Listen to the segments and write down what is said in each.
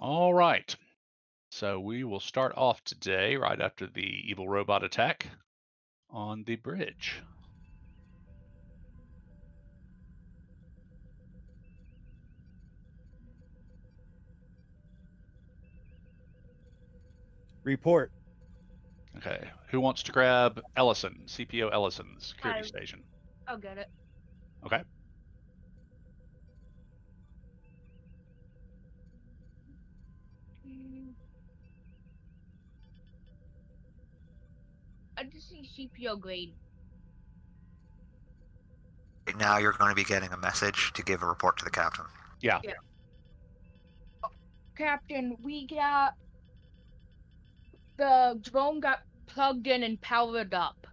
All right. So we will start off today right after the evil robot attack on the bridge. Report. Okay. Who wants to grab Ellison, CPO Ellison, security station? I'll get it. Okay. I just see CPO grade. Right now, you're going to be getting a message to give a report to the captain. Yeah. Captain, we got the drone got plugged in and powered up.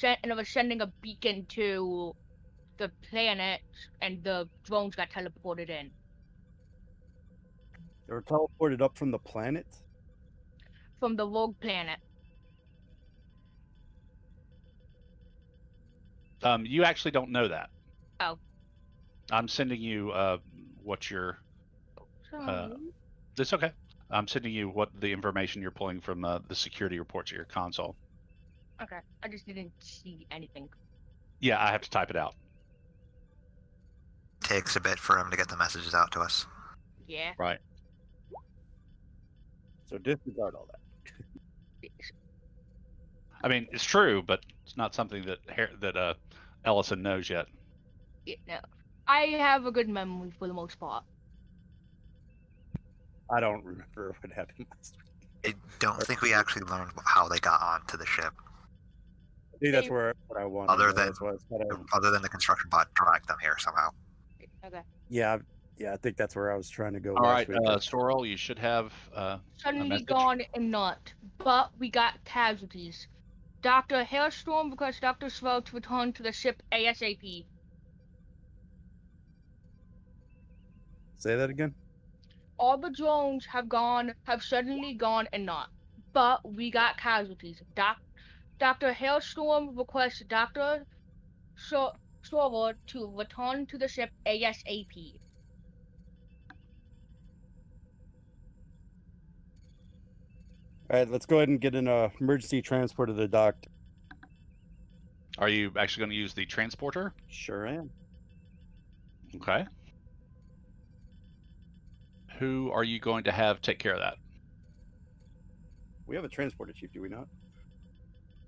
And it was sending a beacon to the planet, and the drones got teleported in. They were teleported up from the planet? From the rogue planet. You actually don't know that. Oh. I'm sending you what you're. Sorry. It's okay. I'm sending you what the information you're pulling from the security reports at your console. Okay. I just didn't see anything. Yeah, I have to type it out. Takes a bit for him to get the messages out to us. Yeah. Right. So disregard all that. I mean, it's true, but it's not something that Ellison knows yet. Yeah, no. I have a good memory for the most part. I don't remember what happened last week. I don't think we actually learned how they got onto the ship. I think that's what I wanted. Other than that's why it's kinda... other than the construction bot dragged them here somehow. Okay. Yeah, I think that's where I was trying to go. All right, week. Sorrel, you should have Suddenly gone and not, but we got casualties. Dr. Hailstorm requests Dr. Swell to return to the ship ASAP. Say that again? All the drones have suddenly gone and not, but we got casualties. Dr. Hailstorm requests Dr. Swell to return to the ship ASAP. All right, let's go ahead and get an emergency transport to the doctor. Are you actually going to use the transporter? Sure am. Okay. Who are you going to have take care of that? We have a transporter, Chief, do we not?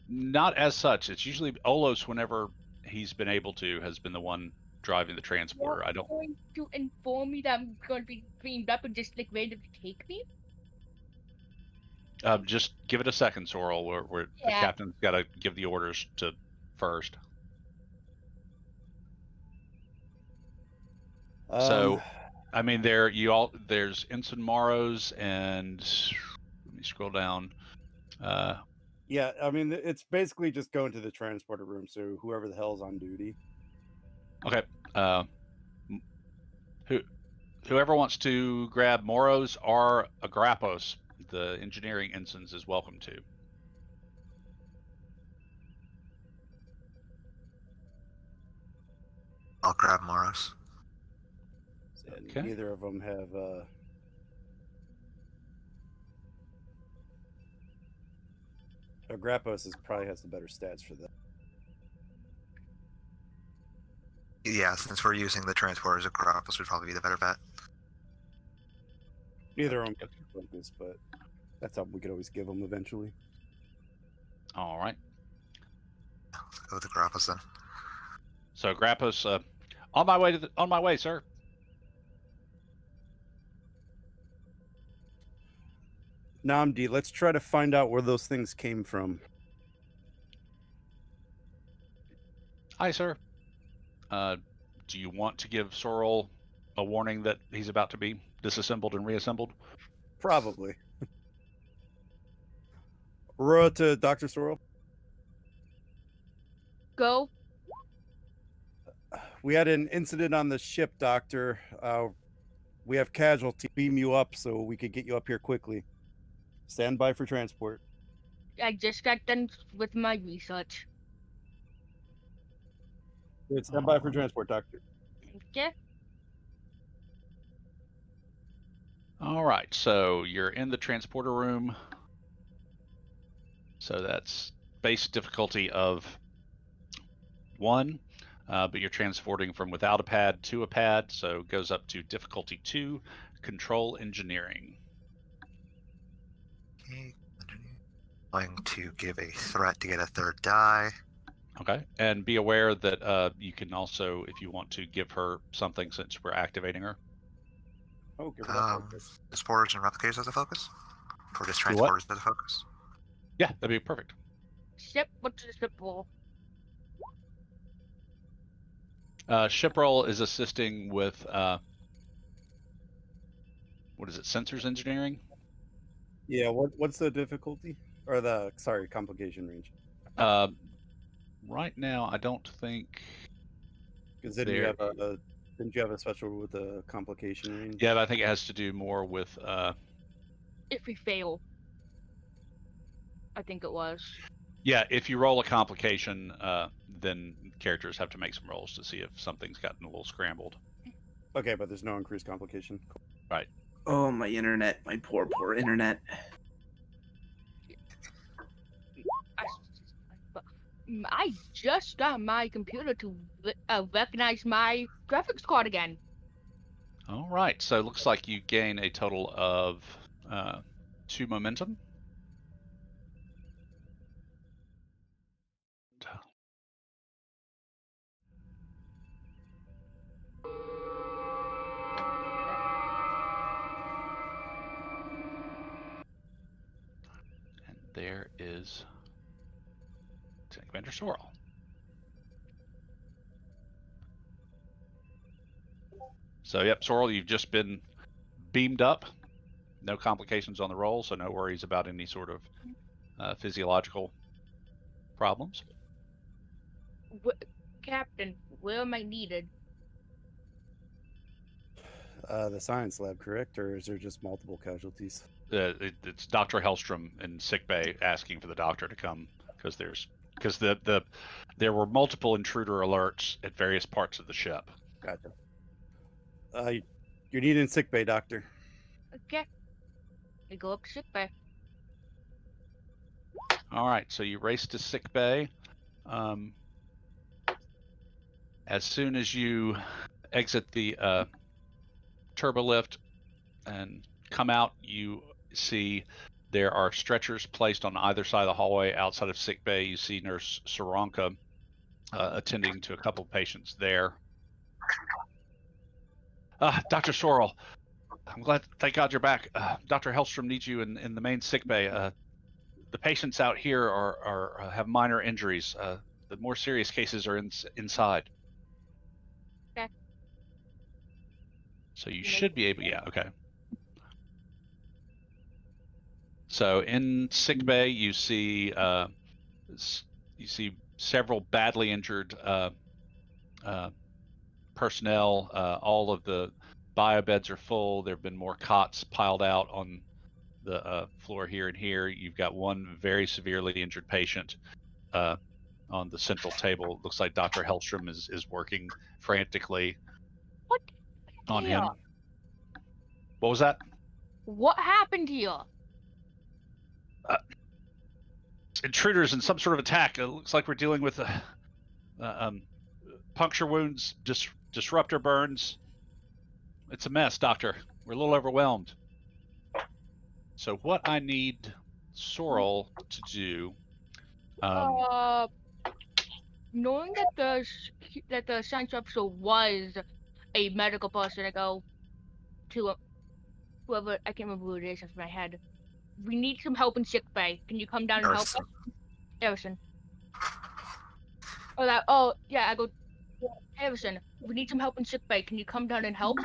Not as such. It's usually Olos, whenever he's been able to, has been the one driving the transporter. I don't. Going to inform me that I'm going to be beamed up and just like randomly take me? Just give it a second, Sorrel. Where the captain's got to give the orders to first. So, I mean, there's Ensign Morrows and let me scroll down. Yeah, I mean, it's basically just going to the transporter room. So whoever the hell's on duty. Okay. Whoever wants to grab Morrows or Agrapos, the engineering ensigns, is welcome to. I'll grab Morrows. Okay. Neither of them have. Agrapos probably has the better stats for that. Yeah, since we're using the transporters, Agrapos would probably be the better bet. Neither of them get focus, but that's something we could always give them eventually. All right. Let's go with Agrapos then. So Agrapos, on my way, sir. Namdi, let's try to find out where those things came from. Hi, sir. Do you want to give Sorrel a warning that he's about to be disassembled and reassembled? Probably. Aurora to Dr. Sorrel. Go. We had an incident on the ship, Doctor. We have casualty. Beam you up so we could get you up here quickly. Stand by for transport. I just got done with my research. Good, stand by for transport, Doctor. Okay. All right, so you're in the transporter room. So that's base difficulty of 1, but you're transporting from without a pad to a pad, so it goes up to difficulty 2, control engineering. Okay. Going to give a threat to get a 3rd die. Okay, and be aware that you can also, if you want to, give her something since we're activating her. Oh, give her that focus. Transporters and replicators as a focus? Or just Do what? transporters as a focus? Yeah, that'd be perfect. Ship, what's the ship roll? Ship roll is assisting with what is it? Sensors engineering. Yeah. What's the difficulty or the complication range? Right now, I don't think. Because didn't you have a special with the complication range? Yeah, but I think it has to do more with. If we fail. I think it was. Yeah, if you roll a complication, then characters have to make some rolls to see if something's gotten a little scrambled. Okay, but there's no increased complication. Right. Oh, my internet. My poor internet. I just got my computer to recognize my graphics card again. All right, so it looks like you gain a total of 2 momentum. And there is Commander Sorrel. So, yep, Sorrel, you've just been beamed up. No complications on the roll, so no worries about any sort of physiological problems. Captain, where am I needed? The science lab, correct? Or is there just multiple casualties? It's Dr. Hellstrom in sickbay asking for the doctor to come because there were multiple intruder alerts at various parts of the ship. Gotcha. You're needed in sickbay, Doctor. Okay. We go up to sickbay. All right, so you race to sickbay. As soon as you exit the turbolift and come out, you see there are stretchers placed on either side of the hallway outside of sickbay. You see Nurse Saranka attending to a couple of patients there. Dr. Sorrel, I'm glad. Thank God you're back. Dr. Hellstrom needs you in the main sickbay. The patients out here are have minor injuries. The more serious cases are inside. Okay. So you should be able. Yeah. Okay. So in sickbay, you see several badly injured personnel. All of the biobeds are full. There have been more cots piled out on the floor here and here. You've got one very severely injured patient on the central table. Looks like Dr. Hellstrom is working frantically on him. What was that? What happened here? Intruders in some sort of attack. It looks like we're dealing with puncture wounds, disruptor burns. It's a mess, Doctor. We're a little overwhelmed. So what I need Sorrel to do... knowing that the science officer was a medical person, I go to whoever, I can't remember who it is off my head. We need some help in sickbay. Can you come down and help us? Harrison. Oh yeah, I go, Harrison, we need some help in sickbay. Can you come down and help?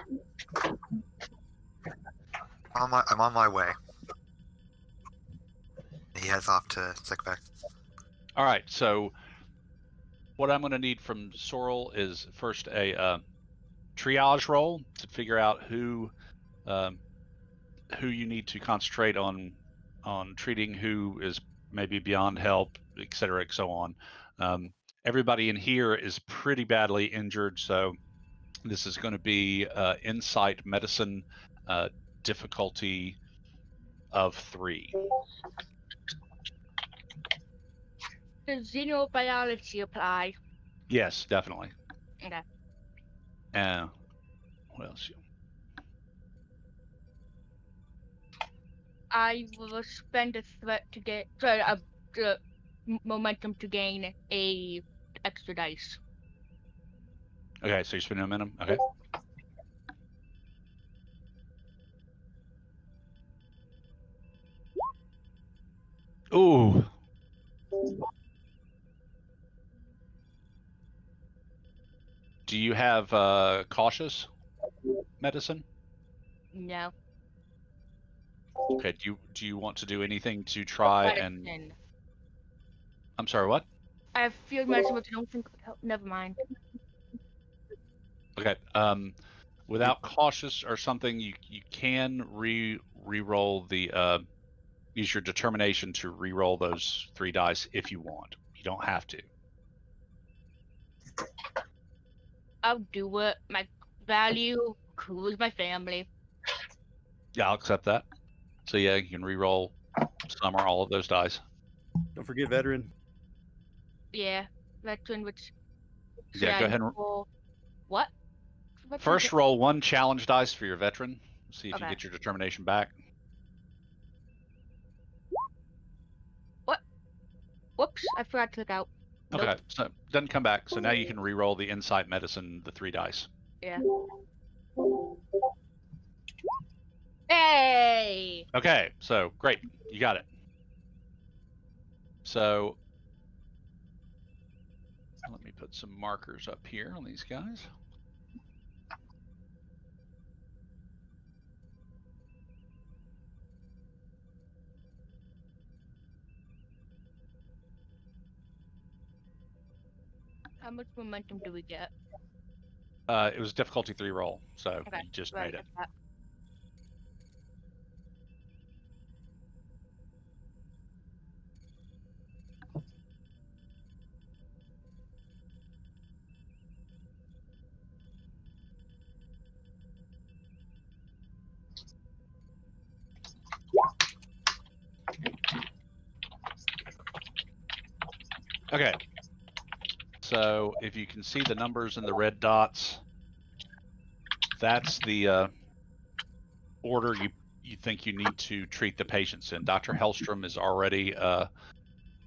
I'm on my way. He heads off to sickbay. All right, so what I'm going to need from Sorrel is first a triage roll to figure out who you need to concentrate on treating, who is maybe beyond help, et cetera, and so on. Everybody in here is pretty badly injured, so this is going to be insight medicine difficulty of 3. Does xenobiology apply? Yes, definitely. Okay. What else? I will spend a threat to get momentum to gain a extra dice. Okay, so you're spending momentum. Okay. Ooh. Do you have cautious medicine? No. Okay. Do you want to do anything to try and? Medicine. I'm sorry. What? I have field medicine, but I don't think. Never mind. Okay. Without cautious or something, you can re-roll the use your determination to re-roll those 3 dice if you want. You don't have to. I'll do it. My value includes my family. Yeah, I'll accept that. So yeah, you can re-roll some or all of those dice. Don't forget veteran. Yeah, veteran. Which Yeah, go ahead and roll. What? first roll 1 challenge dice for your veteran. See if you Okay. get your determination back. What? Whoops! I forgot to look out. Nope. Okay, so it doesn't come back. So now you can re-roll the insight medicine, the 3 dice. Yeah. Hey! Okay, so great, you got it. So let me put some markers up here on these guys. How much momentum do we get? It was difficulty 3 roll, so Okay, you just right, made it. that's that. Okay. So if you can see the numbers in the red dots, that's the order you think you need to treat the patients in. Dr. Hellstrom is already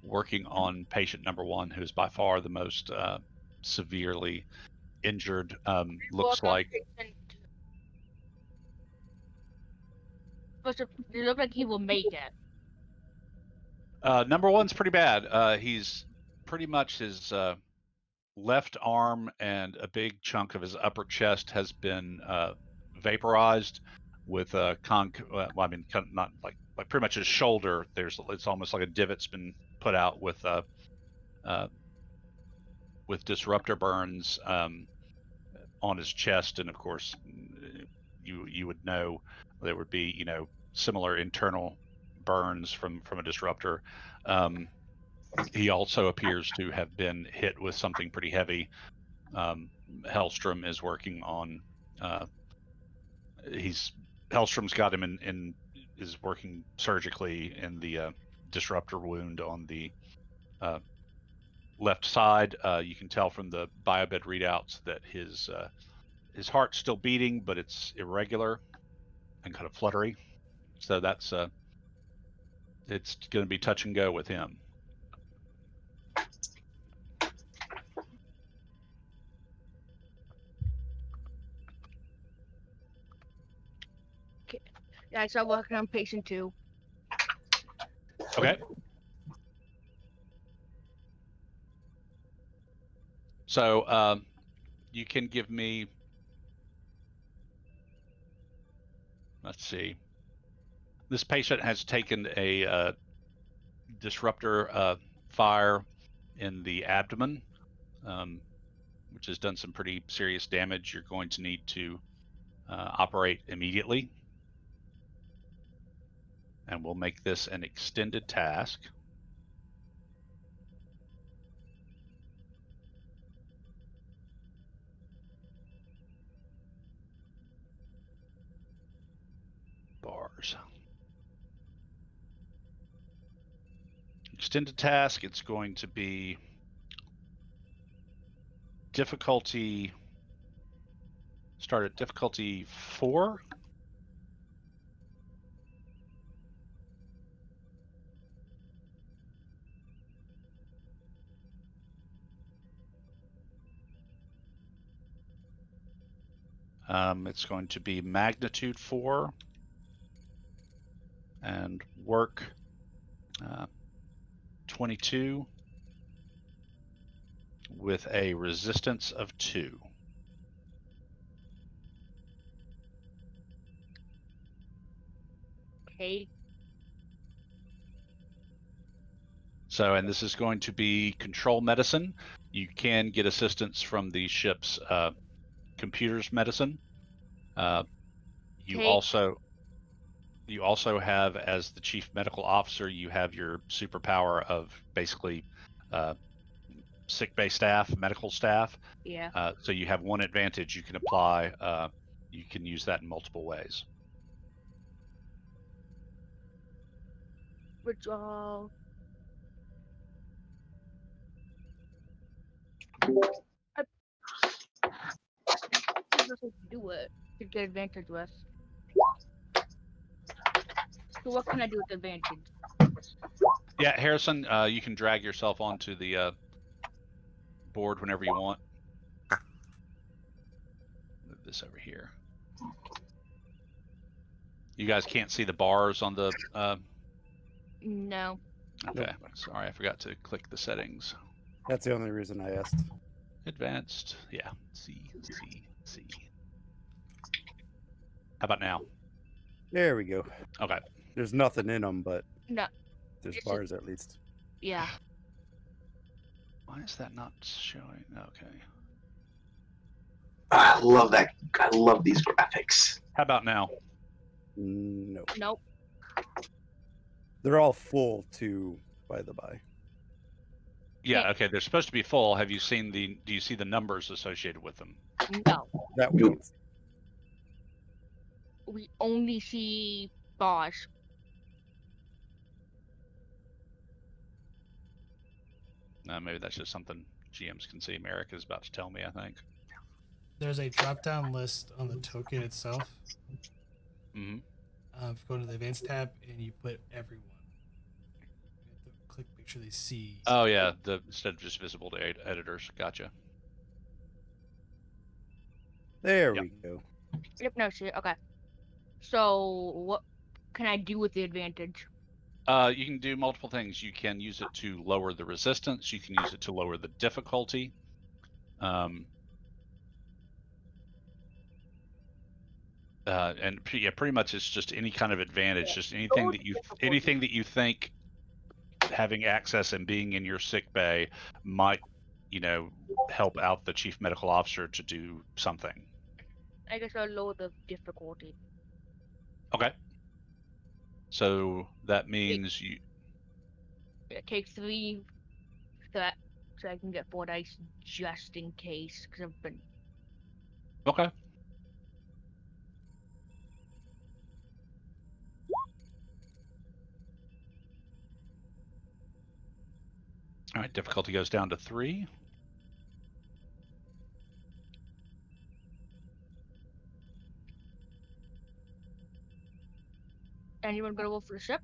working on patient number 1, who is by far the most severely injured. Looks like. It looks like he will make it. Number 1's pretty bad. He's pretty much his left arm and a big chunk of his upper chest has been vaporized with not like pretty much his shoulder. It's almost like a divot's been put out with disruptor burns on his chest, and of course you would know there would be similar internal burns from a disruptor. He also appears to have been hit with something pretty heavy. Hellstrom is working on. Hellstrom's got him is working surgically in the disruptor wound on the left side. You can tell from the biobed readouts that his heart's still beating, but it's irregular and kind of fluttery. So that's it's going to be touch and go with him. Yeah, I start working on patient 2. Okay. So you can give me, let's see. This patient has taken a disruptor fire in the abdomen, which has done some pretty serious damage. You're going to need to operate immediately. And we'll make this an extended task. extended task, it's going to be difficulty. Start at difficulty 4. It's going to be magnitude 4 and work 22 with a resistance of 2. Okay. So, and this is going to be control medicine. You can get assistance from the ship's computers medicine. You Okay. also have, as the chief medical officer, you have your superpower of basically sick bay staff, medical staff. Yeah. So you have one advantage you can apply. You can use that in multiple ways. Withdrawal. Just like to do it to get advantage with. So what can I do with advantage? Yeah, Harrison, you can drag yourself onto the board whenever you want. Move this over here. You guys can't see the bars on the. No. Okay, sorry, I forgot to click the settings. That's the only reason I asked. Advanced, yeah. C. How about now? There we go. Okay. There's nothing in them, but No. there's It's bars at least. Yeah. Why is that not showing? Okay. I love that. I love these graphics. How about now? No. Nope. They're all full too, by the by. Yeah, Yeah. okay, they're supposed to be full. Have you seen do you see the numbers associated with them? No. That we Nope. don't see. We only see bars. Maybe that's just something GMs can see. Merrick is about to tell me, I think. There's a drop-down list on the token itself. Mm-hmm. If you go to the advanced tab and you put everyone, you have to click, make sure they see. Oh yeah, instead of just visible to editors. Gotcha. There Yep. we go. Yep. No shit. Okay. So what can I do with the advantage? You can do multiple things. You can use it to lower the resistance. You can use it to lower the difficulty. And yeah, pretty much it's just any kind of advantage. Just anything that you think having access and being in your sick bay might, help out the chief medical officer to do something. I guess I'll lower the difficulty. Okay. So that means you. It takes 3 that so I can get 4 dice just in case, because I've been. Okay. All right, difficulty goes down to 3. Anyone gonna roll for the ship,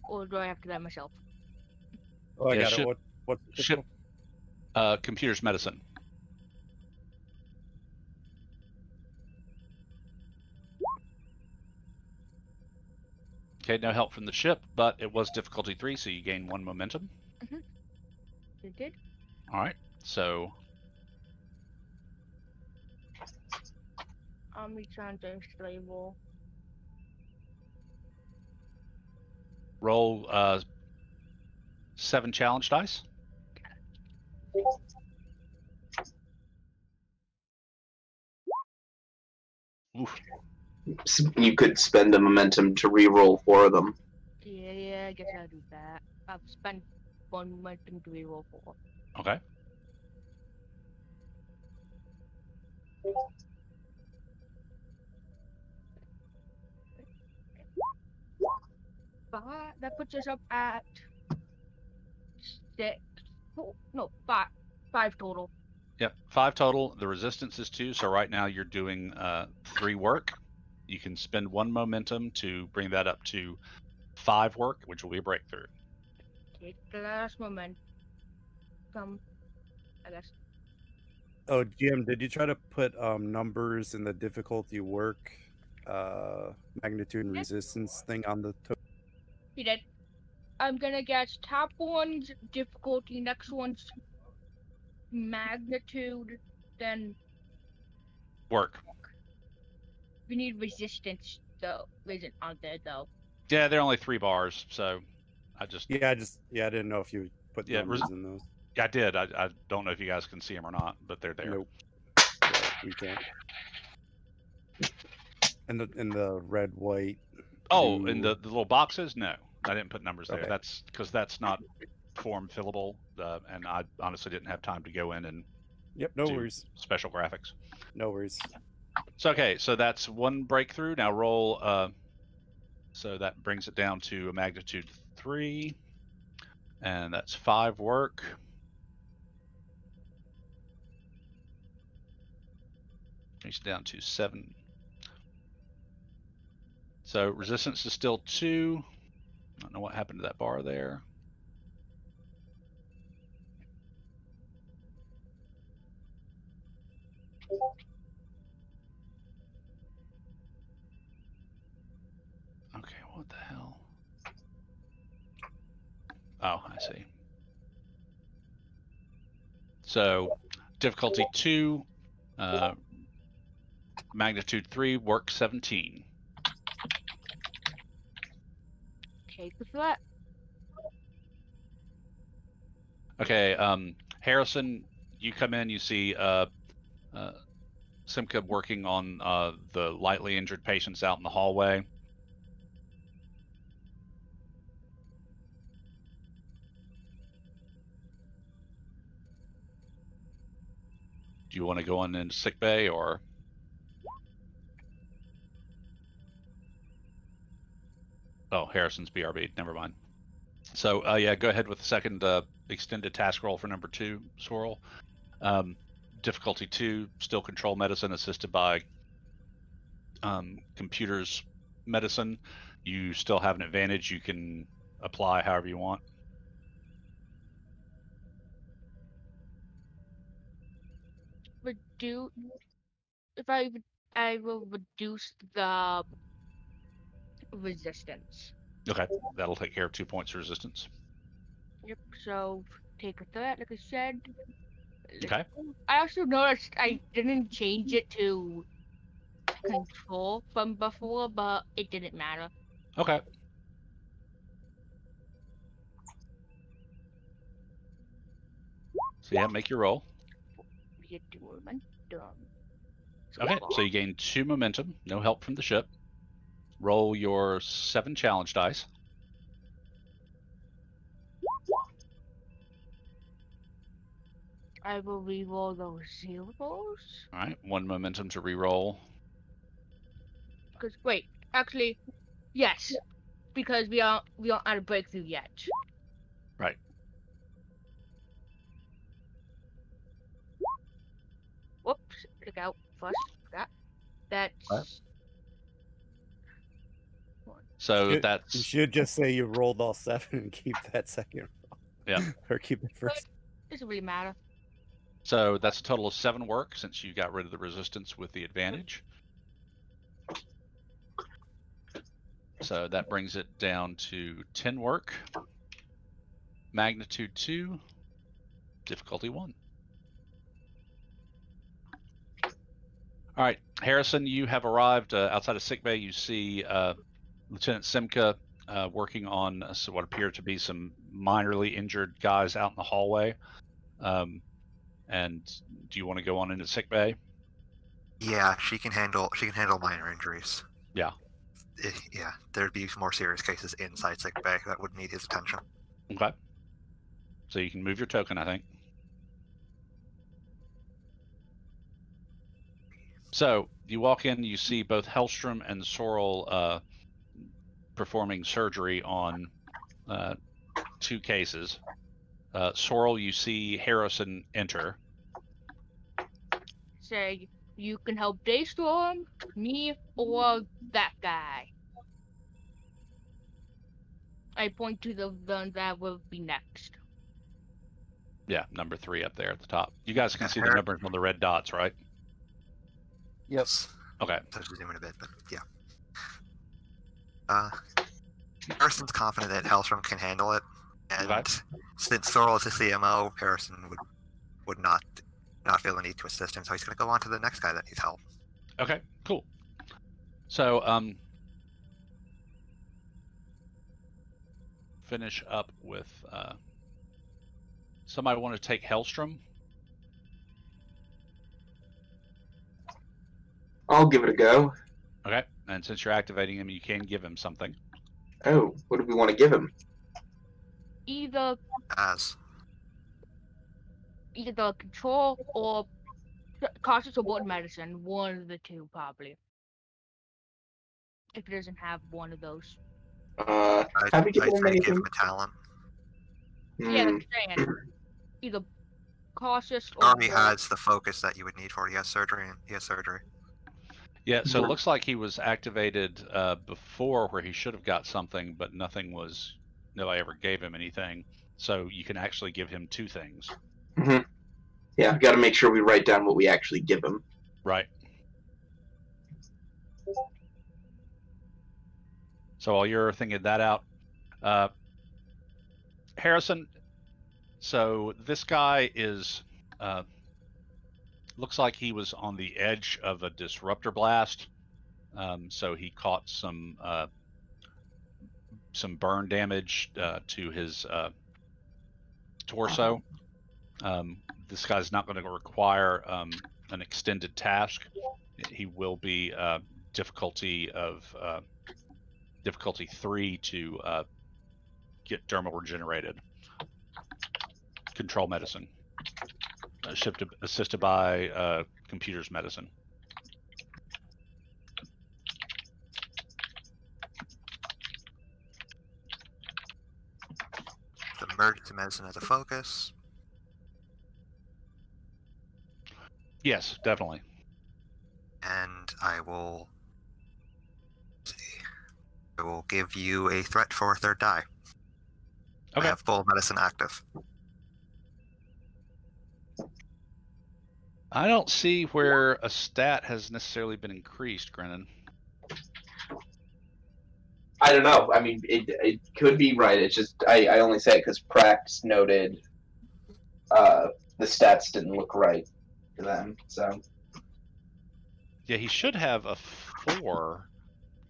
or do I have to do that myself? Oh, I Yeah, got ship- it. What's the Ship. Computers medicine. Okay, no help from the ship, but it was difficulty 3, so you gain 1 momentum. It did. All right, so I'm returning to stable. roll 7 challenge dice. Oof. You could spend a momentum to re-roll 4 of them. Yeah, I guess I'll do that. I've spent 1 momentum to reroll 4. Okay. But that puts us up at 6. No, 5. 5 total. Yep, 5 total. The resistance is 2, so right now you're doing 3 work. You can spend 1 momentum to bring that up to 5 work, which will be a breakthrough. Take the last momentum. I guess. Oh, GM, did you try to put numbers in the difficulty work, magnitude and resistance thing on the token? He did. I'm gonna guess top one's difficulty, next one's magnitude, then Work. we need resistance though. Isn't on there though. Yeah, they're only 3 bars, so I didn't know if you put numbers in those. I did. I don't know if you guys can see them or not, but they're there. Nope. Yeah, we can't. In the red, white. Oh, blue. in the little boxes? No, I didn't put numbers there. Okay. That's because that's not form fillable, and I honestly didn't have time to go in and Yep, no do worries. special graphics. No worries. So okay, so that's 1 breakthrough. Now roll. So that brings it down to a magnitude 3, and that's 5 work. Brings it down to 7. So resistance is still 2. I don't know what happened to that bar there. Okay, what the hell? Oh, I see. So difficulty 2, magnitude 3, work 17. Take the threat. Okay, Harrison, you come in, you see Simca working on the lightly injured patients out in the hallway. Do you want to go on into sick bay or? Oh, Harrison's BRB. Never mind. So yeah, go ahead with the second extended task roll for number 2, Swirl. Difficulty 2, still control medicine assisted by computers medicine. You still have an advantage. You can apply however you want. I will reduce the resistance. Okay, that'll take care of 2 points of resistance. Yep, so take a threat, like I said. Okay. I also noticed I didn't change it to control from before, but it didn't matter. Okay. So yeah, make your roll. We do momentum. Okay, so you gain 2 momentum, no help from the ship. Roll your 7 challenge dice. I will re-roll those zeros. All right, 1 momentum to re-roll. Because wait, actually, yes, because we aren't at a breakthrough yet. Right. Whoops! Look out! First, that's. What? So that's. You should just say you rolled all 7 and keep that second roll. Yeah. Or keep it first. Doesn't really matter. So that's a total of 7 work since you got rid of the resistance with the advantage. So that brings it down to 10 work. Magnitude 2, difficulty 1. All right, Harrison, you have arrived outside of sickbay. You see Lieutenant Simca working on what appear to be some minorly injured guys out in the hallway. And do you want to go on into sickbay? Yeah, she can handle minor injuries. Yeah. Yeah, there'd be more serious cases inside sick bay that would need his attention. Okay. So you can move your token, I think. So you walk in, you see both Hellstrom and Sorrel performing surgery on 2 cases. Sorrel, you see Harrison enter. Say, you can help Daystorm, me, or that guy. I point to the one that will be next. Yeah, number 3 up there at the top. You guys can see the Har- numbers on the red dots, right? Yep. Okay. So just zoom in a bit, but yeah. Harrison's confident that Hellstrom can handle it, and Okay. since Sorrel is the CMO, Harrison would not feel the need to assist him, so he's going to go on to the next guy that needs help. Okay, cool. So, finish up with, somebody want to take Hellstrom? I'll give it a go. Okay, and since you're activating him, you can give him something. Oh, what do we want to give him? Either As control or cautious about medicine. One of the two, probably. If it doesn't have one of those. Have we I'd given him say give anything? him a talent. Yeah, Hmm. that's saying. Either cautious or. Army has the focus that you would need for it. He has surgery. Yeah, so it looks like he was activated before where he should have got something, but nobody ever gave him anything. So you can actually give him 2 things. Mm-hmm. Yeah, we got to make sure we write down what we actually give him. Right. So while you're thinking that out, Harrison, so this guy is, looks like he was on the edge of a disruptor blast. So he caught some burn damage to his torso. This guy's not going to require an extended task. He will be difficulty 3 to get dermal regenerated. Control medicine. Assisted by computer's medicine. The emergency medicine as a focus. Yes, definitely. And I will give you a threat for a 3rd die. Okay. I have full medicine active. I don't see where a stat has necessarily been increased, Grennan. I don't know. I mean, it could be right. It's just I only say it because Prax noted the stats didn't look right to them. So Yeah, he should have a 4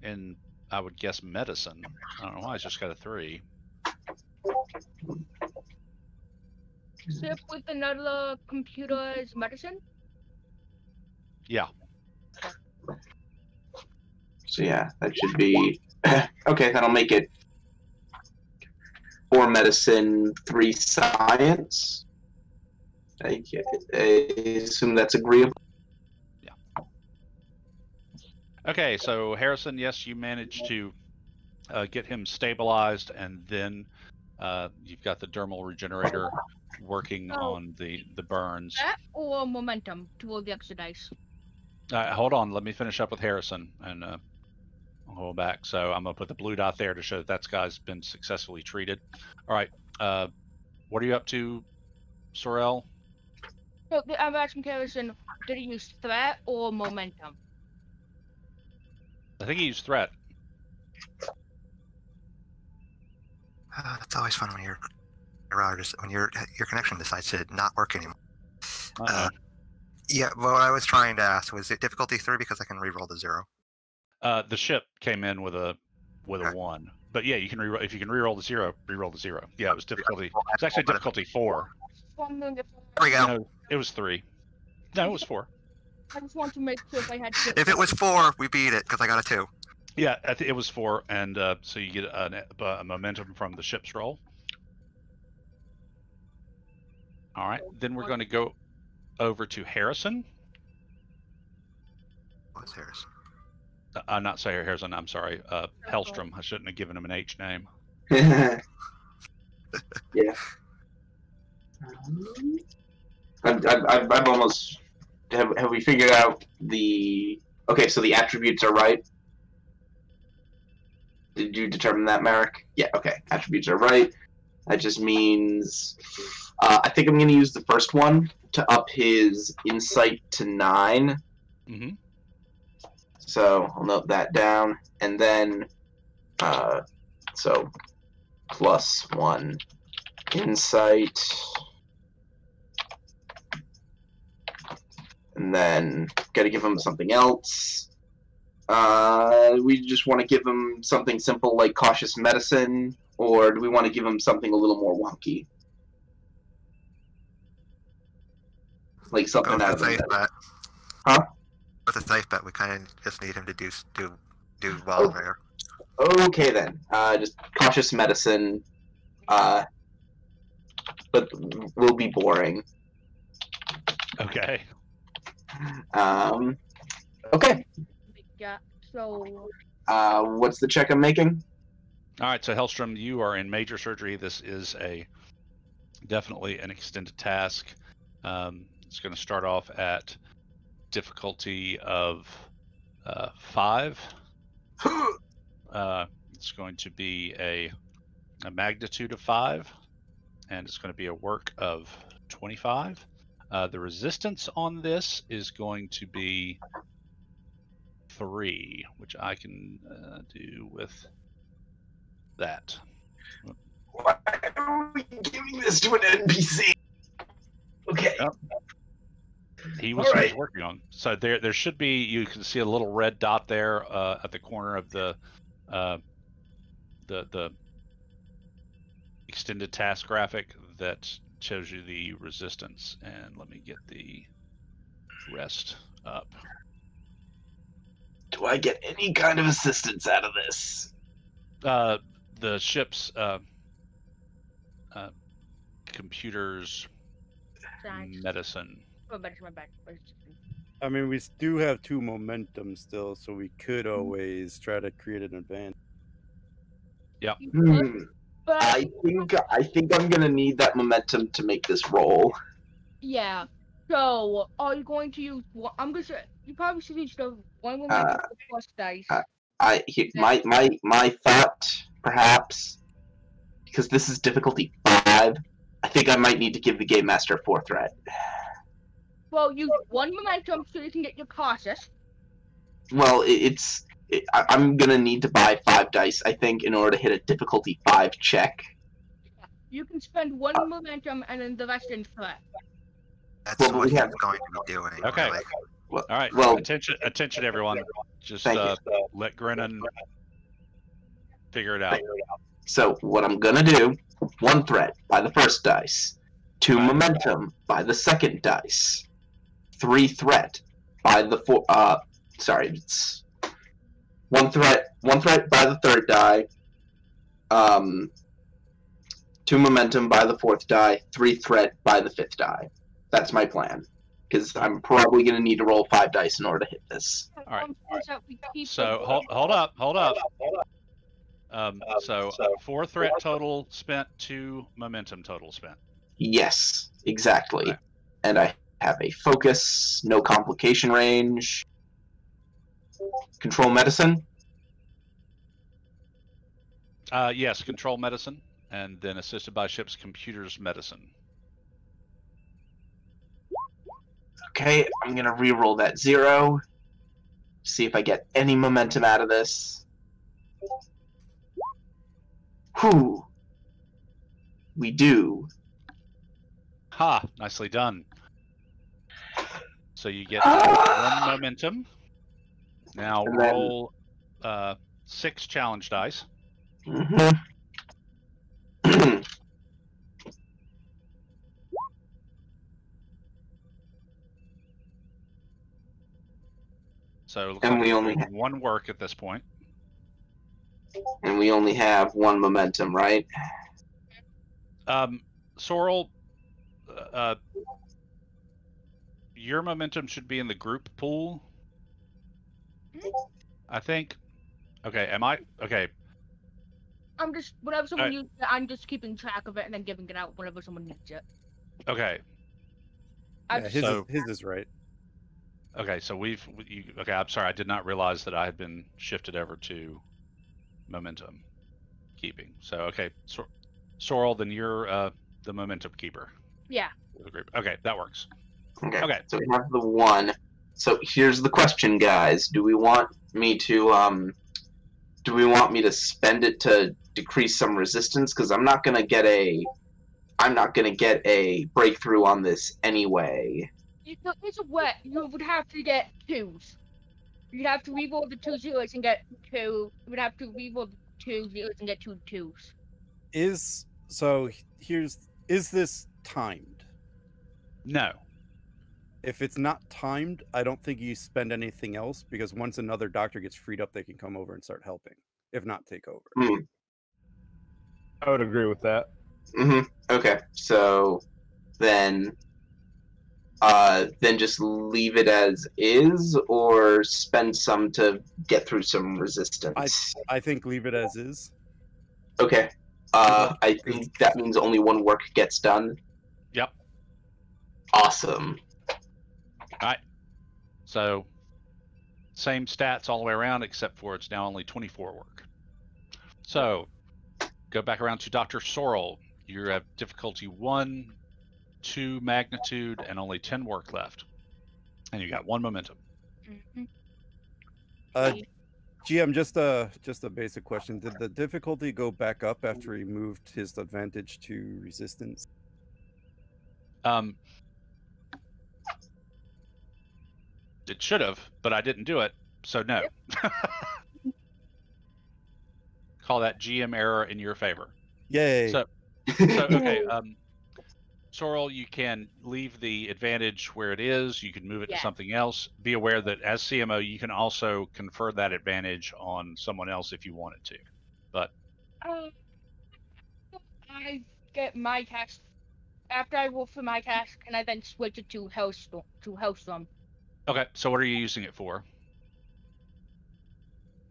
in, I would guess, medicine. I don't know why he's just got a 3. Sip with another computer's medicine? Yeah. So yeah, that should be okay. Then I'll make it 4 medicine, 3 science. I assume that's agreeable. Okay, so Harrison, yes, you managed to get him stabilized, and then you've got the dermal regenerator working on the burns. That or momentum to roll the extra dice? Hold on, let me finish up with Harrison, and I'll go back. So I'm going to put the blue dot there to show that guy's been successfully treated. All right, what are you up to, Sorrel? No, I'm asking Harrison, did he use threat or momentum? I think he used threat. It's always fun when your router when your connection decides to not work anymore. Yeah, what I was trying to ask was it difficulty 3 because I can re-roll the 0. The ship came in with a Okay. 1, but yeah, you can if you can re-roll the 0, re-roll the 0. Yeah, it was difficulty. It's actually difficulty 4. There we go. No, it was 3. No, it was 4. I just want to make sure if I had to. If it was 4, we beat it because I got a 2. Yeah, it was 4, and so you get a momentum from the ship's roll. All right, then we're going to go over to Harrison. What's Harrison? I'm not saying Harrison. I'm sorry, Hellstrom. I shouldn't have given him an H name. Yeah. I'm almost. Have we figured out the? Okay, so the attributes are right. Did you determine that, Merrick? Yeah. Okay, attributes are right. That just means I think I'm going to use the first one to up his insight to 9. Mm-hmm. So I'll note that down, and then so +1 insight, and then got to give him something else. We just want to give him something simple like cautious medicine, or do we want to give him something a little more wonky? Like something out of safe the bet. Huh? With a safe bet, we kind of just need him to do well there. Okay then. Just cautious medicine. But will be boring. Okay. Okay. Yeah. So. What's the check I'm making? All right, so Hellstrom, you are in major surgery. This is definitely an extended task. It's going to start off at difficulty of 5. It's going to be a magnitude of 5, and it's going to be a work of 25. The resistance on this is going to be 3, which I can do with that. Why are we giving this to an NPC? Okay. Yep. He was working on. So there should be. You can see a little red dot there at the corner of the extended task graphic that shows you the resistance. And let me get the rest up. Do I get any kind of assistance out of this? The ship's computers medicine. Oh, my back. I mean, we do have 2 momentum still, so we could always try to create an advantage. Yep. But I think I'm gonna need that momentum to make this roll. yeah. So are you going to use? I'm gonna say you probably should use the one momentum plus dice. My thought, perhaps, because this is difficulty 5, I think I might need to give the game master a 4 threat. Well, use 1 momentum so you can get your cautious. Well, I'm gonna need to buy 5 dice, I think, in order to hit a difficulty 5 check. You can spend 1 momentum and then the rest in threat. That's Well, what we he's have- going to be doing. Okay. Really. Well, All right. Well, attention, everyone. Just Thank you. let Grennan figure it out. so what I'm gonna do: 1 threat by the first dice, 2 Right. momentum by the second dice, 3 threat by the it's 1 threat by the third die, 2 momentum by the 4th die, 3 threat by the 5th die. That's my plan, because I'm probably gonna need to roll 5 dice in order to hit this. All right. So So hold up. So 4 threat total spent, 2 momentum total spent. Yes, exactly. Okay. And I have a focus, no complication range, control medicine. Yes, control medicine, and then assisted by ship's computers medicine. Okay, I'm gonna re-roll that 0. See if I get any momentum out of this. Whew. We do. Ha! Nicely done. So you get 1 momentum. Now And then- roll 6 challenge dice. Mhm. So it looks And like we it's only doing 1 work at this point. And we only have 1 momentum, right? Sorrel, your momentum should be in the group pool. I think. Okay, am I? Okay. I'm just whenever someone Alright. uses it, I'm just keeping track of it and then giving it out whenever someone needs it. Okay. I- his, So- his is right. Okay, so okay, I'm sorry, I did not realize that I had been shifted over to momentum keeping. So, okay, Sorrel, then you're the momentum keeper Yeah. for the group. Okay, that works. Okay. Okay. So we have the 1. So here's the question, guys. Do we want me to spend it to decrease some resistance? Because I'm not gonna get a breakthrough on this anyway. It's wet. You would have to get 2s. You'd have to reroll the 2 zeros and get 2. You would have to reroll the 2 zeros and get 2 2s. Is this timed? No. If it's not timed, I don't think you spend anything else, because once another doctor gets freed up, they can come over and start helping, if not take over. I would agree with that. Okay. So then just leave it as is, or spend some to get through some resistance. I think leave it as is. Okay. I think that means only 1 work gets done. Yep. Awesome. All right. So, same stats all the way around, except for it's now only 24 work. So, go back around to Dr. Sorrel. You have difficulty 1, 2 magnitude, and only 10 work left. And you got 1 momentum. GM, just a basic question. Did the difficulty go back up after he moved his advantage to resistance? It should have, but I didn't do it, so no. Call that GM error in your favor. Yay! So okay, Sorrel, you can leave the advantage where it is. You can move it to something else. Be aware that as CMO, you can also confer that advantage on someone else if you wanted to. But I get my cast after I roll for my cast. Can I then switch it to Hellstorm? okay, so what are you using it for?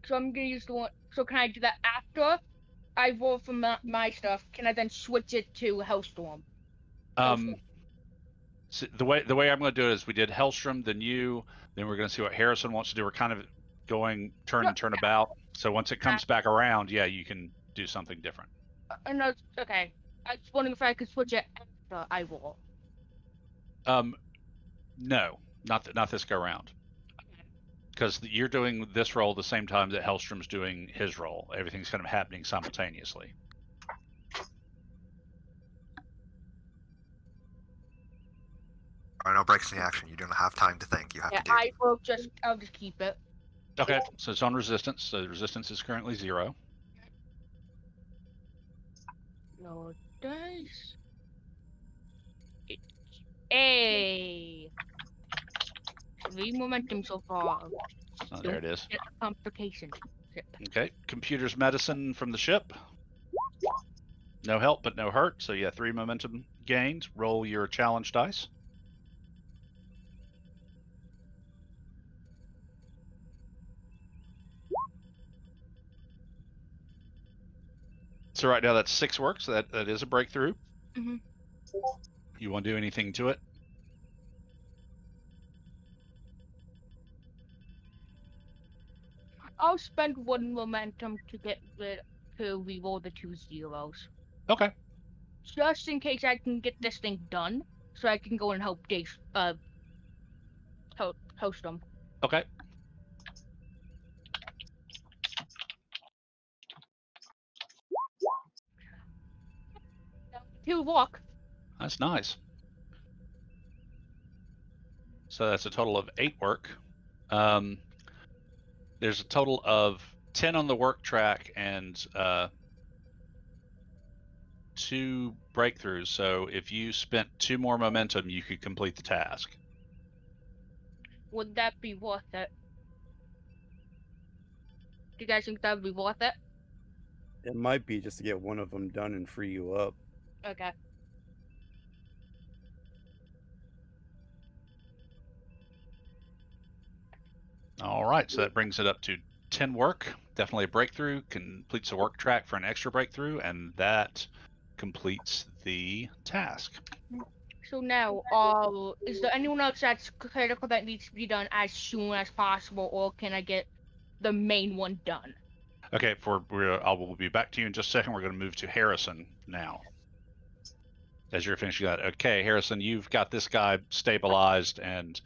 So I'm gonna use the one. So can I do that after I roll for my stuff? Can I then switch it to Hellstorm? So the way I'm going to do it is we did Hellstrom, then you, then we're going to see what Harrison wants to do. We're kind of going turn and turn about. So once it comes back around, yeah, you can do something different. No, okay. I was wondering if I could switch it after I roll. No, not this go around. Because you're doing this roll the same time that Hellstrom's doing his roll. Everything's kind of happening simultaneously. Or no breaks in the action. You don't have time to think. You have to do. I'll just keep it. Okay, so it's on resistance. So the resistance is currently 0. No dice. Hey. 3 momentum so far. Oh, there it is. Complication. Okay, computer's medicine from the ship. No help, but no hurt. So yeah, 3 momentum gained. Roll your challenge dice. So right now that's 6 work, so that is a breakthrough. Mhm. You want to do anything to it? I'll spend 1 momentum to reroll the 2 zeros. Okay. Just in case I can get this thing done, so I can go and help host them. Okay. To walk. That's nice. So that's a total of 8 work. There's a total of 10 on the work track and 2 breakthroughs. So if you spent 2 more momentum, you could complete the task. Would that be worth it? Do you guys think that would be worth it? It might be just to get one of them done and free you up. Okay. All right, so that brings it up to 10 work. Definitely a breakthrough. Completes a work track for an extra breakthrough, and that completes the task. So now, is there anyone else that's critical that needs to be done as soon as possible, or can I get the main one done? Okay, I will be back to you in just a second. We're going to move to Harrison now. As you're finishing that, okay, Harrison, you've got this guy stabilized, and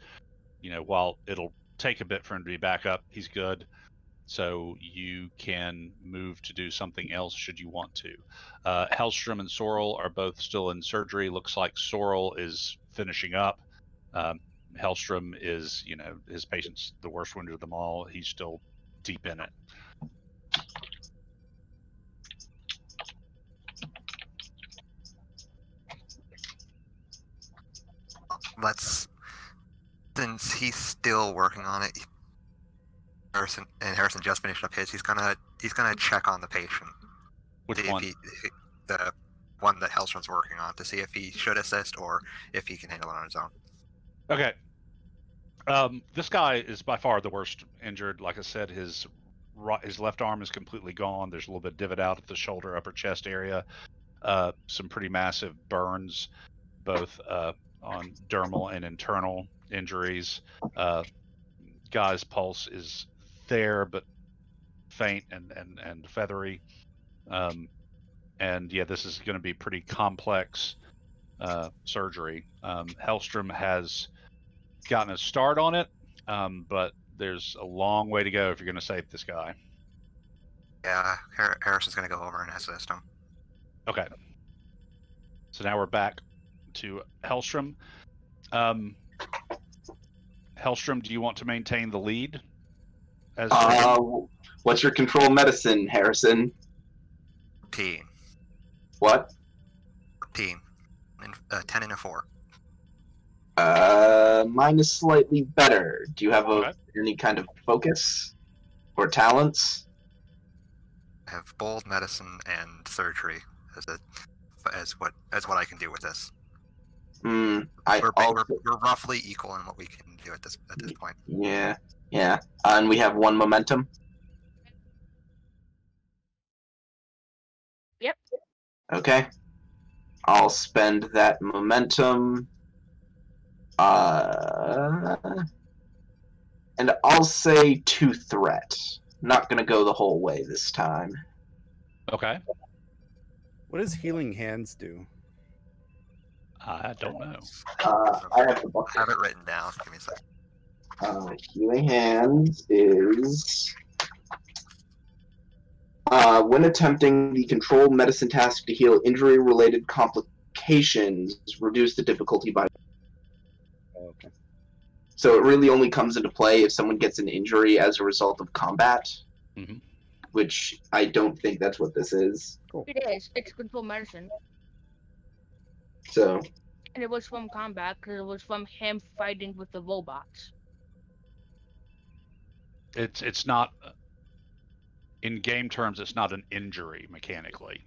while it'll take a bit for him to be back up, he's good. So you can move to do something else should you want to. Hellstrom and Sorrel are both still in surgery. Looks like Sorrel is finishing up. Hellstrom is, his patient's the worst wounded of them all. He's still deep in it. Since he's still working on it, Harrison just finished up his. He's gonna check on the patient. Which one? The one that Hellstrom's working on, to see if he should assist or if he can handle it on his own. Okay. This guy is by far the worst injured. Like I said, his left arm is completely gone. There's a little bit of divot out at the shoulder, upper chest area. Some pretty massive burns, both on dermal and internal injuries. Guy's pulse is there, but faint and feathery. And yeah, this is going to be pretty complex surgery. Hellstrom has gotten a start on it, but there's a long way to go if you're going to save this guy. Yeah, Harrison's going to go over and assist him. Okay. So now we're back to Hellstrom. Hellstrom, do you want to maintain the lead? What's your control medicine, Harrison? 14. What? 14. 10 and a 4. Mine is slightly better. Do you have Okay. any kind of focus or talents? I have bold medicine and surgery as what I can do with this. We're roughly equal in what we can do at this point. Yeah. And we have 1 momentum. Yep. Okay. I'll spend that momentum. And I'll say 2 threat. Not gonna go the whole way this time. Okay. What does healing hands do? I don't know. I have the book. I have it written down. Give me a second. Healing hands is when attempting the controlled medicine task to heal injury-related complications, reduce the difficulty by. Okay. So it really only comes into play if someone gets an injury as a result of combat, which I don't think that's what this is. Cool. It is. It's control medicine. So. And it was from combat because it was from him fighting with the robots. It's not, in game terms, it's not an injury mechanically.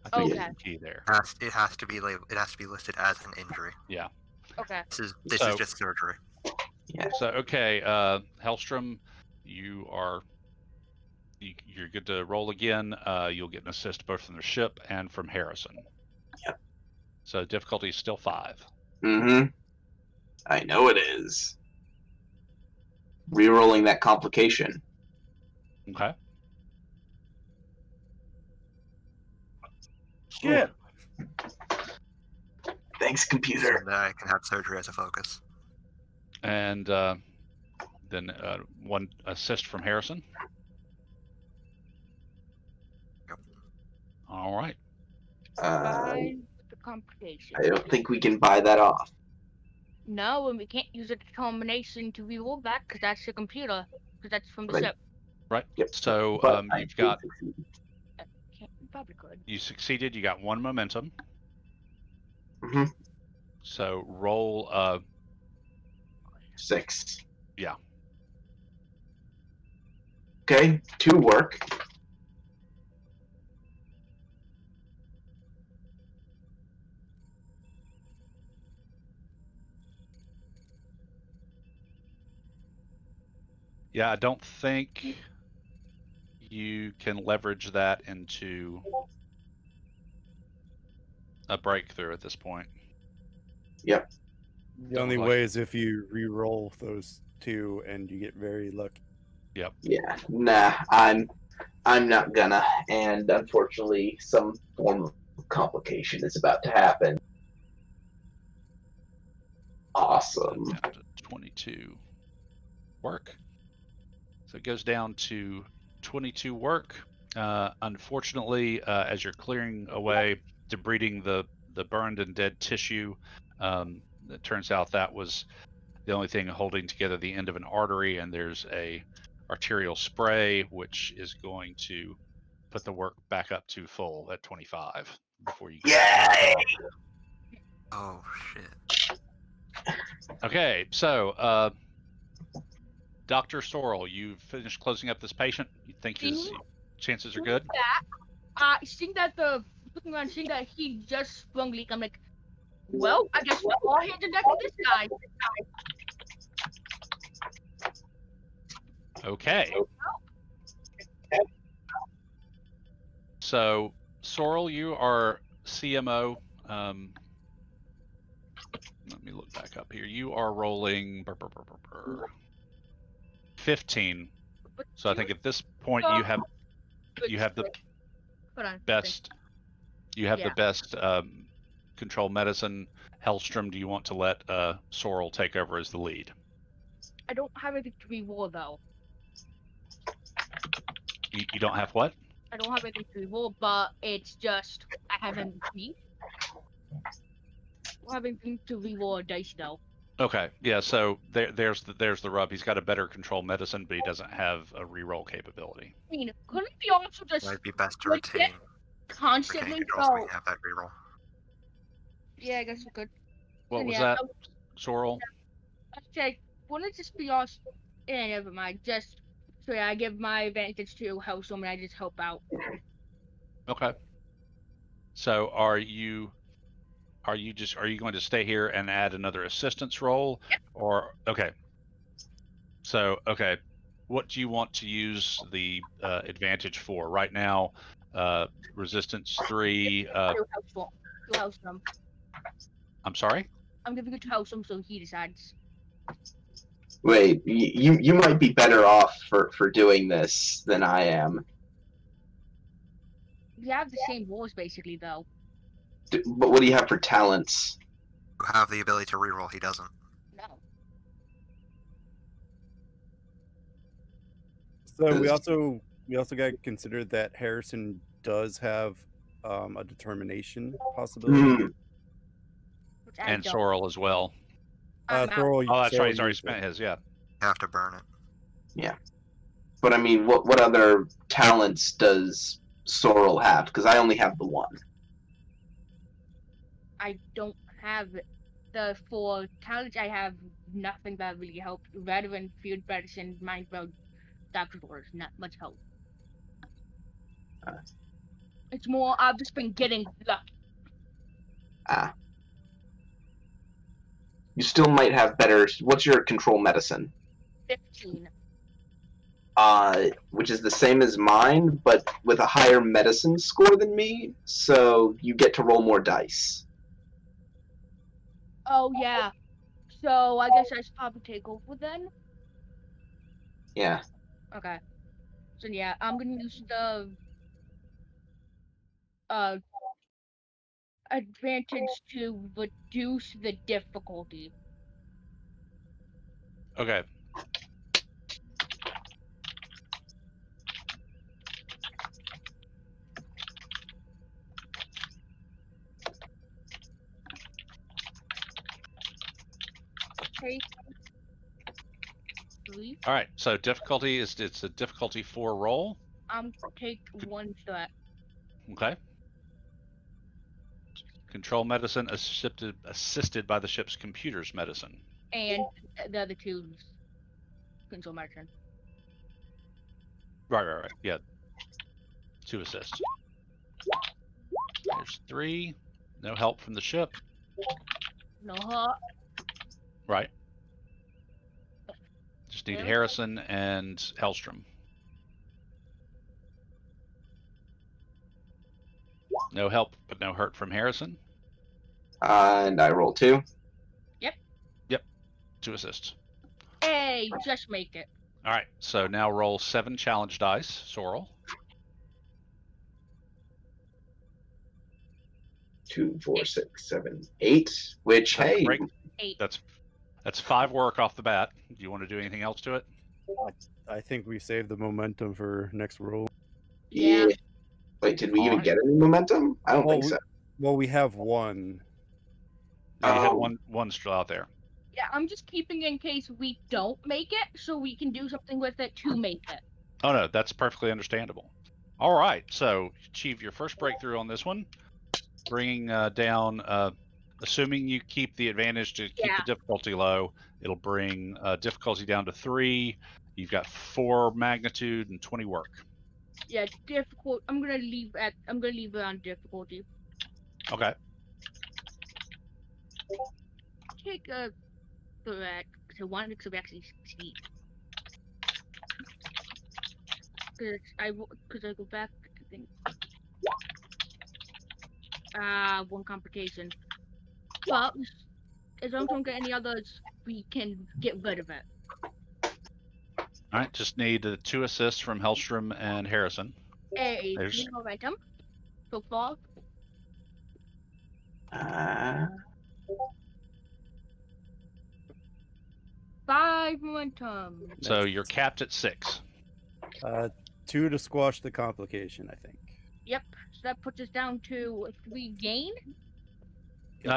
I think Okay. it's the key there. It has to be listed as an injury. Yeah. Okay. This is just surgery. Yeah. So okay, Hellstrom, you're good to roll again. You'll get an assist both from the ship and from Harrison. Yep. So difficulty is still 5. I know it is. Rerolling that complication. Okay. Shit. Thanks, computer. And I can have surgery as a focus. And then 1 assist from Harrison. Yep. All right. By the complication. I don't think we can buy that off. No, and we can't use a combination to reroll that because that's the computer. Because that's from the Right. ship. Right. Yep. So But I you've did got succeed. Probably could. you succeeded. You got 1 momentum. Mhm. So roll 6. Yeah. Okay, 2 work. Yeah, I don't think you can leverage that into a breakthrough at this point. Yep. The only way is if you re-roll those two and you get very lucky. Yep. Yeah. Nah, I'm not gonna. And unfortunately, some form of complication is about to happen. Awesome. Down to 22 work. So it goes down to 22 work. Unfortunately, as you're clearing away, debriding the burned and dead tissue, it turns out that was the only thing holding together the end of an artery, and there's a arterial spray, which is going to put the work back up to full at 25 before you get Yay! Oh shit. Okay, so Dr. Sorrel, you've finished closing up this patient. You think his chances are good? Seeing that looking around, seeing that he just sprung leak, I'm like, well, I guess we're all hands on deck with this guy. Okay. So, Sorrel, you are CMO. Let me look back up here. You are rolling 15. So I think at this point you have the best. You have the best control medicine. Hellstrom, do you want to let Sorrel take over as the lead? I don't have anything to re-roll though. You don't have what? I don't have anything to re-roll, but it's just I haven't I don't have anything to re-roll a dice though. Okay, yeah. So there's the rub. He's got a better control medicine, but he doesn't have a reroll capability. I mean, couldn't it be also just Might be best to retain constantly controls so we have that reroll. Yeah, I guess we could. What was yeah, that, Sorrel? Okay, wouldn't it just be us? Yeah, never mind. Just so yeah, I give my advantage to Hellstrom and I just help out. Okay. So are you going to stay here and add another assistance roll? Yep. Or okay. So okay, what do you want to use the advantage for right now? Resistance 3. To Hellstrom. I'm sorry. I'm giving it to Hellstrom so he decides. Wait, you might be better off for doing this than I am. We have the same rules basically though. But what do you have for talents? You have the ability to reroll, he doesn't. No. So we also got to consider that Harrison does have a determination possibility. And Sorrel as well. Sorrel, Oh, that's right. He's Sorrel already used spent it. his. Yeah. You have to burn it. Yeah. But I mean, what other talents does Sorrel have? Because I only have the one. I don't have the for talents. I have nothing that really helps. Rather than field medicine, mind meld, doctor doors, not much help. It's more I've just been getting lucky. You still might have better. What's your control medicine? 15. Which is the same as mine, but with a higher medicine score than me, so you get to roll more dice. Oh yeah. So I guess I should probably take over then. Yeah. Okay. So yeah, I'm gonna use the advantage to reduce the difficulty. Okay. Take 3. All right. So difficulty it's a difficulty 4 roll. Take 1 threat. Okay. Control medicine assisted by the ship's computer's medicine. And the other 2's control medicine. Right. Yeah. 2 assists. There's 3. No help from the ship. No hurt. Right. Just need Harrison and Hellstrom. No help, but no hurt from Harrison. And I roll 2. 2 assists. Hey, just make it. All right, so now roll 7 challenge dice, Sorrel. 2, 4, 6, 7, 8. Which, That's hey, great. 8. That's 5 work off the bat. Do you want to do anything else to it? I think we saved the momentum for next roll. Yeah. Wait, did we even Alright. get any momentum? I don't Well, think so. Well, we have one. No, you had Oh. one still out there. Yeah, I'm just keeping in case we don't make it, so we can do something with it to make it. Oh no, that's perfectly understandable. All right, so achieve your first breakthrough on this one, bringing down. Assuming you keep the advantage to keep the difficulty low, it'll bring difficulty down to 3. You've got 4 magnitude and 20 work. Yeah, difficult. I'm gonna leave it on difficulty. Okay. Take a correct. So one to actually succeed. Because I go back. I think. One complication. But as long as I don't get any others, we can get rid of it. All right, just need 2 assists from Hellstrom and Harrison. Hey, There's- momentum. So far. 5 momentum. So you're capped at 6. 2 to squash the complication, I think. Yep. So that puts us down to 3 gain.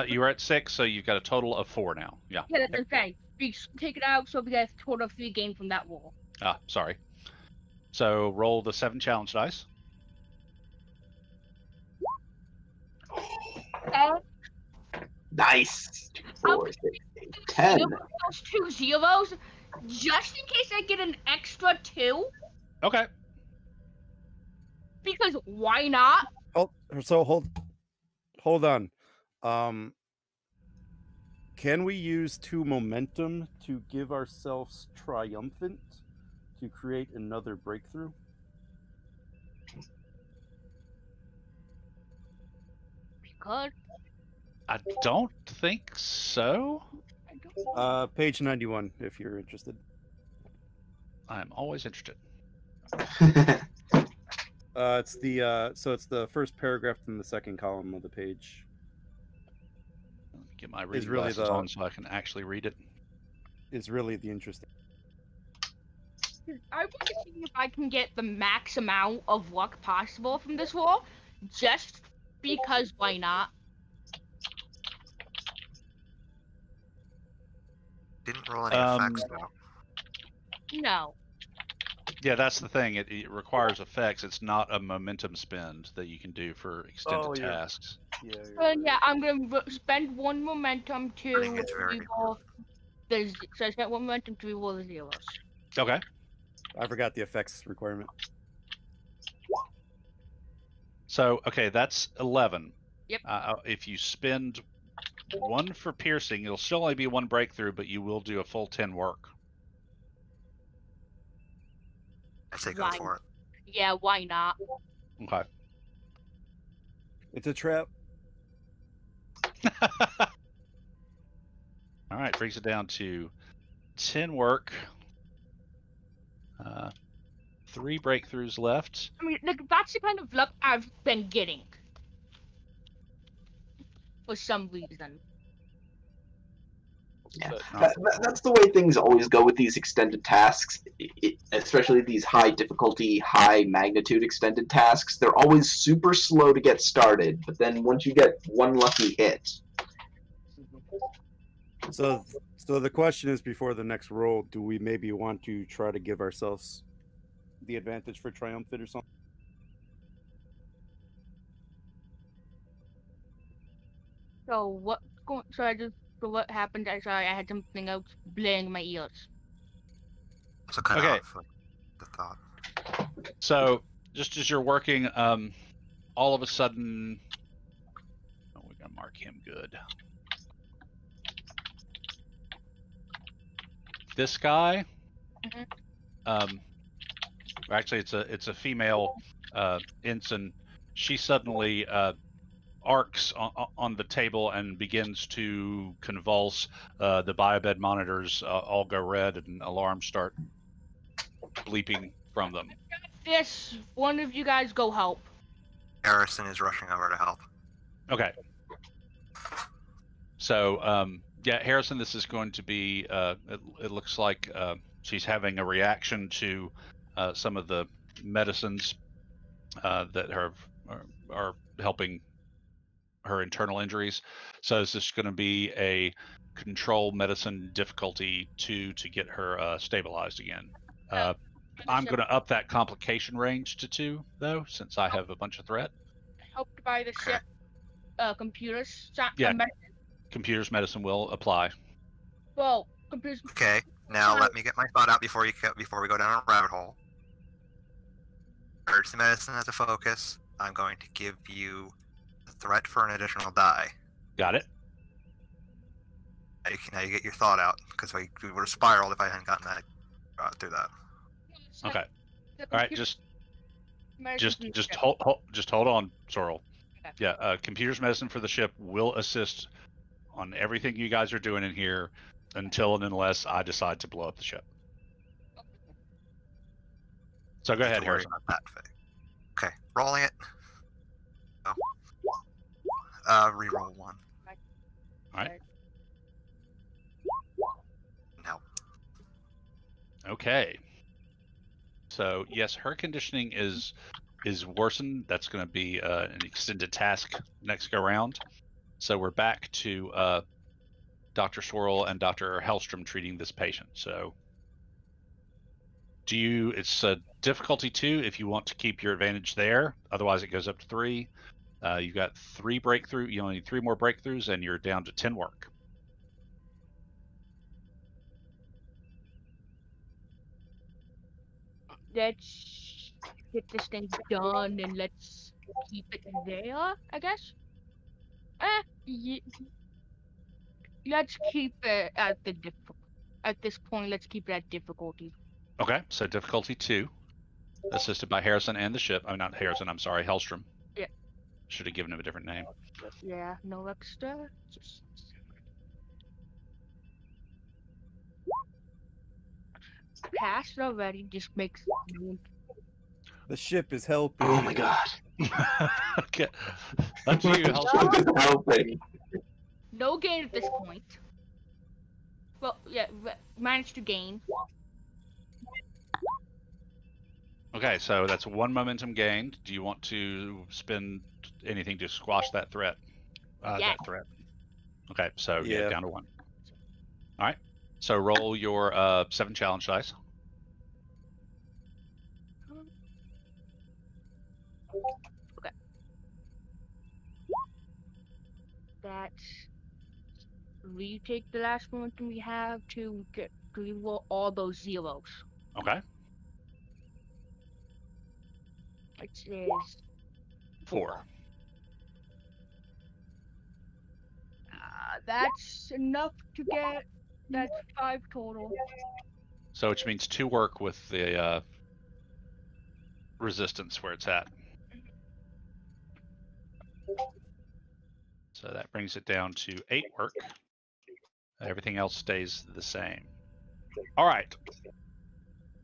You were at 6, so you've got a total of 4 now. Yeah. Yeah, that's okay. We take it out, so we get a total of 3 gain from that roll. Ah, sorry. So roll the 7 challenge dice. Nice. 2, 4, 6, 8, 10. Those 2 zeros, just in case I get an extra 2. Okay. Because why not? Hold on. Can we use 2 momentum to give ourselves triumphant to create another breakthrough? Because I don't think so. Page 91, if you're interested. I'm always interested. It's the first paragraph in the second column of the page. Let me get my reading really glasses on so I can actually read it. Is really the interesting. I want to see if I can get the max amount of luck possible from this roll, just because why not? Didn't roll any effects though. No. Yeah, that's the thing. It requires effects. It's not a momentum spend that you can do for extended tasks. Yeah, I'm gonna spend 1 momentum to reroll the. So I spent 1 momentum to reroll the zeros. Okay. I forgot the effects requirement. So, okay, that's 11. Yep. If you spend 1 for piercing, it'll still only be 1 breakthrough, but you will do a full 10 work. I say go for it. Yeah, why not? Okay. It's a trap. All right, brings it down to 10 work. 3 breakthroughs left. I mean, that's the kind of luck I've been getting. For some reason. Yeah, that's the way things always go with these extended tasks, especially these high difficulty, high magnitude extended tasks. They're always super slow to get started, but then once you get 1 lucky hit. So the question is, before the next roll, do we maybe want to try to give ourselves the advantage for triumphant or something? So what happened? I had something else blaring in my ears. So cut Okay. off the thought. So, just as you're working, all of a sudden, we're gonna mark him good. This guy, actually, it's a female ensign. She suddenly arcs on the table and begins to convulse. The biobed monitors all go red and alarms start bleeping from them. Yes, one of you guys go help. Harrison is rushing over to help. Okay. So, yeah, Harrison, this is going to be, it looks like she's having a reaction to some of the medicines that are helping her internal injuries. So this is going to be a control medicine difficulty 2 to get her stabilized again. I'm going to up that complication range to 2, though, since I have a bunch of threat. Helped by the ship, computers. Yeah, computers medicine will apply. Well, computers. Okay, now let me get my thought out before we go down a rabbit hole. Emergency medicine as a focus. I'm going to give you the threat for an additional die. Got it. Now you get your thought out, because we would have spiraled if I hadn't gotten that through that. Okay. All right. Just hold on, Sorrel. Okay. Yeah. Computers medicine for the ship will assist on everything you guys are doing in here until and unless I decide to blow up the ship. So go ahead, Harrison. Okay, rolling it. Oh. Reroll 1. All right. No. Okay. So yes, her conditioning is worsened. That's going to be an extended task next go round. So we're back to Dr. Swirl and Dr. Hellstrom treating this patient. So it's a difficulty 2 if you want to keep your advantage there. Otherwise, it goes up to 3. You've got 3 breakthrough. You only need 3 more breakthroughs, and you're down to 10 work. Let's get this thing done and let's keep it there, I guess. Let's keep it at at this point. Let's keep it at difficulty. Okay, so difficulty 2, assisted by Harrison and the ship. Oh, not Harrison. I'm sorry, Hellstrom. Yeah. Should have given him a different name. Yeah, no extra. Just passed already. Just makes. The ship is helping. Oh my god. Okay. Up to you, The Hellstrom. ship is helping. No gain at this point. Well, yeah, managed to gain. Okay, so that's 1 momentum gained. Do you want to spend anything to squash that threat? Yeah. That threat. Okay, so Yeah. down to 1. All right. So roll your 7 challenge dice. Okay. That's. Retake the last momentum we have to reroll all those zeros. Okay. It says 4. That's enough to get. That's 5 total. So which means 2 work with the resistance where it's at. So that brings it down to 8 work. Everything else stays the same. All right.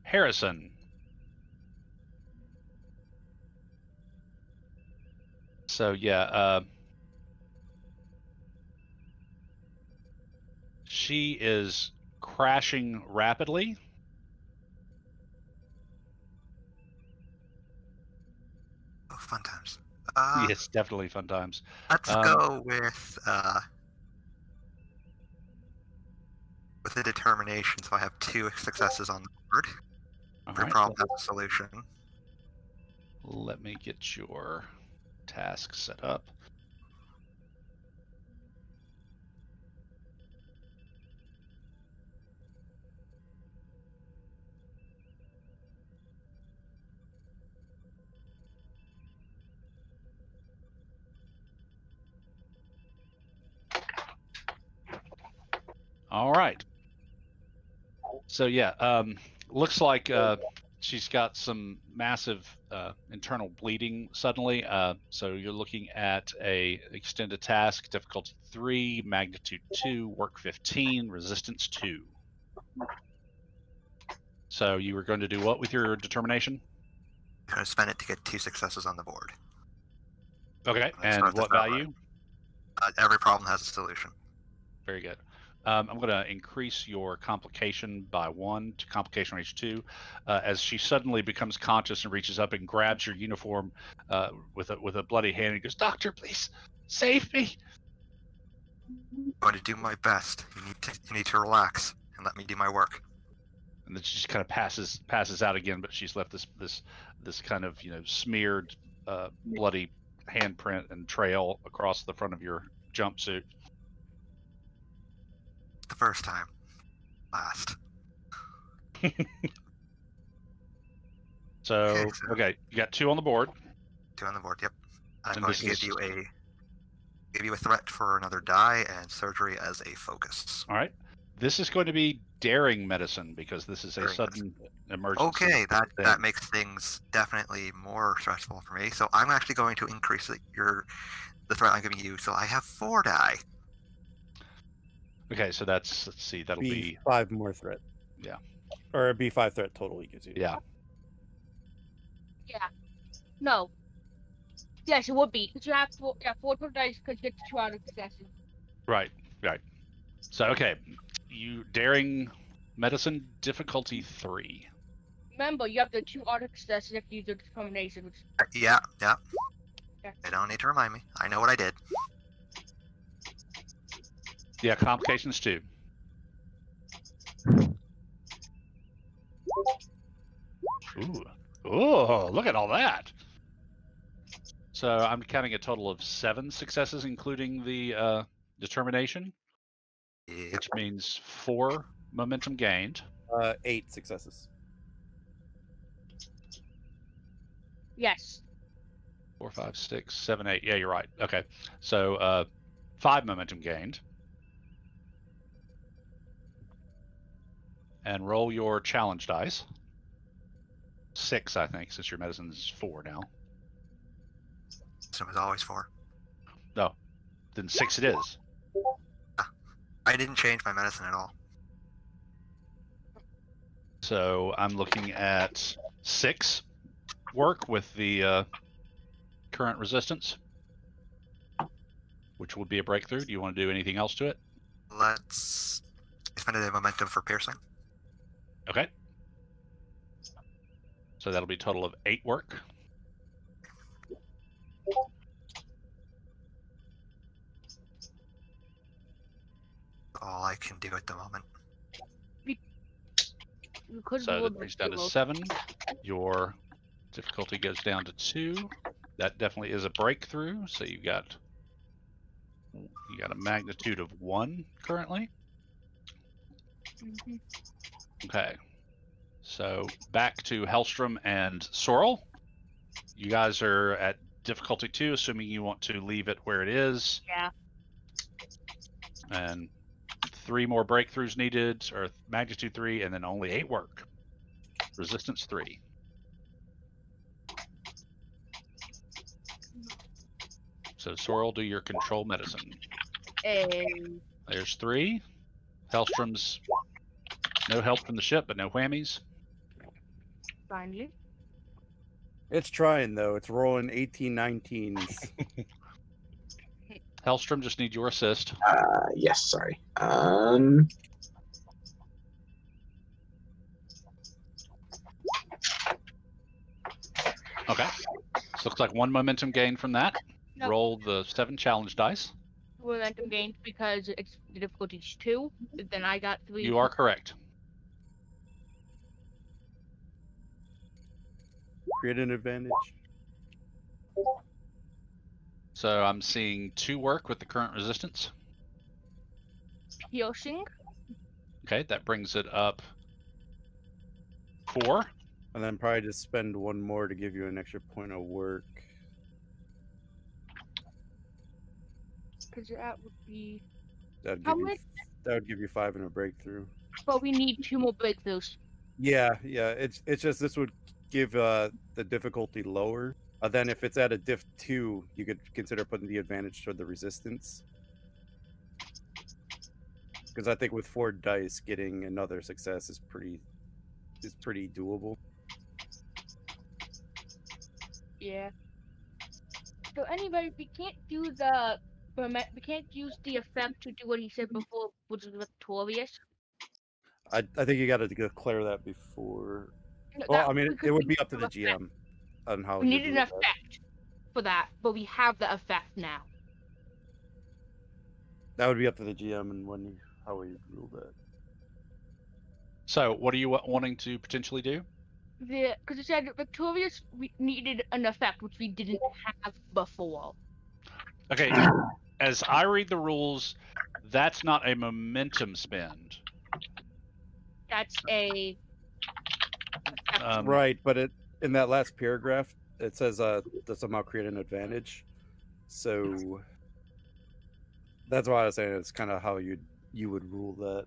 Harrison. So yeah, she is crashing rapidly. Oh, fun times. Yes, definitely fun times. Let's go with a determination. So I have 2 successes on the board. Every Alright, problem has a solution. let me get your task set up. All right. So yeah, looks like she's got some massive internal bleeding suddenly. So you're looking at a extended task, difficulty 3, magnitude 2, work 15, resistance 2. So you were going to do what with your determination? I'm going to spend it to get 2 successes on the board. Okay, Let's start and this what out value? right. Every problem has a solution. Very good. I'm going to increase your complication by 1 to complication range 2, as she suddenly becomes conscious and reaches up and grabs your uniform with a bloody hand and goes, "Doctor, please save me!" I'm going to do my best. You need to relax and let me do my work. And then she just kind of passes out again, but she's left this kind of smeared, bloody handprint and trail across the front of your jumpsuit. The first time. Last. So, okay, you got 2 on the board. 2 on the board, yep. I'm And going this to give you a threat for another die and surgery as a focus. All right. This is going to be daring medicine because this is a Daring sudden emergency. Okay, that makes things definitely more stressful for me. So I'm actually going to increase the threat I'm giving you. So I have 4 die. Okay, so let's see, that'll be 5 more threat. Yeah. Or it'd be 5 threat total he gives you. Yeah. Yeah. No. Yes, it would be. Because you have 4 total dice because you get 2 out of successes. Right. So, okay, you daring medicine difficulty 3. Remember, you have the 2 auto successes if you use your determination. Which... Yeah. Yeah. They don't need to remind me. I know what I did. Yeah, complications 2. Ooh. Oh, look at all that. So I'm counting a total of 7 successes, including the determination, Yep. which means 4 momentum gained. 8 successes. Yes. 4, 5, 6, 7, 8. Yeah, you're right. Okay. So 5 momentum gained. And roll your challenge dice. 6, I think, since your medicine is 4 now. So it was always 4. No, then 6 it is. I didn't change my medicine at all. So I'm looking at 6 work with the current resistance, which would be a breakthrough. Do you want to do anything else to it? Let's spend a momentum for piercing. Okay. So that'll be a total of 8 work. All I can do at the moment. So that brings down to 7. Your difficulty goes down to 2. That definitely is a breakthrough. So you got a magnitude of 1 currently. Mm-hmm. Okay. So back to Hellstrom and Sorrel. You guys are at difficulty 2, assuming you want to leave it where it is. Yeah. And 3 more breakthroughs needed, or magnitude 3, and then only 8 work. Resistance 3. So Sorrel, do your control medicine. There's 3. Hellstrom's no help from the ship, but no whammies. Finally. It's trying though. It's rolling 18, 19s. Hellstrom just need your assist. Yes, sorry. Okay. This looks like 1 momentum gain from that. Nope. Roll the 7 challenge dice. Momentum gained because it's the difficulty's 2. Then I got 3. You are correct. Create an advantage. So I'm seeing 2 work with the current resistance. Piercing. Okay, that brings it up 4. And then probably just spend 1 more to give you an extra point of work. Because that would be. That How would much? give you 5 and a breakthrough. But we need 2 more breakthroughs. Yeah, it's just this would give the difficulty lower. Then if it's at a diff 2, you could consider putting the advantage toward the resistance. Because I think with 4 dice, getting another success is pretty doable. Yeah. So anyway, we can't use the effect to do what he said before, which is victorious. I think you got to declare that before. No, Well, that- I mean, we could it would be use up to the effect. GM on how We you needed an rule that. effect for that, but we have the effect now. That would be up to the GM and how we rule that. So, what are you wanting to potentially do? Because it said victorious, we needed an effect which we didn't have before. Okay, as I read the rules, that's not a momentum spend. That's a Right, but in that last paragraph, it says to somehow create an advantage. So that's why I was saying it's kind of how you would rule that.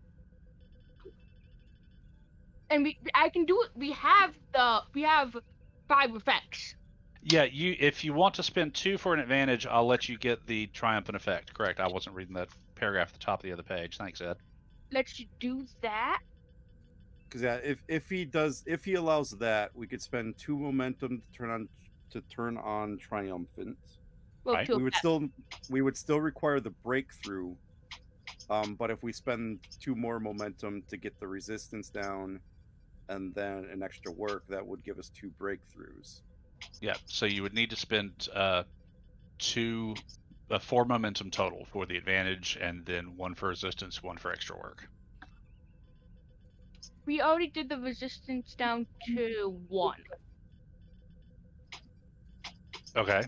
and I can do it. We have 5 effects. Yeah, if you want to spend 2 for an advantage, I'll let you get the triumphant effect. Correct. I wasn't reading that paragraph at the top of the other page. Thanks, Ed. Let's do that. Because yeah, if he allows that, we could spend 2 momentum to turn on triumphant. Well, Right. We would still require the breakthrough, but if we spend 2 more momentum to get the resistance down, and then an extra work, that would give us 2 breakthroughs. Yeah, so you would need to spend 4 momentum total for the advantage, and then 1 for resistance, 1 for extra work. We already did the resistance down to 1. Okay.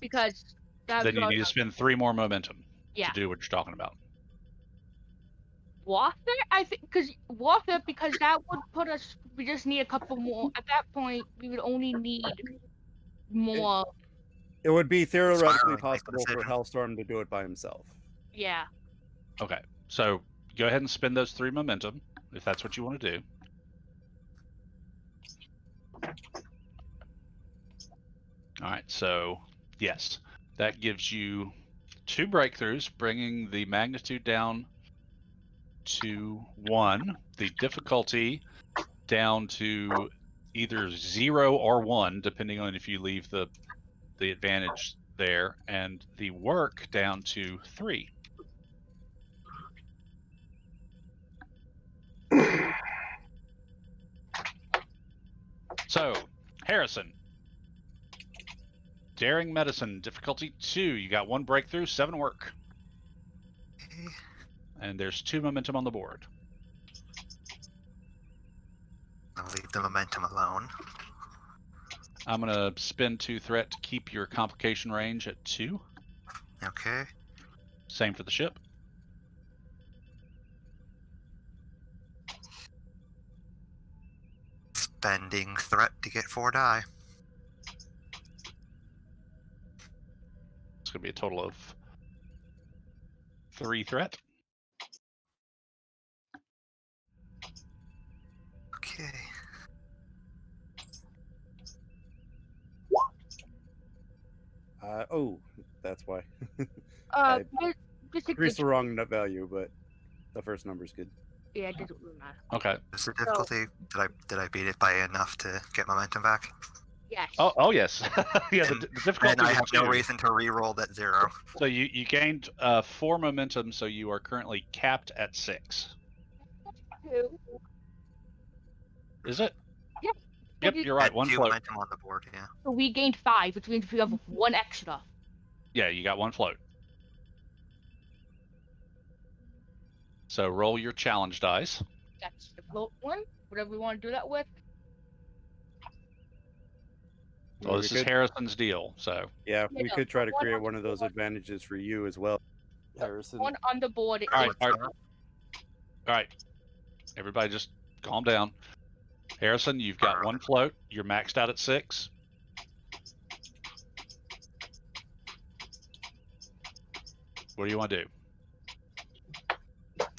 Because that Then you need to spend 3 more momentum Yeah. to do what you're talking about. warfare. I think because that would put us. We just need a couple more. At that point, we would only need more. It would be theoretically Spiraling, make the possible for decision. Hellstorm to do it by himself. Yeah. Okay, so go ahead and spend those 3 momentum, if that's what you want to do. All right, so yes, that gives you 2 breakthroughs, bringing the magnitude down to 1, the difficulty down to either 0 or 1, depending on if you leave the advantage there, and the work down to 3. So, Harrison, daring medicine, difficulty 2. You got 1 breakthrough, 7 work. Okay. And there's 2 momentum on the board. I'll leave the momentum alone. I'm going to spend 2 threat to keep your complication range at 2. Okay. Same for the ship. Spending threat to get 4 die. It's going to be a total of 3 threat. Okay. Oh, that's why. Just Increased the wrong nut value, but the first number's good. yeah, it doesn't really matter. Okay. Is the difficulty? Did I beat it by enough to get momentum back? Yes. Oh yes. Yeah, the difficulty And I was have no 2. reason to re-roll that 0. So you gained 4 momentum, so you are currently capped at 6. 2. Is it? Yeah. Yep, you're right. 1 2 float. momentum on the board. Yeah. So we gained 5, which means we have 1 extra. Yeah, you got 1 float. So roll your challenge dice. That's the float one. Whatever we want to do that with. Well, this is Harrison's deal, so Yeah, Yeah, we no, could try to one create on one of those advantages for you as well, Harrison. 1 on the board. All right, is- all right. Everybody just calm down. Harrison, you've got 1 float. You're maxed out at 6. What do you want to do?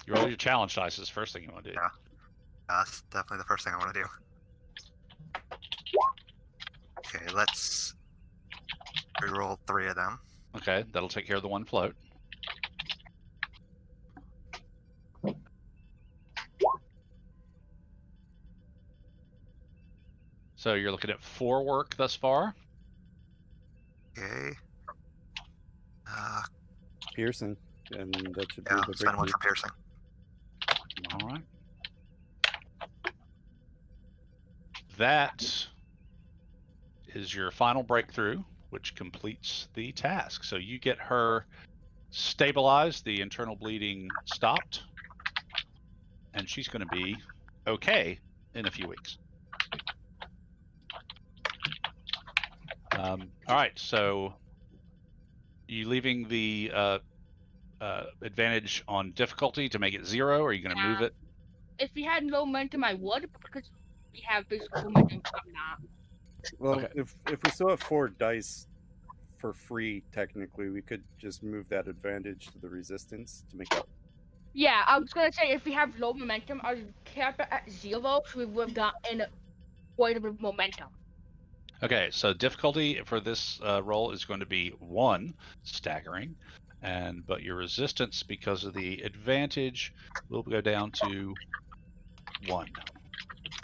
You roll your challenge dice is the first thing you want to do. Yeah. That's definitely the first thing I want to do. Okay, let's reroll 3 of them. Okay, that'll take care of the one float. So you're looking at 4 work thus far. Okay. Piercing, and that should be Yeah, the spend 1 breakthrough. for piercing. All right. That is your final breakthrough, which completes the task. So you get her stabilized, the internal bleeding stopped, and she's going to be okay in a few weeks. All right, so you leaving the advantage on difficulty to make it 0, or are you going to move it? If we had low momentum, I would, but because we have physical momentum, I'm not. Well, Okay. if we still have 4 dice for free, technically, we could just move that advantage to the resistance to make up. Yeah, I was gonna say if we have low momentum, I would cap it at 0, so we would have gotten quite a bit of momentum. Okay, so difficulty for this roll is going to be 1, staggering, but your resistance, because of the advantage, will go down to 1.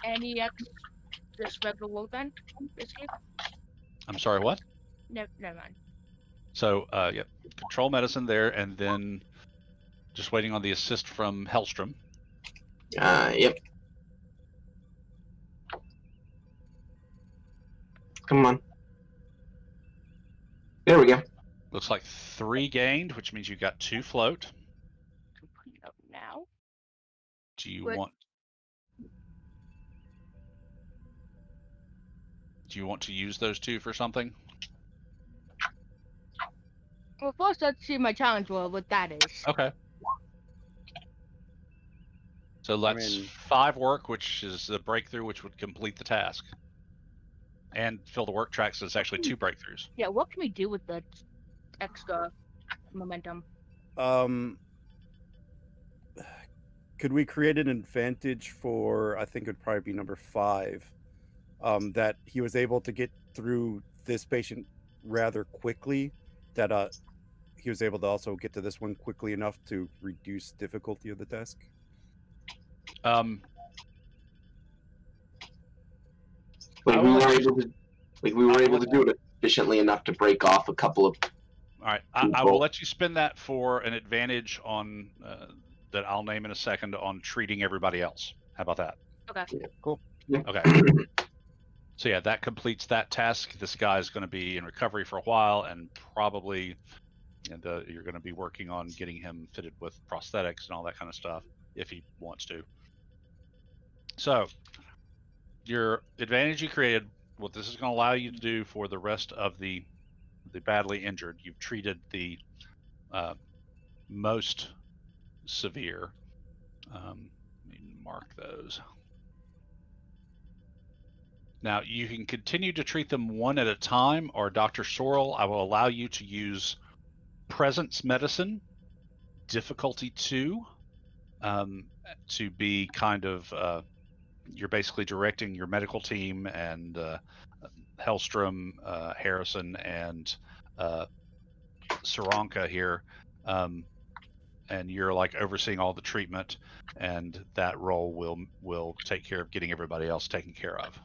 Any just regular roll then? Escape? I'm sorry, what? Never mind. So, yep, control medicine there, and then just waiting on the assist from Hellstrom. Yep. Come on. There we go. Looks like 3 gained, which means you got 2 float. Complete up now. Do you What? want? Do you want to use those 2 for something? Well, first let's see my challenge roll, what that is. Okay. So let's 5 work, which is the breakthrough, which would complete the task. And fill the work track, so it's actually 2 breakthroughs. Yeah, what can we do with the extra momentum? Could we create an advantage for, I think it would probably be number 5, that he was able to get through this patient rather quickly, that he was able to also get to this one quickly enough to reduce difficulty of the task? Like we were able to do it efficiently enough to break off a couple of. All right, I will let you spend that for an advantage on that I'll name in a second on treating everybody else. How about that? Okay. Yeah, cool. Yeah. Okay. So yeah, that completes that task. This guy is going to be in recovery for a while, and probably you're going to be working on getting him fitted with prosthetics and all that kind of stuff if he wants to. So your advantage you created, what this is going to allow you to do for the rest of the badly injured, you've treated the most severe. Let me mark those. Now you can continue to treat them one at a time, or Dr. Sorrell, I will allow you to use presence medicine, difficulty 2, to be kind of you're basically directing your medical team and Hellstrom, Harrison, and Saranka here, and you're like overseeing all the treatment, and that role will take care of getting everybody else taken care of.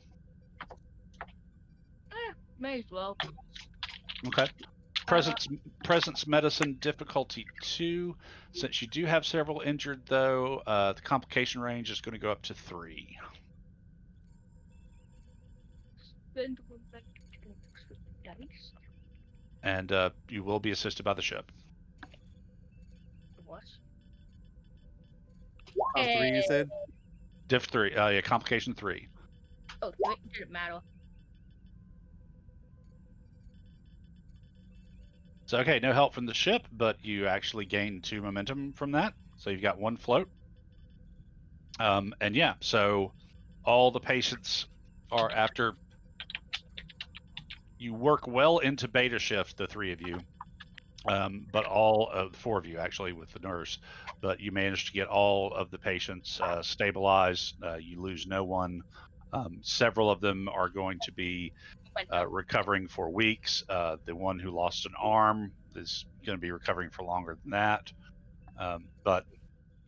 May as well. Okay. Presence medicine, difficulty 2. Since you do have several injured, though, the complication range is going to go up to 3. Spend one back to dice. And you will be assisted by the ship. What? 3, you said? Diff 3, yeah, complication 3. Oh, it didn't matter. So, okay, no help from the ship, but you actually gain 2 momentum from that. So you've got 1 float. And yeah, so all the patients are after you work well into beta shift, the 3 of you, but all of 4 of you actually with the nurse, but you managed to get all of the patients stabilized. You lose no one. Several of them are going to be recovering for weeks. The one who lost an arm is going to be recovering for longer than that. But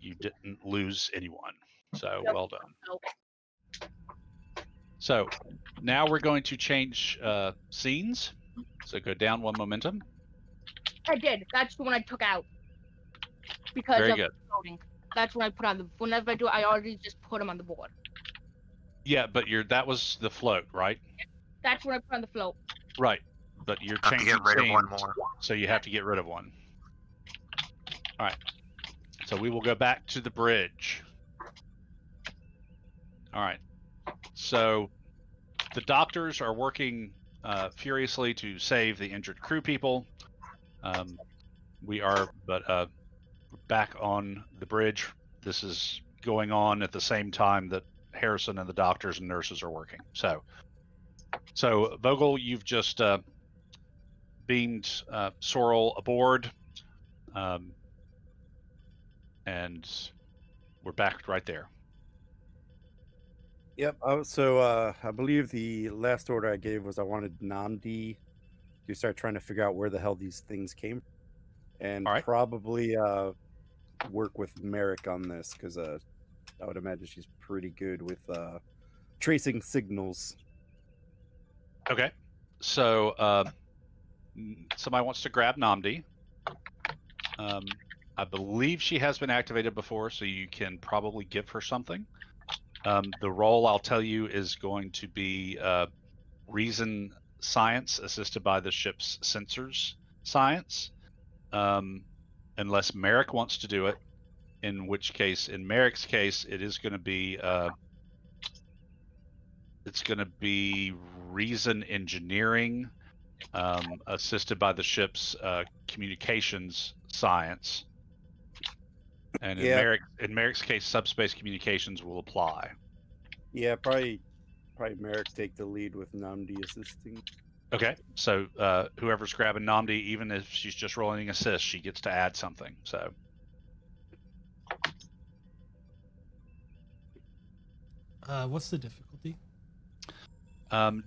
you didn't lose anyone. So well done. So now we're going to change scenes. So go down one momentum. I did. That's the one I took out. Because Very of good. floating. That's when I put on the. Whenever I do it, I already just put them on the board. Yeah, but that was the float, right? That's when I put on the float. Right, but you're Have to changing get rid of one scenes, more. so you have to get rid of one. All right. So we will go back to the bridge. All right. So the doctors are working furiously to save the injured crew people. We are, but back on the bridge. This is going on at the same time that Harrison and the doctors and nurses are working. So Vogel, you've just beamed Sorrel aboard, and we're back right there. Yep. So I believe the last order I gave was I wanted Namdi to start trying to figure out where the hell these things came from, and probably work with Merrick on this, because I would imagine she's pretty good with tracing signals. Okay. So somebody wants to grab Namdi. I believe she has been activated before, so you can probably give her something. The role, I'll tell you, is going to be reason science assisted by the ship's sensors science, unless Merrick wants to do it, in which case, in Merrick's case, it is going to be reason engineering assisted by the ship's communications science. And in Merrick's case, subspace communications will apply. Yeah, probably Merrick take the lead with Namdi assisting. Okay, so whoever's grabbing Namdi, even if she's just rolling assist, she gets to add something. So. What's the difficulty?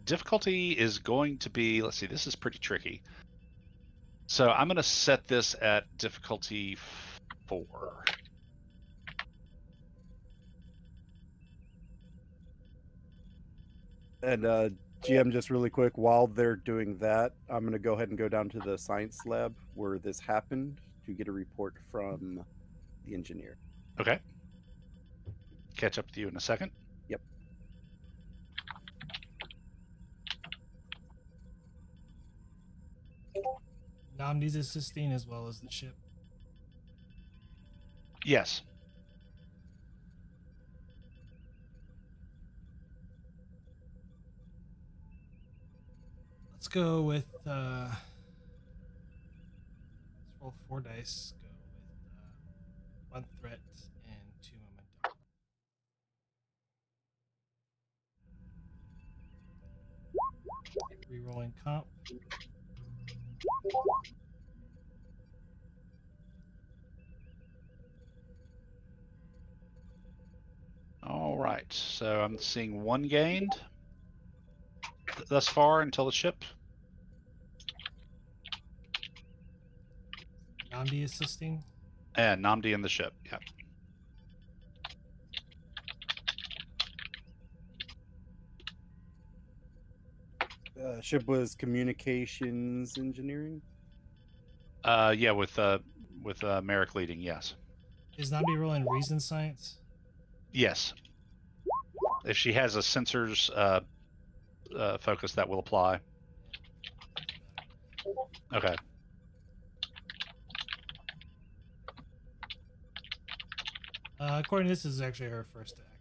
Difficulty is going to be, let's see, this is pretty tricky. So I'm going to set this at difficulty 4. And GM, just really quick, while they're doing that, I'm going to go ahead and go down to the science lab where this happened to get a report from the engineer. Okay. Catch up with you in a second. Yep. Namdi's assisting as well as the ship. Yes. Let's go with let's roll 4 dice. Go with 1 threat and 2 momentum. Rerolling comp. All right, so I'm seeing 1 gained thus far until the ship. Namdi assisting. And Namdi and the ship, yeah. Ship was communications engineering. Yeah, with Merrick leading, yes. Is Namdi rolling reason science? Yes. If she has a sensors focus, that will apply. Okay. According to this is actually her first activation.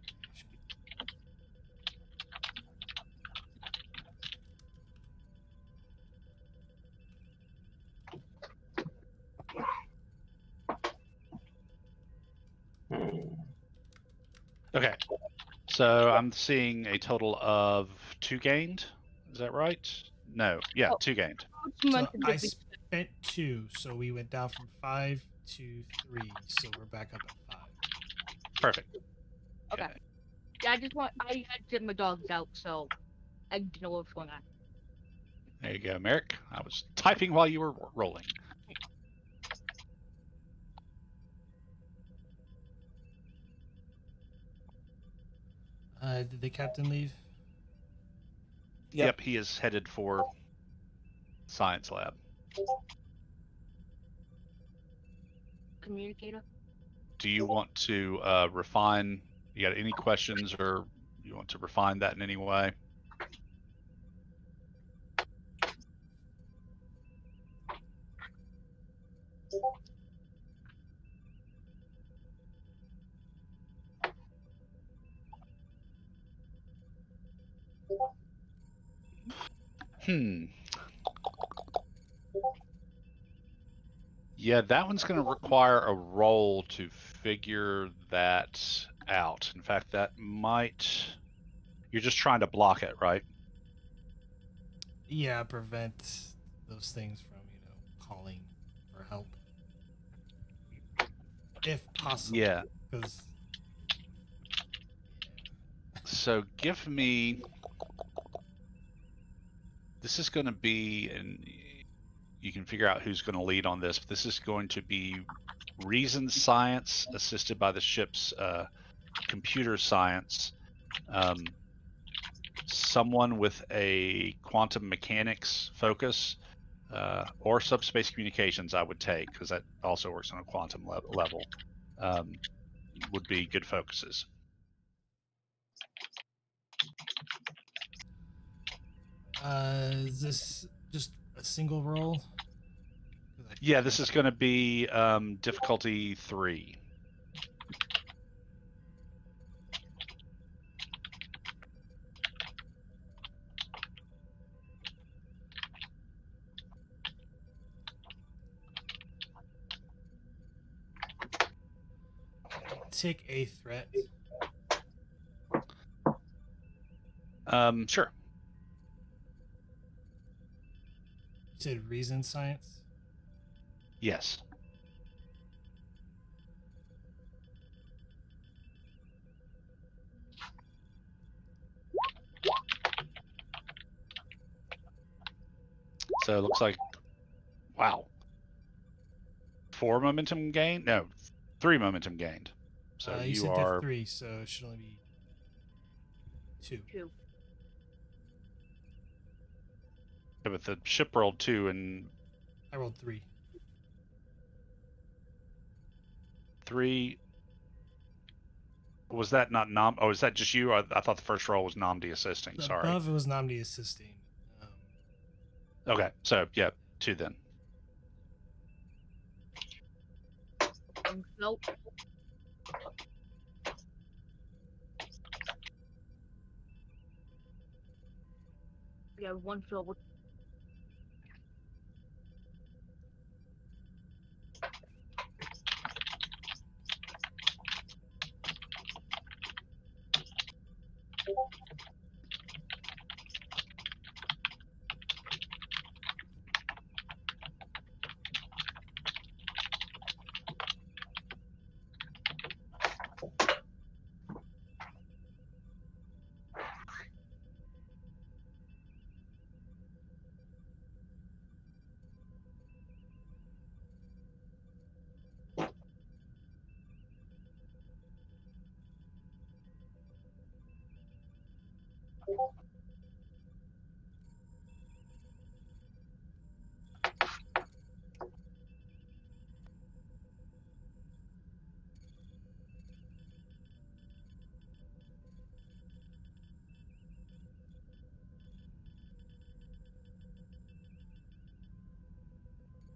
Okay. So I'm seeing a total of 2 gained. Is that right? No. Yeah, 2 gained. So I spent 2, so we went down from 5 2, 3. So we're back up at 5. Perfect. Okay. Yeah, I had to get my dogs out, so I didn't know what was going on. There you go, Merrick. I was typing while you were rolling. Did the captain leave? Yep, he is headed for science lab. Communicator. Do you want to refine? You got any questions, or you want to refine that in any way? Yeah, that one's going to require a roll to figure that out. In fact, that might... You're just trying to block it, right? Yeah, prevent those things from, calling for help. If possible. Yeah. 'Cause... So give me... This is going to be... and you can figure out who's going to lead on this, but this is going to be reason science assisted by the ship's computer science. Someone with a quantum mechanics focus or subspace communications I would take, because that also works on a quantum level, would be good focuses. Is this just a single roll? Yeah, this is going to be difficulty 3. Take a threat. Sure. You said reason science? Yes. So it looks like, wow. 4 momentum gained? No, 3 momentum gained. So you you said are... diff 3, so it should only be 2. 2. Yeah, but the ship rolled 2 and... I rolled 3. 3... Was that not Nam? Oh, is that just you? I thought the first roll was Namdi assisting. Sorry. Above it was Namdi assisting. Okay, so yeah, 2 then. Nope. We have 1 trouble.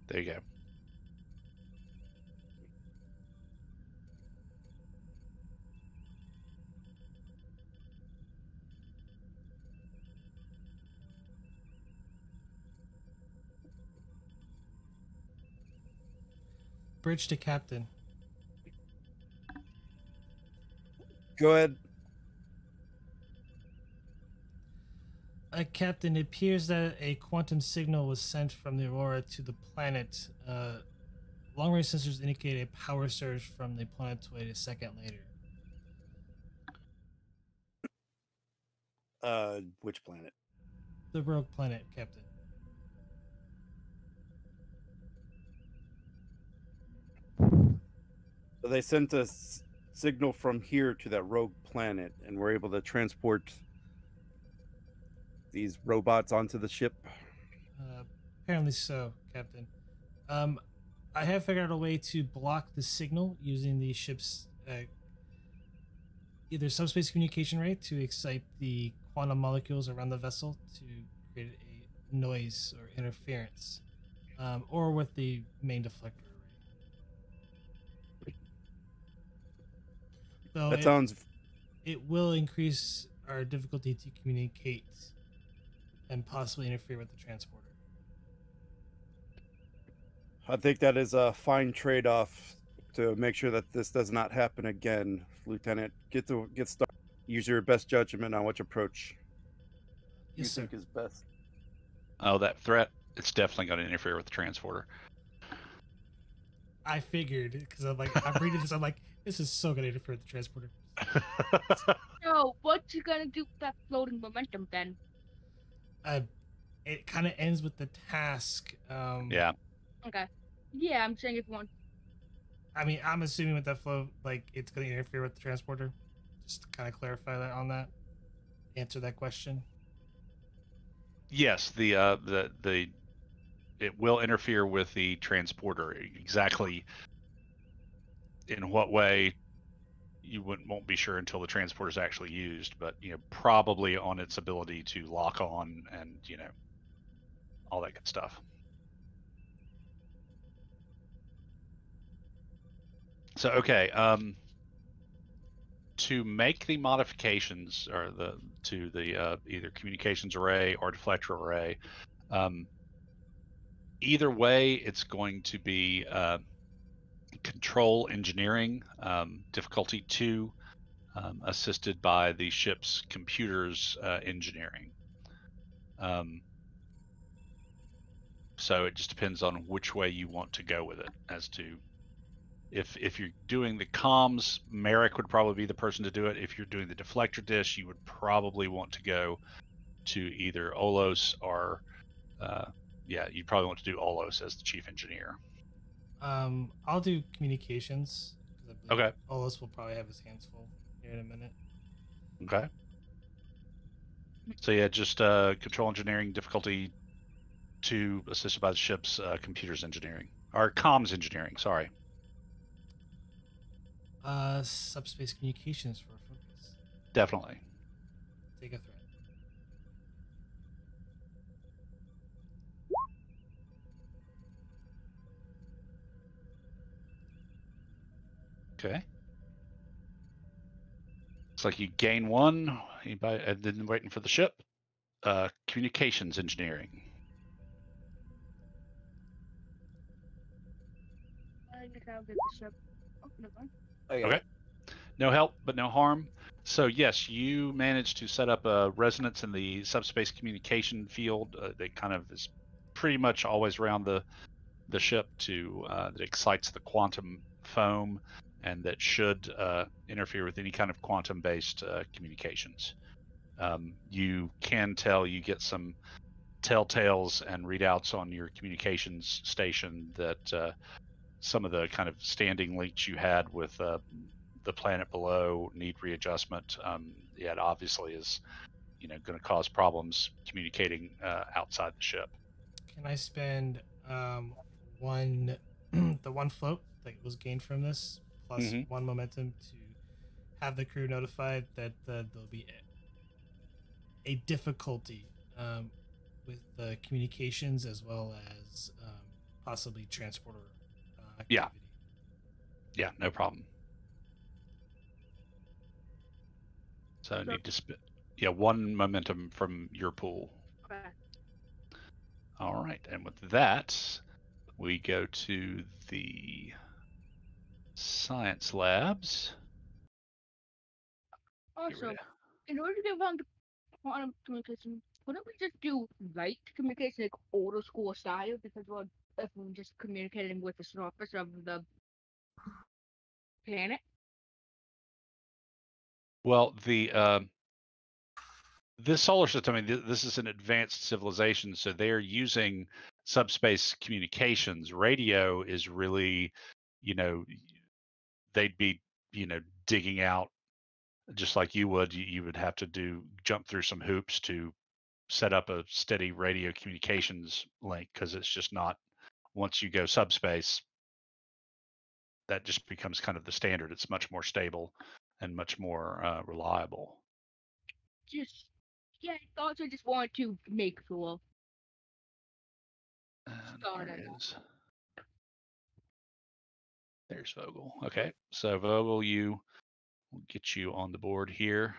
There you go. Bridge to captain. Go ahead. Captain, it appears that a quantum signal was sent from the Aurora to the planet Long-range sensors indicate a power surge from the planetoid a second later. Which planet? The rogue planet, Captain. So they sent a signal from here to that rogue planet, and we're able to transport these robots onto the ship. Apparently so, Captain. I have figured out a way to block the signal using the ship's either subspace communication array to excite the quantum molecules around the vessel to create a noise or interference, or with the main deflector array. Though That sounds. It will increase our difficulty to communicate and possibly interfere with the transporter. I think that is a fine trade-off to make sure that this does not happen again, Lieutenant. Get started. Use your best judgment on which approach you think is best. Oh, that threat, it's definitely going to interfere with the transporter. I figured, because I'm reading this, I'm like, this is so going to interfere with the transporter. So, what you gonna do with that floating momentum then? It kind of ends with the task. Yeah. Okay. Yeah, I'm saying if you want. I mean, I'm assuming with that flow, like, it's going to interfere with the transporter. Just to kind of clarify that on that. Answer that question. Yes, it will interfere with the transporter. Exactly in what way, you won't be sure until the transporter is actually used, but probably on its ability to lock on and all that good stuff. So okay, to make the modifications or to the either communications array or deflector array, either way, it's going to be control engineering difficulty 2, assisted by the ship's computers engineering. So it just depends on which way you want to go with it. As to if you're doing the comms, Merrick would probably be the person to do it. If you're doing the deflector dish, you would probably want to go to either Olos or you'd probably want to do Olos as the chief engineer. I'll do communications. Okay. Olos will probably have his hands full here in a minute. Okay. So yeah, just control engineering difficulty 2, assisted by the ship's computers engineering or comms engineering. Sorry. Subspace communications for focus. Definitely. Take a threat. Okay. Looks like you gain 1. Anybody? I didn't waiting for the ship. Communications engineering. I think I'll get the ship. Oh, never mind. Okay. No help, but no harm. So yes, you managed to set up a resonance in the subspace communication field that kind of is pretty much always around the ship that excites the quantum foam, and that should interfere with any kind of quantum-based communications. You can tell, you get some telltales and readouts on your communications station that some of the kind of standing links you had with the planet below need readjustment. It obviously is, going to cause problems communicating outside the ship. Can I spend one the one float that was gained from this plus 1 momentum to have the crew notified that there'll be a difficulty with the communications as well as possibly transporter activity? Yeah, no problem. So I need to 1 momentum from your pool. Okay. All right, and with that, we go to the science labs. Also, in order to get around the quantum communication, wouldn't we just do light communication like older school style? Because we're if we're just communicating with the surface of the planet? Well, this solar system, I mean, this is an advanced civilization, so they're using subspace communications. Radio is really, you know, they'd be, digging out just like you would. You would have to jump through some hoops to set up a steady radio communications link, because it's just not, once you go subspace, that just becomes kind of the standard. It's much more stable and much more reliable. I thought I just wanted to make sure. There's Vogel. Okay, so Vogel, we'll get you on the board here.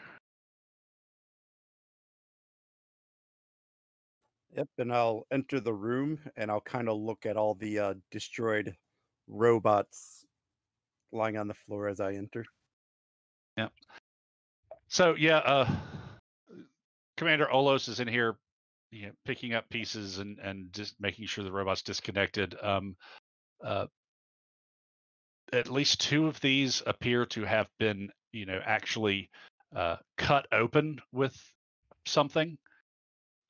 Yep, and I'll enter the room and I'll kind of look at all the destroyed robots lying on the floor as I enter. Yep. So Commander Olos is in here, picking up pieces and just making sure the robot's disconnected. At least 2 of these appear to have been, actually cut open with something.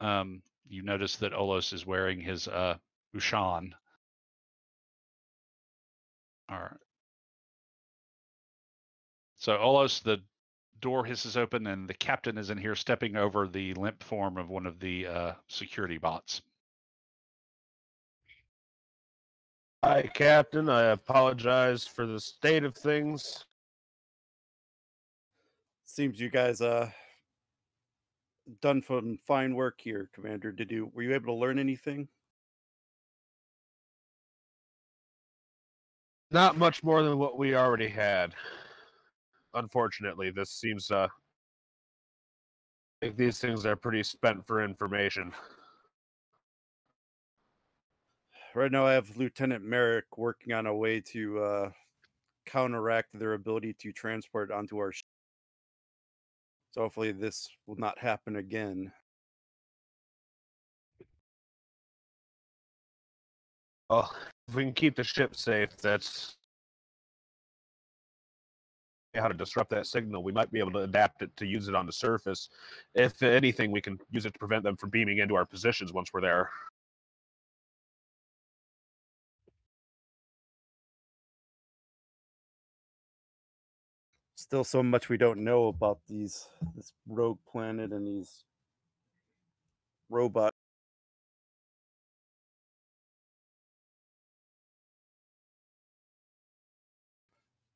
You notice that Olos is wearing his Ushan. All right. So Olos, the door hisses open, and the captain is in here, stepping over the limp form of one of the security bots. Hi, Captain. I apologize for the state of things. Seems you guys done some fine work here, Commander. Were you able to learn anything? Not much more than what we already had. Unfortunately, this seems like these things are pretty spent for information. Right now I have Lieutenant Merrick working on a way to counteract their ability to transport onto our ship. So hopefully this will not happen again. Well, if we can keep the ship safe, that's how to disrupt that signal. We might be able to adapt it to use it on the surface. If anything, we can use it to prevent them from beaming into our positions once we're there. Still so much we don't know about this rogue planet and these robots.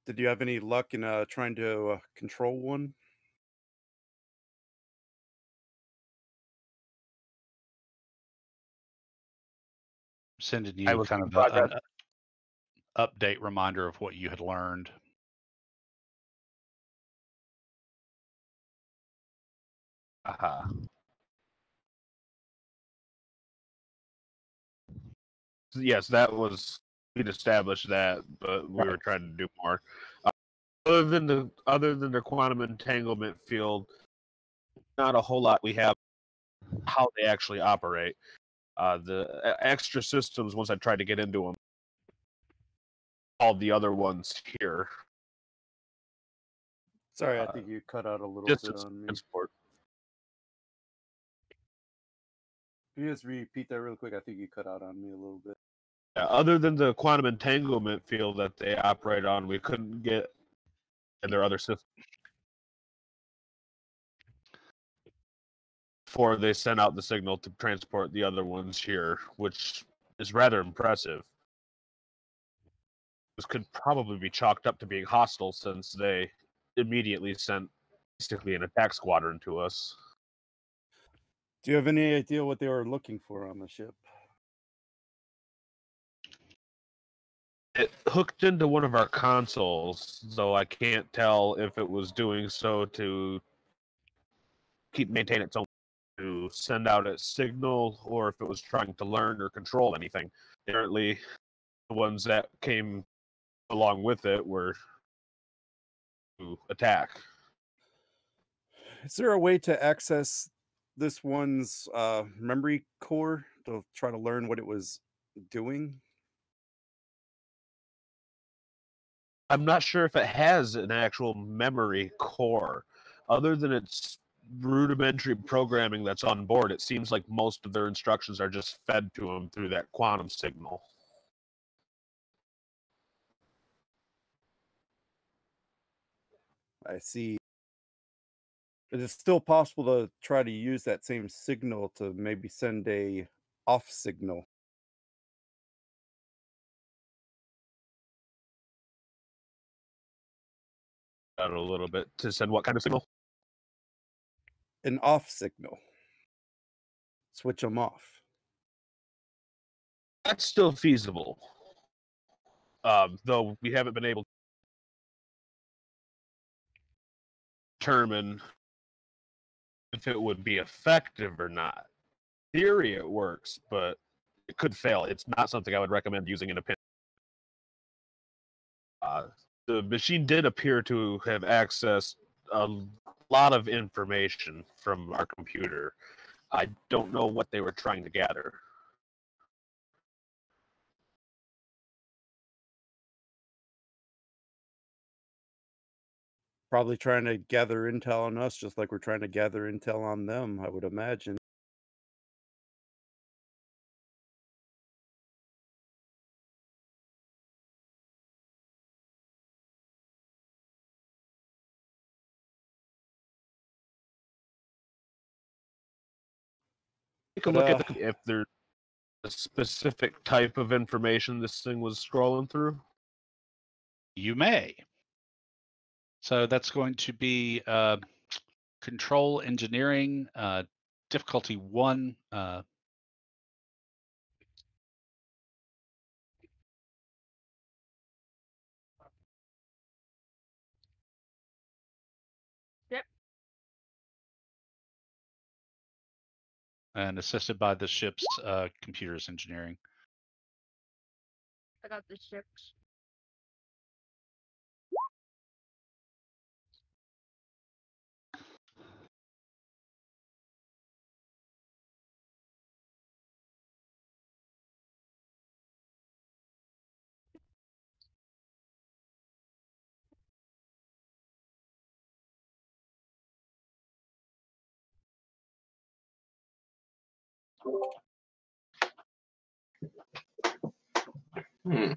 Did you have any luck in trying to control one? Sending you kind of an update reminder of what you had learned. Yes, we'd established that, but we were trying to do more. Other than the quantum entanglement field, not a whole lot we have how they actually operate. The extra systems, once I tried to get into them, all the other ones here. Sorry, I think you cut out a little bit on me. Transport. Can you just repeat that real quick? I think you cut out on me a little bit. Yeah, other than the quantum entanglement field that they operate on, we couldn't get in their other systems before they sent out the signal to transport the other ones here, which is rather impressive. This could probably be chalked up to being hostile, since they immediately sent basically an attack squadron to us. Do you have any idea what they were looking for on the ship? It hooked into one of our consoles, though I can't tell if it was doing so to maintain its own, to send out a signal, or if it was trying to learn or control anything. Apparently, the ones that came along with it were to attack. Is there a way to access this one's memory core to try to learn what it was doing? I'm not sure if it has an actual memory core. Other than its rudimentary programming that's on board, it seems like most of their instructions are just fed to them through that quantum signal. I see. Is it still possible to try to use that same signal to maybe send a off signal? Out a little bit to send what kind of signal? An off signal. Switch them off. That's still feasible. Though we haven't been able to determine if it would be effective or not. In theory, it works, but it could fail. It's not something I would recommend using in a pin. The machine did appear to have accessed a lot of information from our computer. I don't know what they were trying to gather. Probably trying to gather intel on us, just like we're trying to gather intel on them, I would imagine. Take a look at if there's a specific type of information this thing was scrolling through. You may. So that's going to be control engineering, difficulty 1. Yep. And assisted by the ship's computers engineering. I got the ships. Hmm.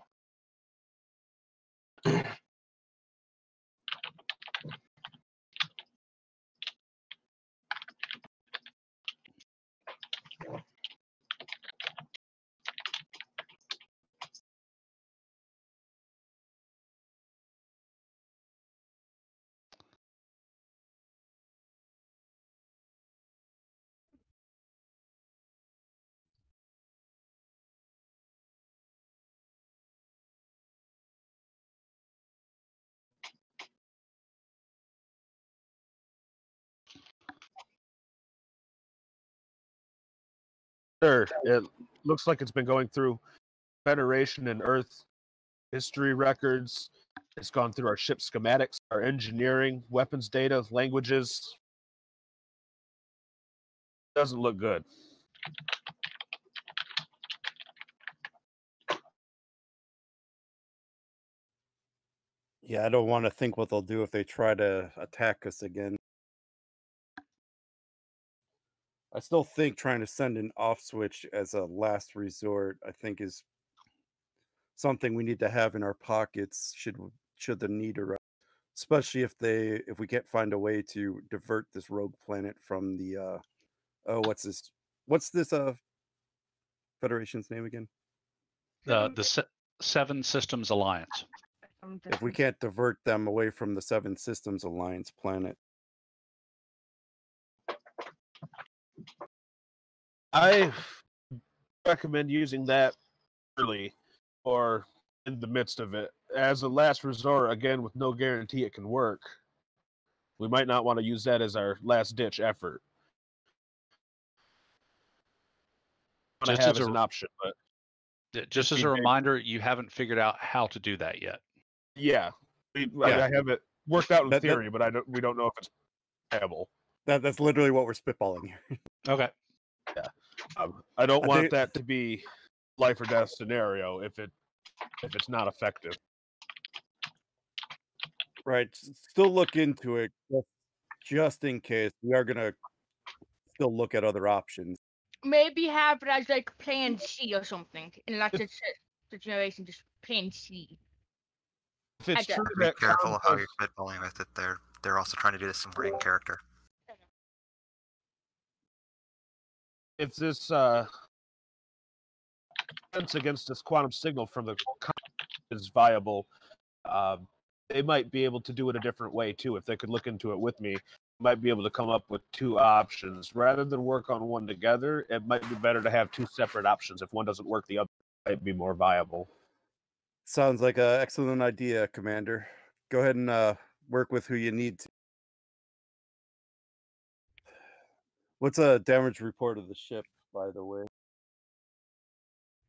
Sure, it looks like it's been going through Federation and Earth history records. It's gone through our ship schematics, our engineering, weapons data, languages. Doesn't look good. Yeah, I don't want to think what they'll do if they try to attack us again. I still think trying to send an off switch as a last resort, I think, is something we need to have in our pockets should the need arise. Especially if we can't find a way to divert this rogue planet from the what's this Federation's name again? The Seven Systems Alliance. If we can't divert them away from the Seven Systems Alliance planet. I recommend using that early or in the midst of it. As a last resort, again, with no guarantee it can work. We might not want to use that as our last-ditch effort. Just have as an option, but just as a reminder, you haven't figured out how to do that yet. Yeah, I have it worked out in theory, but we don't know if it's viable. That's literally what we're spitballing here. Okay. Yeah, I don't want that to be life or death scenario if it's not effective. Right. Still look into it just in case. We are gonna still look at other options. Maybe have it as like plan C or something. In like the generation, just plan C. If it's true Be that careful of how you're compost, spitballing with it. They're also trying to do this in character. if this defense against this quantum signal from the is viable, they might be able to do it a different way too. If they could look into it with me, might be able to come up with two options rather than work on one together. It might be better to have two separate options. If one doesn't work, the other might be more viable. Sounds like an excellent idea, Commander. Go ahead and work with who you need to. What's a damage report of the ship, by the way?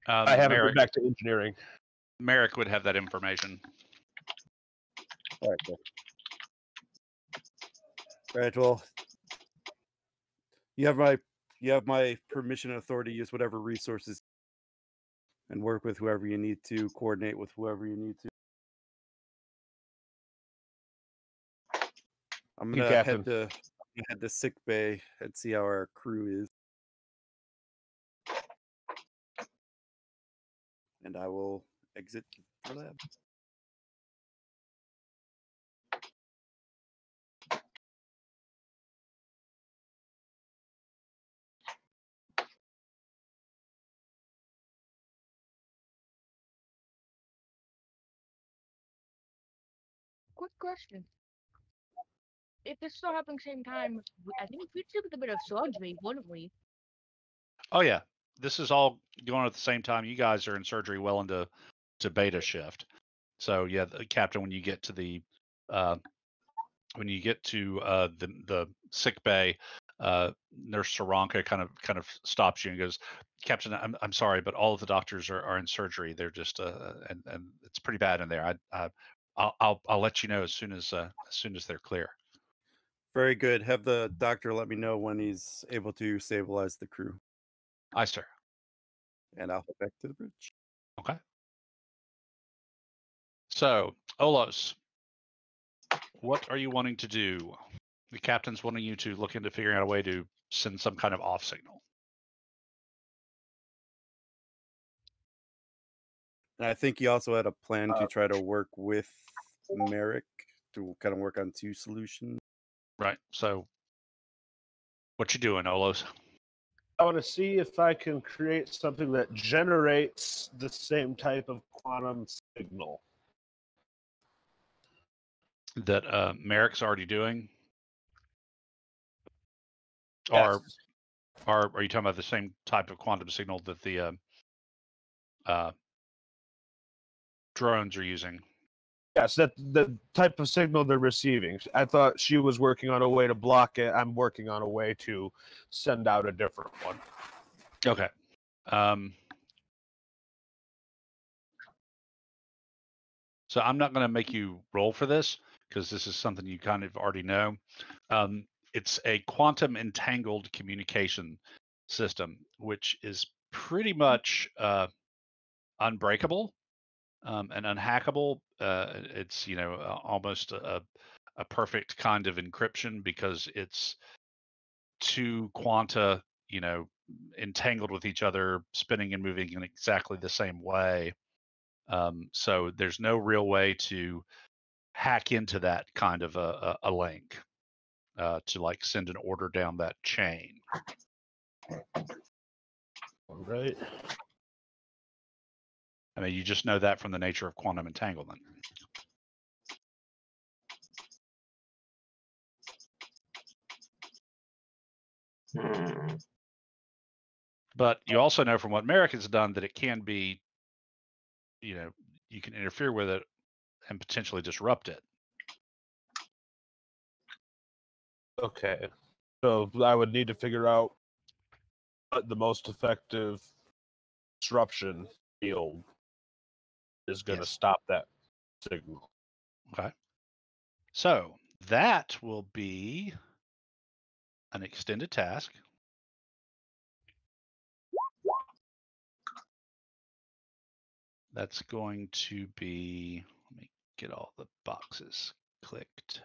I haven't Merrick, been back to engineering. Merrick would have that information. All right, cool. All right, well, you have my permission and authority to use whatever resources and work with whoever you need to, coordinate with whoever you need to. I'm You, gonna Captain. head to sick bay and see how our crew is. And I will exit the lab. Quick question. If this still happening same time, I think we'd see with a bit of surgery, wouldn't we? Oh yeah, this is all going at the same time. You guys are in surgery well into beta shift. So yeah, Captain, when you get to the the sick bay, Nurse Saranka kind of stops you and goes, "Captain, I'm sorry, but all of the doctors are in surgery. They're just and it's pretty bad in there. I'll let you know as soon as they're clear." Very good. Have the doctor let me know when he's able to stabilize the crew. Aye, sir. And I'll head back to the bridge. Okay. So, Olos, what are you wanting to do? The captain's wanting you to look into figuring out a way to send some kind of off signal. And I think he also had a plan to try to work with Merrick to kind of work on two solutions. Right. So, what you doing, Olos? I want to see if I can create something that generates the same type of quantum signal. That Merrick's already doing? Yes. Or are you talking about the same type of quantum signal that the drones are using? Yes, that the type of signal they're receiving. I thought she was working on a way to block it. I'm working on a way to send out a different one. Okay. So I'm not going to make you roll for this because this is something you kind of already know. It's a quantum entangled communication system, which is pretty much unbreakable and unhackable. It's almost a perfect kind of encryption because it's two quanta entangled with each other, spinning and moving in exactly the same way. So there's no real way to hack into that kind of a link to like send an order down that chain. All right. I mean, you just know that from the nature of quantum entanglement. But you also know from what Merrick has done that it can be, you can interfere with it and potentially disrupt it. Okay. So I would need to figure out what the most effective disruption field is going to stop that signal. Okay. So that will be an extended task. That's going to be, let me get all the boxes clicked.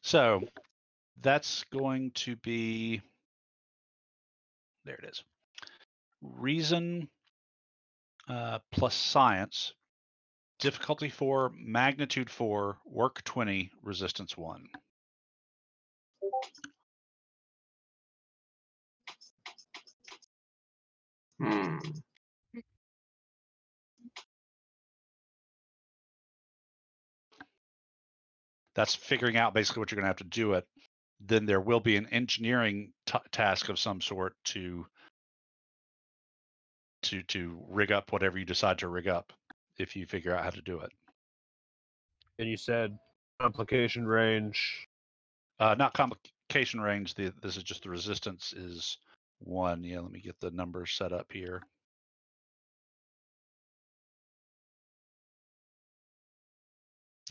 So that's going to be, there it is. Reason plus science, difficulty 4, magnitude 4, work 20, resistance 1. That's figuring out basically what you're going to have to do it. Then there will be an engineering task of some sort to rig up whatever you decide to rig up if you figure out how to do it. And you said complication range. Not complication range. This is just the resistance is 1. Yeah, let me get the numbers set up here.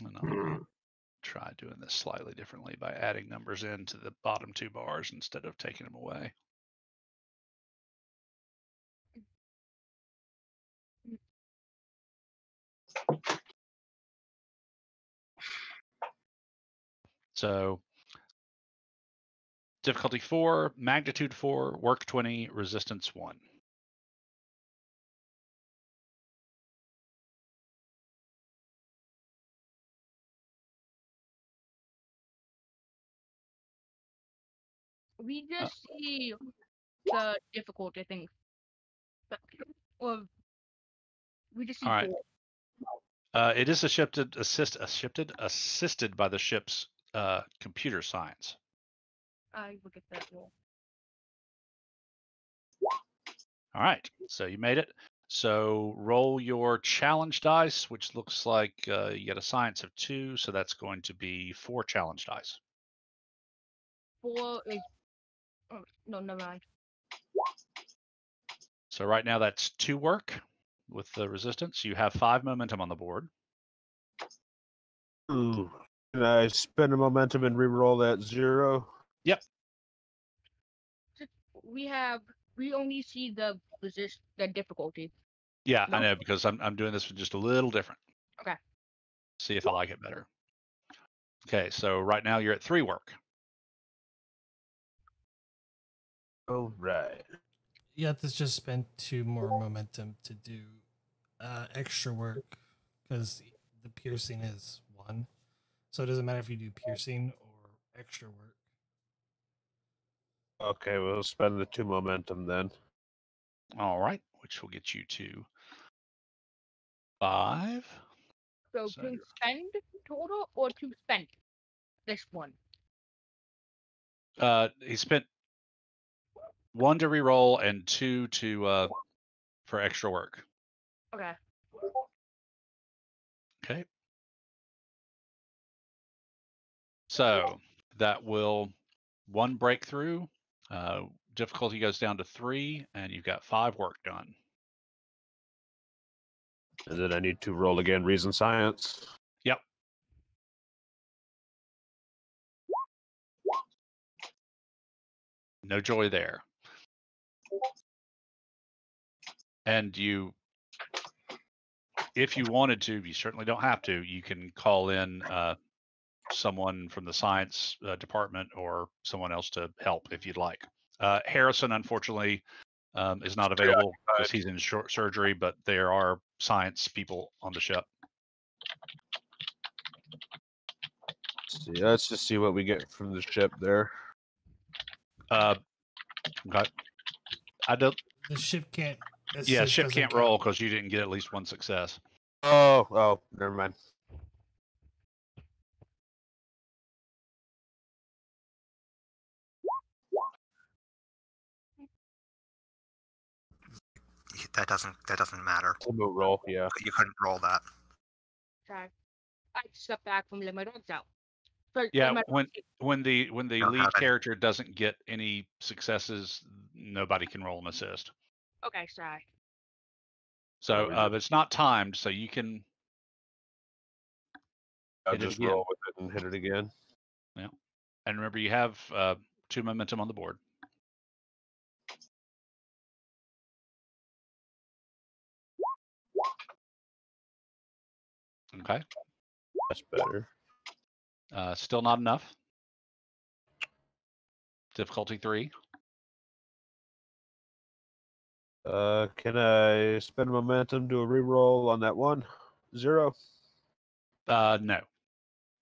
And I'll try doing this slightly differently by adding numbers into the bottom 2 bars instead of taking them away. So difficulty 4, magnitude 4, work 20, resistance 1. We just see the difficulty thing. Or we just see All right. 4. It is assisted by the ship's computer science. I look at that roll. All right, so you made it. So roll your challenge dice, which looks like you get a science of 2, so that's going to be 4 challenge dice. 4 is. Oh, no, never mind. So right now that's 2 work with the resistance. You have 5 momentum on the board. Ooh. Can I spend a momentum and re-roll that 0? Yep. We only see the difficulty. Yeah, No? I know, because I'm doing this just a little different. Okay. See if I like it better. Okay, so right now you're at 3 work. All right. You have to just spend 2 more momentum to do extra work because the piercing is 1. So it doesn't matter if you do piercing or extra work. Okay, we'll spend the 2 momentum then. All right, which will get you to 5. So to spend total or to spend this one? He spent 1 to re-roll and 2 to for extra work. Okay. Okay. So that will 1 breakthrough. Difficulty goes down to 3, and you've got 5 work done. And then I need to roll again, reason science. Yep. No joy there. And you, if you wanted to, you certainly don't have to, you can call in someone from the science department or someone else to help if you'd like. Harrison, unfortunately, is not available because he's in short surgery, but there are science people on the ship. Let's just see what we get from the ship there. Okay. I don't. The ship can't. Yeah, ship can't roll because you didn't get at least 1 success. Oh, never mind. That doesn't matter. We'll roll, yeah. You couldn't roll that. Sorry. I stepped back from letting my dogs out. But Yeah, when the lead character doesn't get any successes, nobody can roll an assist. Okay, sorry. So it's not timed, so you can. I'll just roll with it and hit it again. Yeah, and remember you have 2 momentum on the board. Okay. That's better. Still not enough. Difficulty 3. Can I spend momentum, do a reroll on that one? 0? No.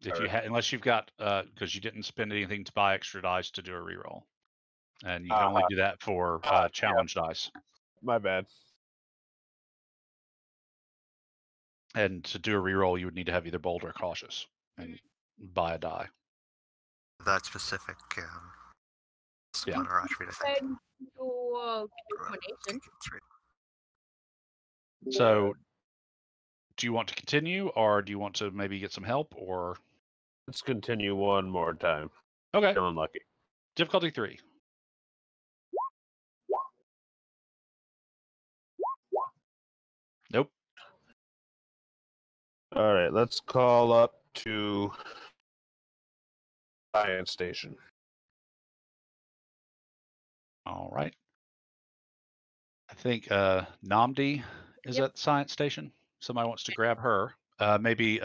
If All you right. unless you've got because you didn't spend anything to buy extra dice to do a reroll, and you can only do that for challenge dice. My bad. And to do a reroll, you would need to have either bold or cautious and buy a die. That specific Yeah. on Archery, I think. And your combination. So, do you want to continue, or do you want to maybe get some help, or? Let's continue one more time. Okay. Feeling lucky. Difficulty 3. Nope. All right, let's call up to Science Station. All right. I think Namdi is Yep. at the science station. Somebody wants to grab her. Maybe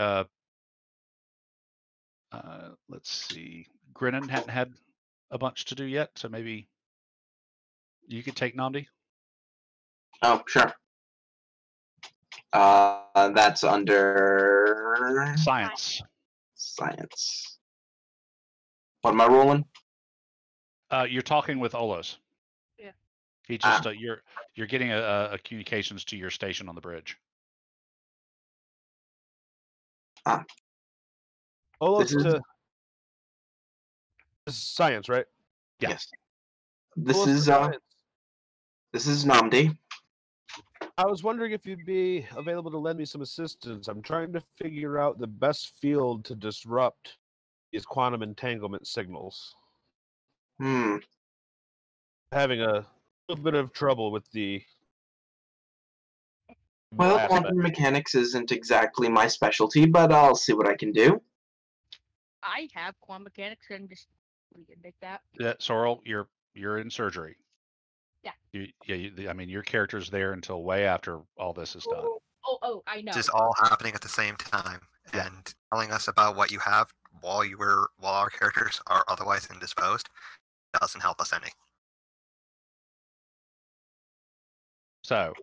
let's see. Grinnan hadn't had a bunch to do yet, so maybe you could take Namdi. Oh, sure. That's under Science. science. What am I rolling? You're talking with Olos. Yeah. He just you're getting a communications to your station on the bridge. Olos This is- to this is science, right? Yeah. Yes. This Olos to is science. this is Namdi. I was wondering if you'd be available to lend me some assistance. I'm trying to figure out the best field to disrupt these quantum entanglement signals. Having a little bit of trouble with the Well, aspect. quantum mechanics isn't exactly my specialty, but I'll see what I can do. I have quantum mechanics and just we can make that. Sorrel, you're in surgery. Yeah. I mean, your character's there until way after all this is done. Oh, I know. This is all happening at the same time, Yeah. and telling us about what you have while our characters are otherwise indisposed doesn't help us any. So,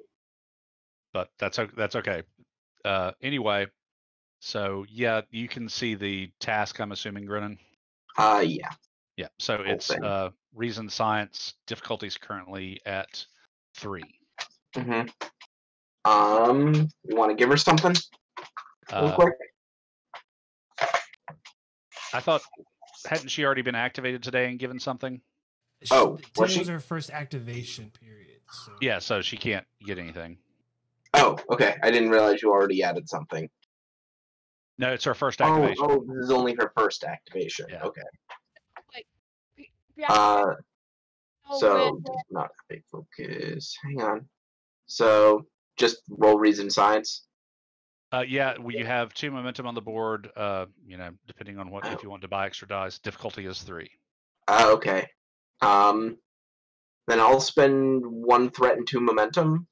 but that's okay. Anyway, so yeah, you can see the task. I'm assuming, Grinnan. Yeah. Yeah. So it's thing. reason science difficulties currently at 3. You want to give her something real Uh, quick? I thought hadn't she already been activated today and given something? Oh, was today she? was her first activation period. So Yeah. So she can't get anything. Oh, okay. I didn't realize you already added something. No, it's her first activation. Oh, this is only her first activation. Yeah. Okay. Yeah. So not a big focus. Hang on. So just roll reason science. Yeah, you have 2 momentum on the board. Depending on if you want to buy extra dice, difficulty is 3. Okay. Then I'll spend 1 threat and 2 momentum.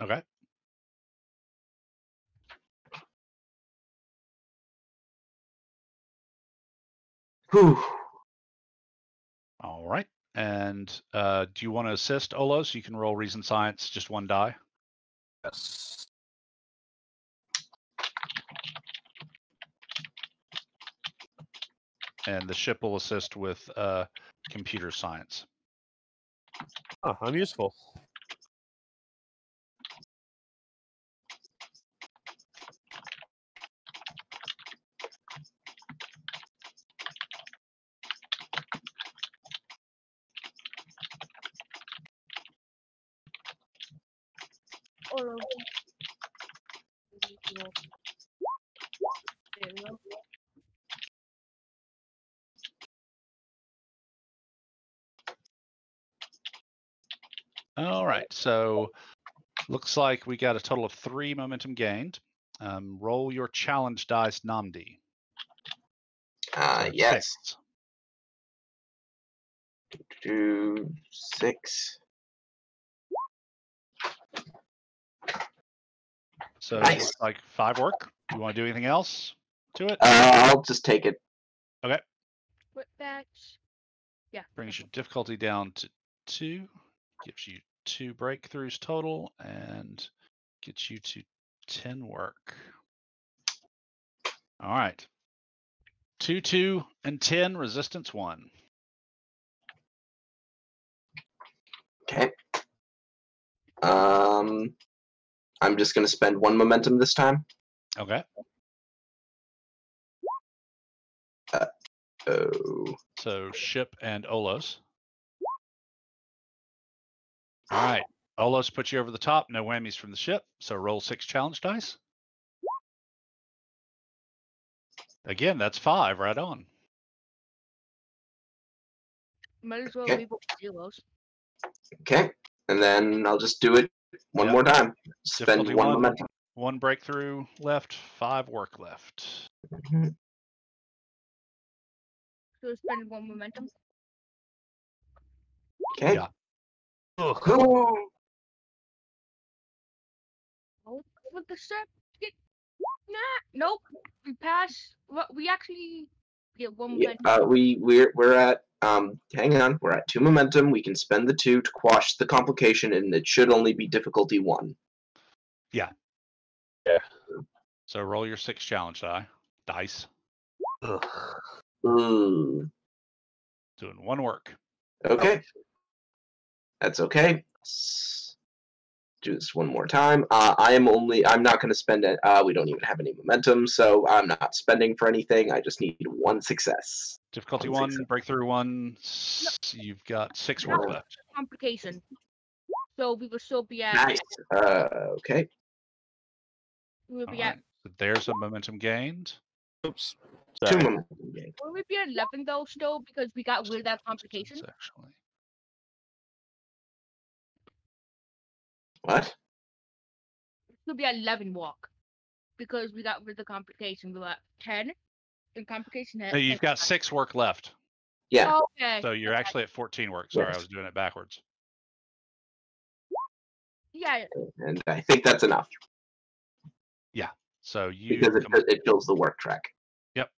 Okay. Whew. All right. And do you want to assist Olo so you can roll reason science, just 1 die? Yes. And the ship will assist with computer science. Oh, I'm useful. All right. So looks like we got a total of 3 momentum gained. Roll your challenge dice, Namdi. So Yes. 6. 2, 6. So Nice. it's like 5 work. You want to do anything else to it? I'll just take it. Okay. What batch? Yeah. Brings your difficulty down to 2. Gives you 2 breakthroughs total and gets you to 10 work. All right. 2, 2, and 10. Resistance 1. Okay. I'm just going to spend 1 momentum this time. Okay. Oh. So Ship and Olos. All right. Olos puts you over the top. No whammies from the ship. So roll 6 challenge dice. Again, that's 5 right on. Might as well Okay. leave it with zeros. Okay. And then I'll just do it one more time. Spend Difficulty 1 1. momentum. 1 breakthrough left. 5 work left. Mhm. So spend 1 momentum. Okay. Yeah. Oh. Oh, with the step. Nah. Nope. We pass. What? We actually get 1 Yeah, momentum. we're at hang on, we're at 2 momentum. We can spend the 2 to quash the complication, and it should only be difficulty 1. Yeah. Yeah. So roll your 6 challenge dice. Ooh. Doing 1 work. Okay. That's okay. Let's do this one more time. I'm not going to spend it. We don't even have any momentum, so I'm not spending for anything. I just need 1 success. Difficulty 1 1, success. breakthrough 1. You've got 6 work left. Complication. So we will still be at. Nice. Okay. We will All be right. at. So there's a momentum gained. Oops. 2 Sorry. momentum gain. Will we be at 11 though still because we got rid of that complication? Actually. What? We'll be at 11 walk because we got rid of the complication. We were at 10 and complication No, you've got 6 work left. Yeah. Okay. So you're actually at 14 work. Sorry, Yes. I was doing it backwards. Yeah. And I think that's enough So you because it fills the work track. Yep.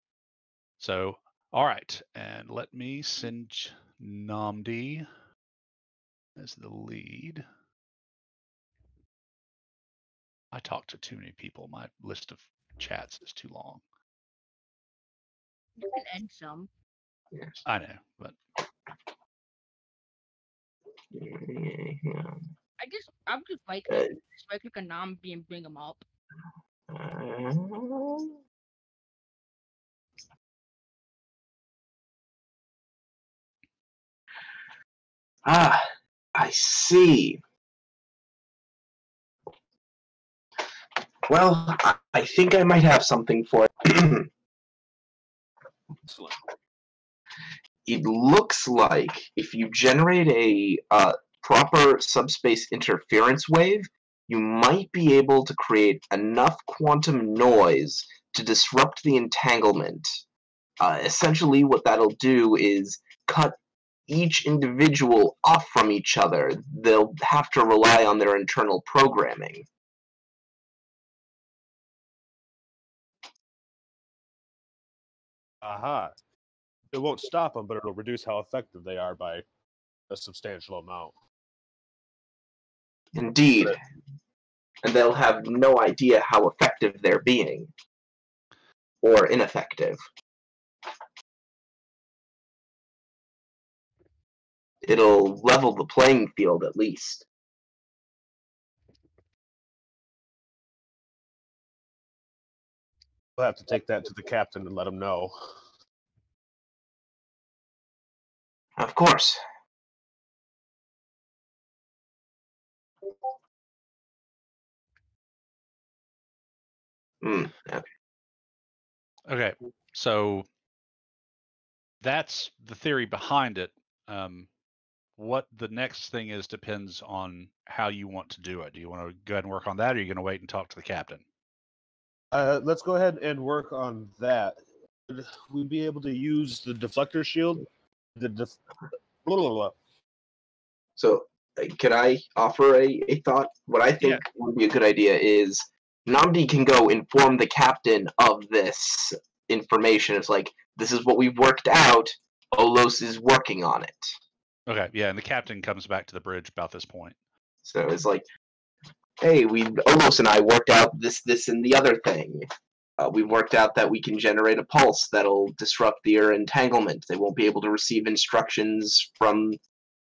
So all right, and let me send Namdi as the lead. I talk to too many people. My list of chats is too long. You can end some. Yes. I know, but I'm just right click a Nambi and bring them up. I see. Well, I think I might have something for it. Excellent. It looks like if you generate a proper subspace interference wave, you might be able to create enough quantum noise to disrupt the entanglement. Essentially, what that'll do is cut each individual off from each other. They'll have to rely on their internal programming. Aha. It won't stop them, but it'll reduce how effective they are by a substantial amount. Indeed. And they'll have no idea how effective they're being. Or ineffective. It'll level the playing field at least. We'll have to take that to the captain and let him know. Of course. Okay. okay. So that's the theory behind it. What the next thing is depends on how you want to do it. Do you want to go ahead and work on that, or are you going to wait and talk to the captain? Let's go ahead and work on that. Would we be able to use the deflector shield? So, could I offer a thought? What I think would be a good idea is Namdi can go inform the captain of this information. It's like, this is what we've worked out. Olos is working on it. Okay, yeah, and the captain comes back to the bridge about this point. So it's like, hey, Olos and I worked out this, and the other thing. We worked out that we can generate a pulse that'll disrupt their entanglement. They won't be able to receive instructions from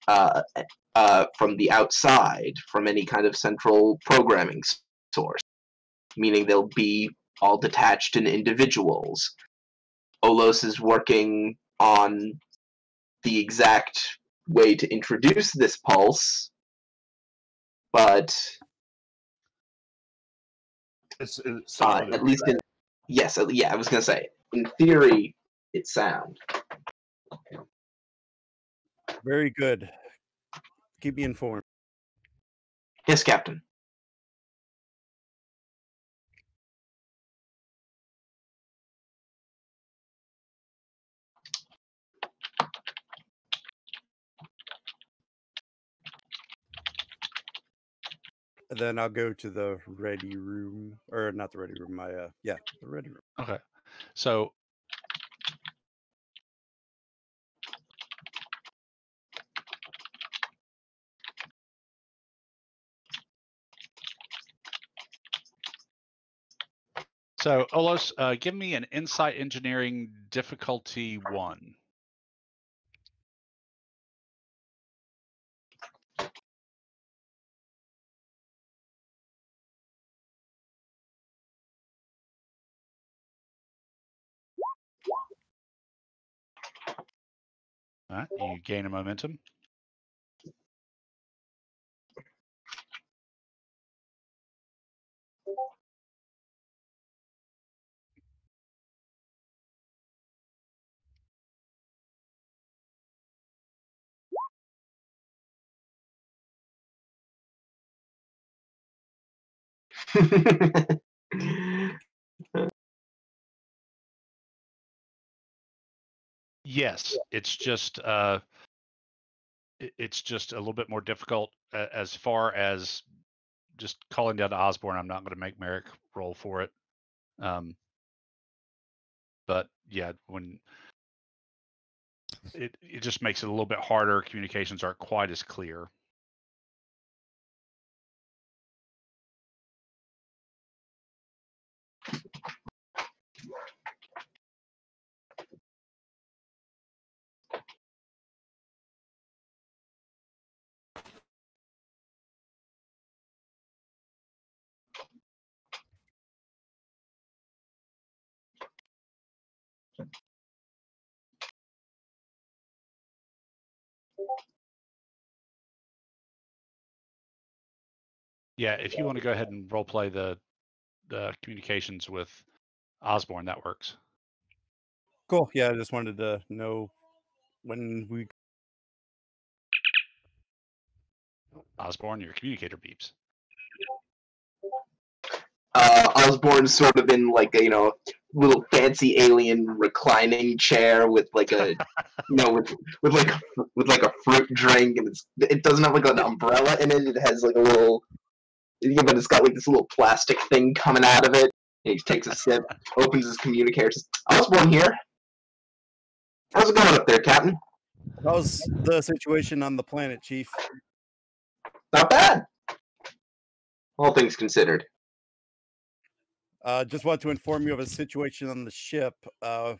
the outside, from any kind of central programming source, meaning they'll be all detached and individuals. Olos is working on the exact way to introduce this pulse, but It's at least in I was gonna say, in theory, it's sound. Very good. Keep me informed. Yes, Captain. And then I'll go to the ready room, or not the ready room. The ready room. Okay, so Olos, give me an insight engineering difficulty 1. All right, you gain a momentum. Yes, it's just it's just a little bit more difficult as far as just calling down to Osborne. I'm not going to make Merrick roll for it. But yeah, when it just makes it a little bit harder. Communications aren't quite as clear. Yeah, if you want to go ahead and role play the communications with Osborne, that works. Cool. Yeah, I just wanted to know when we. Osborne, your communicator beeps. Osborne's sort of in like a little fancy alien reclining chair with like a with like a fruit drink, and it doesn't have like an umbrella in it. It has like a little, but it's got like this little plastic thing coming out of it. And he takes a sip, opens his communicator, says, "Osborne here. How's it going up there, Captain? How's the situation on the planet, Chief? Not bad, all things considered." Just want to inform you of a situation on the ship.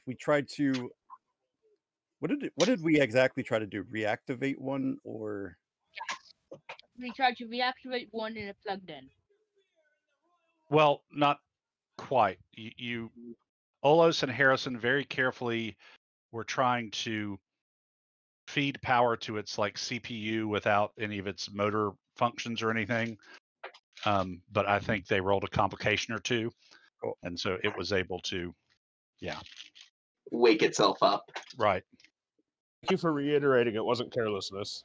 We tried to. What did we exactly try to do? Reactivate one, or? We tried to reactivate one and it plugged in. Well, not quite. You Olos and Harrison very carefully were trying to feed power to its like CPU without any of its motor functions or anything. But I think they rolled a complication or two. Cool. And so it was able to, wake itself up. Right. Thank you for reiterating it wasn't carelessness.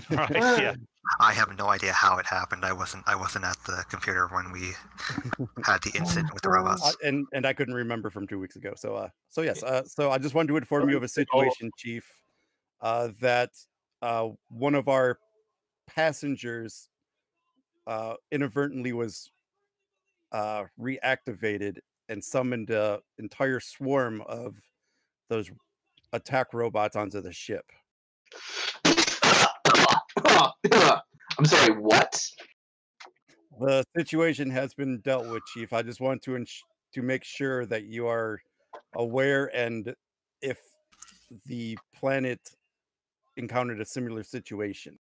Right. Yeah. I have no idea how it happened. I wasn't at the computer when we had the incident with the robots. And I couldn't remember from 2 weeks ago. So yes. So I just wanted to inform you of a situation, Chief, that one of our passengers inadvertently was reactivated and summoned an entire swarm of those attack robots onto the ship. I'm sorry, what? The situation has been dealt with, Chief. I just want to make sure that you are aware, and if the planet encountered a similar situation.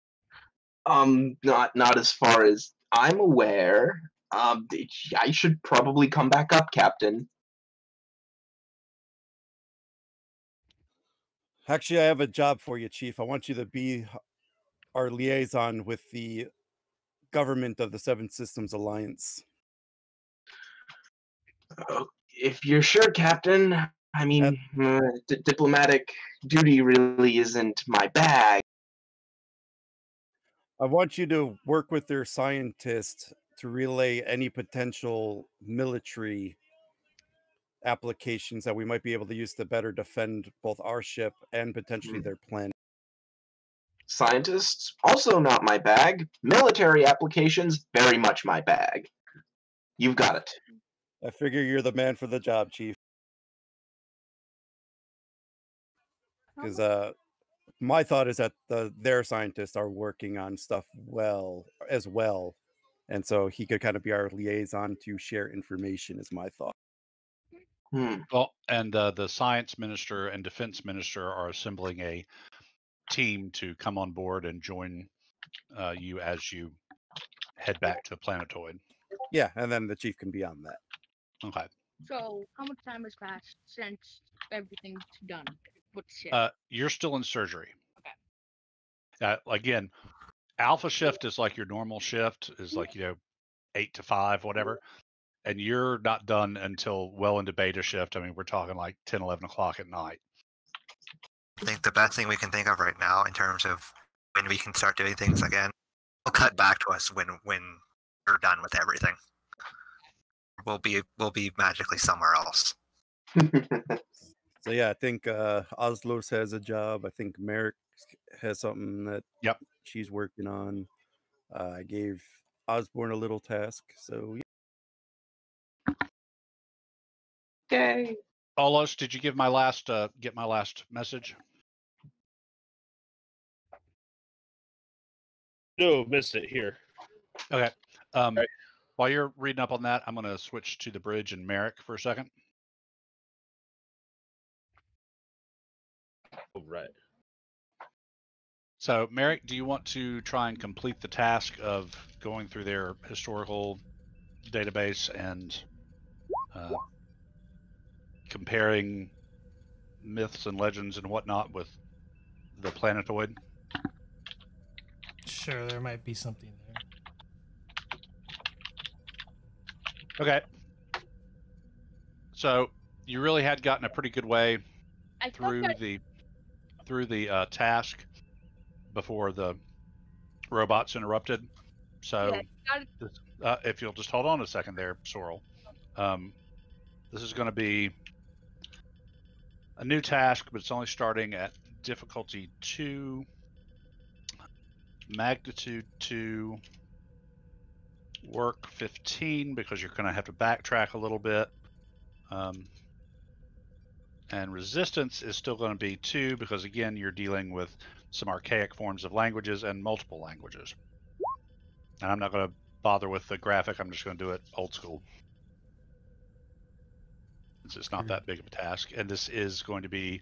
Not as far as I'm aware. I should probably come back up, Captain. Actually, I have a job for you, Chief. I want you to be our liaison with the government of the Seven Systems Alliance. If you're sure, Captain. I mean, diplomatic duty really isn't my bag. I want you to work with their scientists to relay any potential military applications that we might be able to use to better defend both our ship and potentially their planet. Scientists, also not my bag. Military applications, very much my bag. You've got it. I figure you're the man for the job, Chief. Because my thought is that their scientists are working on stuff as well. And so he could kind of be our liaison to share information, is my thought. Well, and the science minister and defense minister are assembling a team to come on board and join you as you head back to Planetoid. Yeah, and then the chief can be on that. Okay. So, how much time has passed since everything's done with the ship? You're still in surgery. Okay. Again, alpha shift is like your normal shift, is like 8 to 5, whatever. And you're not done until well into beta shift. I mean, we're talking like 10, 11 o'clock at night. I think the best thing we can think of right now in terms of when we can start doing things again, will cut back to us when we're done with everything. We'll be magically somewhere else. So yeah, I think Oslos has a job. I think Merrick has something that she's working on. I gave Osborne a little task, so yeah. Okay. Olos, did you get my last message? No, missed it here. Okay. While you're reading up on that, I'm going to switch to the bridge and Merrick for a second. Oh, right. So, Merrick, do you want to try and complete the task of going through their historical database and comparing myths and legends and whatnot with the planetoid? Sure, there might be something there. Okay. So you really had gotten a pretty good way through the task before the robots interrupted. So if you'll just hold on a second there, Sorrel. This is going to be a new task, but it's only starting at difficulty 2, magnitude 2, work 15, because you're going to have to backtrack a little bit. And resistance is still going to be 2, because again, you're dealing with some archaic forms of languages and multiple languages. And I'm not going to bother with the graphic. I'm just going to do it old school. It's not that big of a task. And this is going to be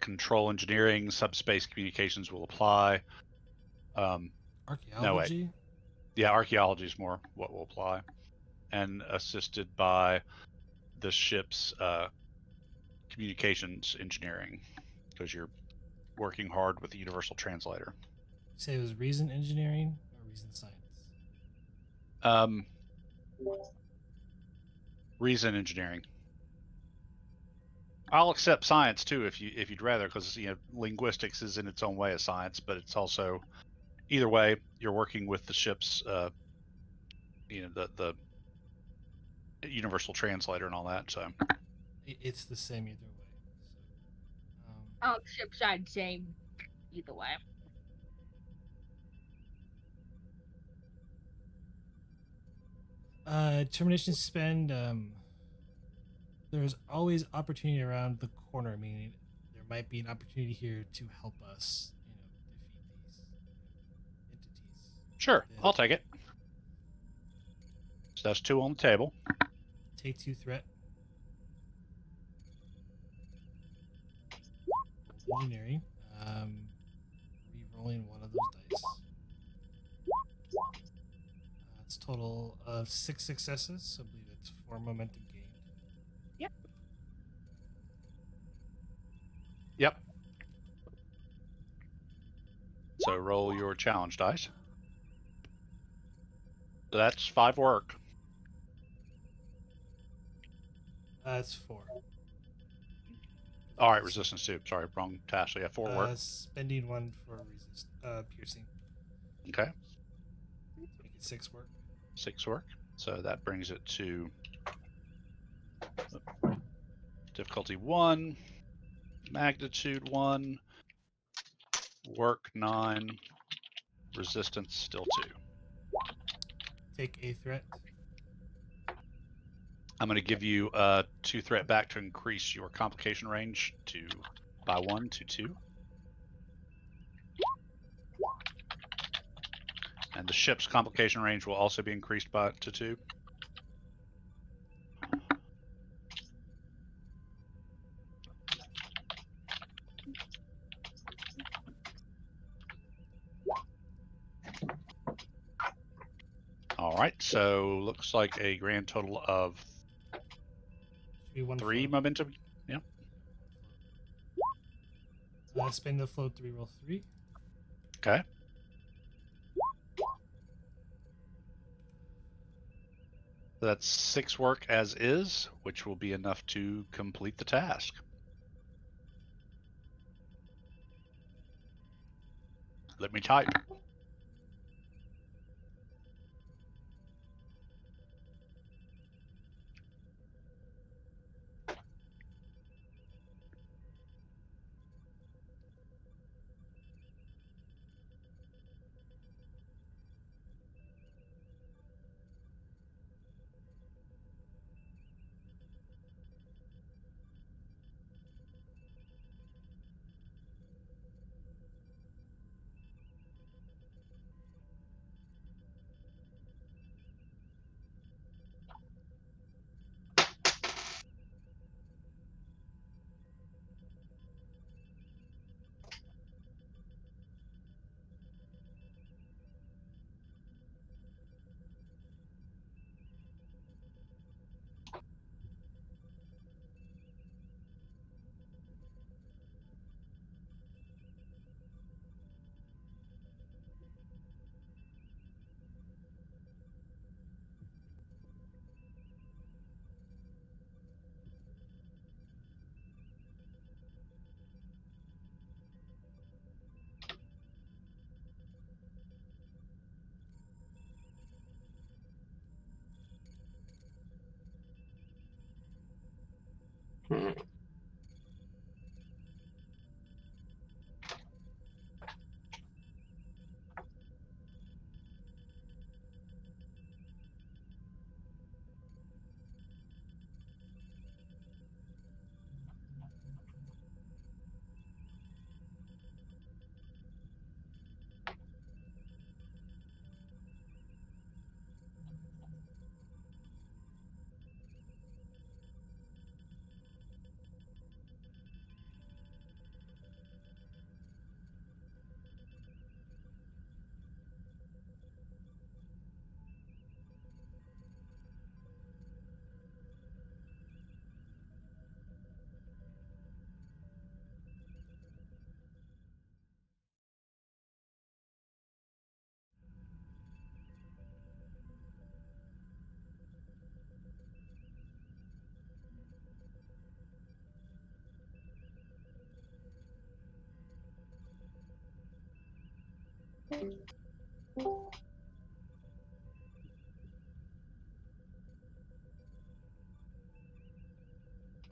control engineering, subspace communications will apply. Archaeology? Yeah, archaeology is more what will apply. And assisted by the ship's communications engineering, because you're working hard with the universal translator. You say it was reason engineering or reason science? Reason engineering. I'll accept science too if you'd rather, because linguistics is in its own way a science, but it's also either way you're working with the ship's the universal translator and all that. So it's the same either way. So, ship side same either way. Termination spend. There's always opportunity around the corner, meaning there might be an opportunity here to help us, defeat these entities. Sure, I'll take it. So that's 2 on the table. Take 2 threat. Engineering. Re-rolling one of those dice. It's a total of 6 successes, so I believe it's 4 momentum gained. Yep. So roll your challenge dice. So that's 5 work. It's 4. All right, resistance 2. Sorry, wrong task. So yeah, 4 work. Spending 1 for piercing. Okay. Make it 6 work. 6 work. So that brings it to difficulty 1, magnitude 1, work 9, resistance still 2. Take a threat. I'm going to give you 2 threat back to increase your complication range by 1 to 2. And the ship's complication range will also be increased to 2. All right, so looks like a grand total of 3 momentum. Yeah. Spend the float 3, roll 3. Okay. That's 6 work as is, which will be enough to complete the task. Let me type.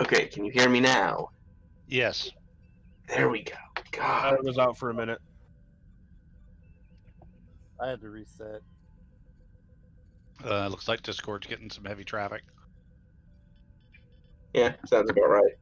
Okay, can you hear me now? Yes. There we go. God. I was out for a minute. I had to reset. Looks like Discord's getting some heavy traffic. Yeah, sounds about right.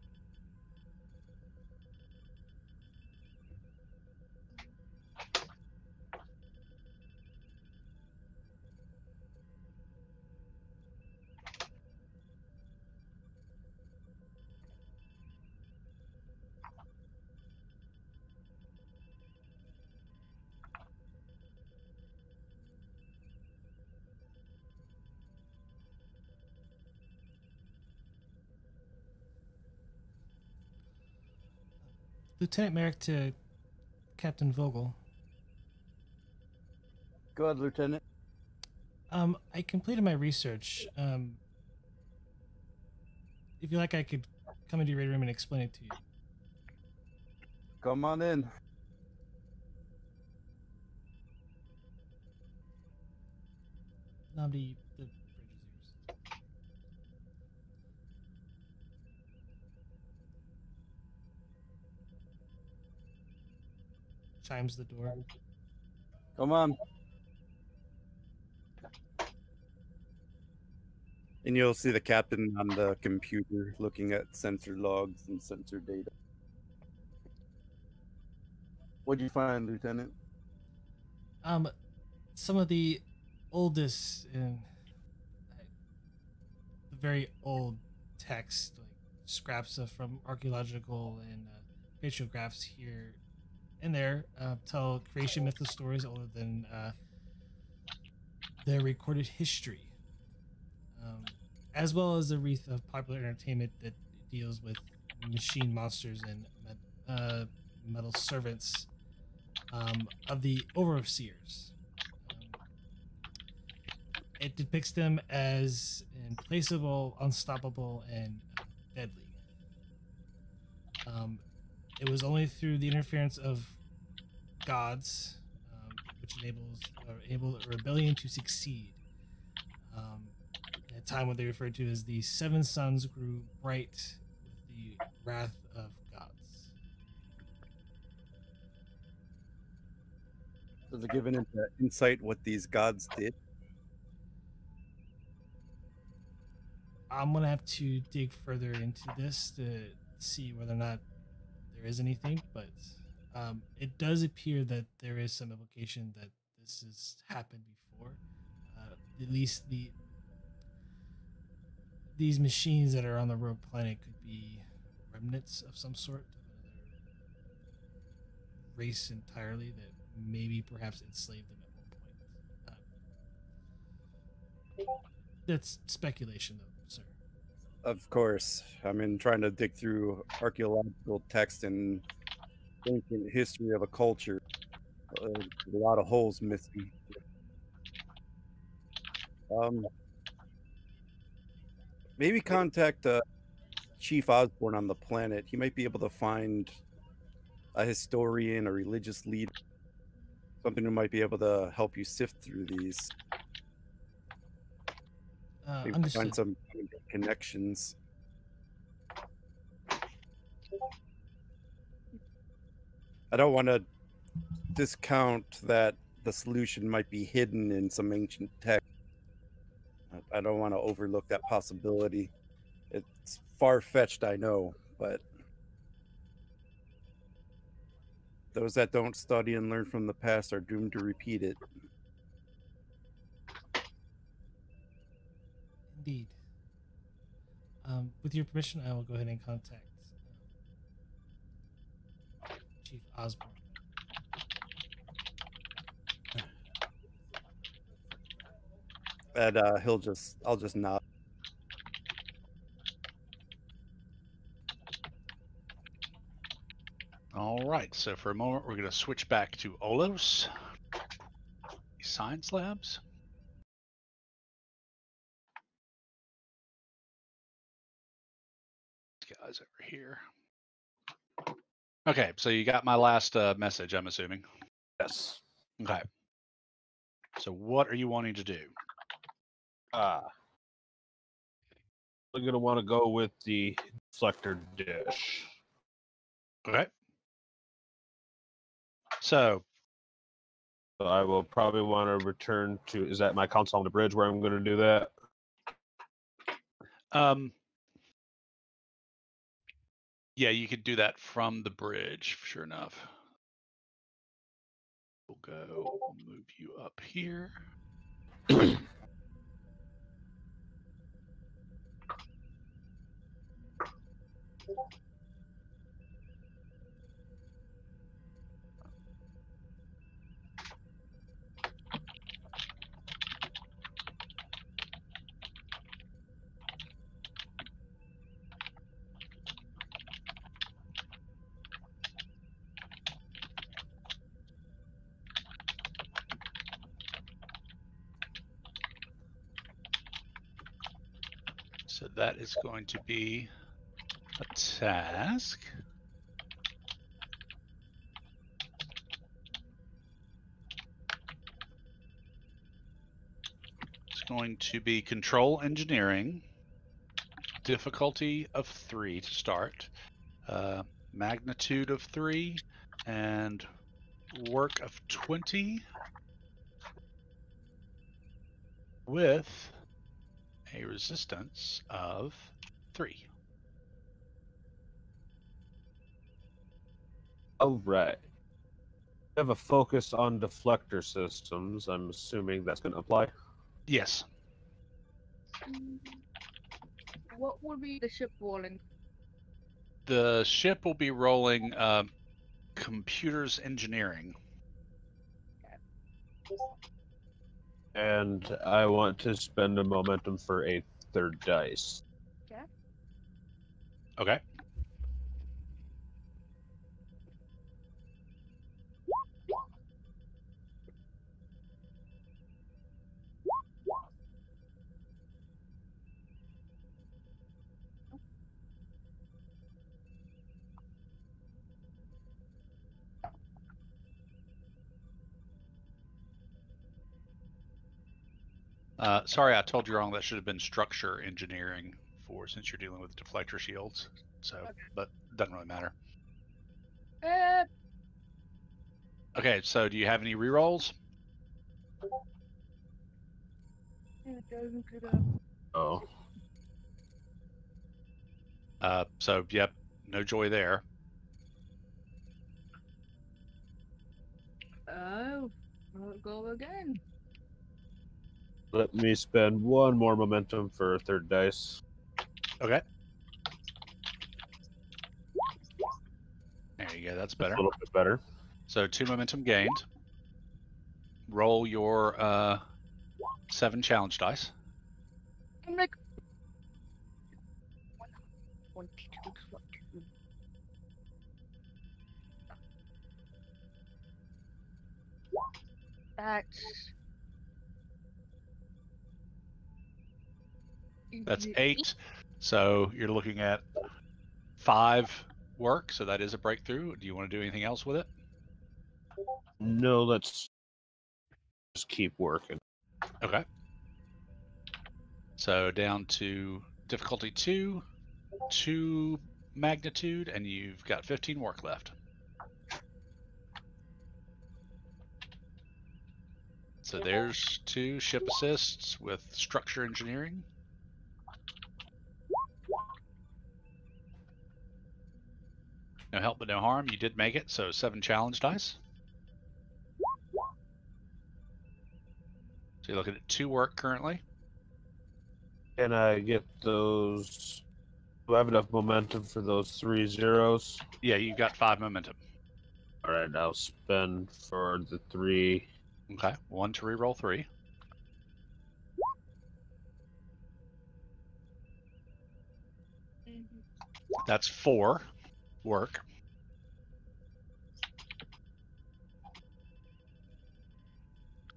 Lieutenant Merrick to Captain Vogel. Go ahead, Lieutenant. I completed my research. If you like, I could come into your room and explain it to you. Come on in. Namdi, the bridge is yours. Chimes the door. Come on. And you'll see the captain on the computer looking at sensor logs and sensor data. What'd you find, Lieutenant? Some of the oldest and the very old text, like scraps from archaeological and petrographs here and there, tell creation myth stories older than their recorded history, as well as a wreath of popular entertainment that deals with machine monsters and metal servants of the overseers. It depicts them as implacable, unstoppable, and deadly. It was only through the interference of gods, which enabled a rebellion to succeed. At a time what they referred to as the seven suns grew bright with the wrath of gods. Does it give an insight what these gods did? I'm gonna have to dig further into this to see whether or not there is anything, but it does appear that there is some implication that this has happened before. At least these machines that are on the rogue planet could be remnants of some sort of another race entirely that maybe perhaps enslaved them at one point. That's speculation, though, sir. Of course. I mean, trying to dig through archaeological text and ancient history of a culture. A lot of holes missing. Maybe contact Chief Osborne on the planet. He might be able to find a historian, a religious leader, something who might be able to help you sift through these. Find some connections. I don't want to discount that the solution might be hidden in some ancient text. I don't want to overlook that possibility. It's far-fetched, I know, but those that don't study and learn from the past are doomed to repeat it. Indeed. With your permission, I will go ahead and contact Chief Osborne. And I'll just nod. All right, so for a moment, we're going to switch back to Olos, Science Labs. These guys over here. Okay, so you got my last message, I'm assuming. Yes. Okay. So what are you wanting to do? I'm going to want to go with the deflector dish. Okay. So So I will probably want to return to. Is that my console on the bridge where I'm going to do that? Yeah, you could do that from the bridge. Sure enough. We'll move you up here. So that is going to be a task. It's going to be control engineering, difficulty of 3 to start, magnitude of 3, and work of 20 with a resistance of 3. All right. We have a focus on deflector systems. I'm assuming that's going to apply. Yes. What would be the ship rolling? The ship will be rolling computers engineering. And I want to spend a momentum for a third dice. Okay. Okay. Sorry, I told you wrong. That should have been structure engineering since you're dealing with deflector shields. So, okay. But doesn't really matter. Okay, so do you have any rerolls? Oh. So yep, no joy there. Oh, I'll go again. Let me spend one more momentum for a third dice. Okay. There you go, that's better. A little bit better. So 2 momentum gained. Roll your 7 challenge dice. I'm like 122. That's 8. So you're looking at 5 work. So that is a breakthrough. Do you want to do anything else with it? No, let's just keep working. Okay. So down to difficulty 2, 2 magnitude, and you've got 15 work left. So there's 2 ship assists with structure engineering. No help but no harm. You did make it, so 7 challenge dice. So you're looking at 2 work currently. Can I get those? Do I have enough momentum for those 3 zeros? Yeah, you've got 5 momentum. All right, I'll spend for the 3. Okay, 1 to reroll 3. That's 4 work.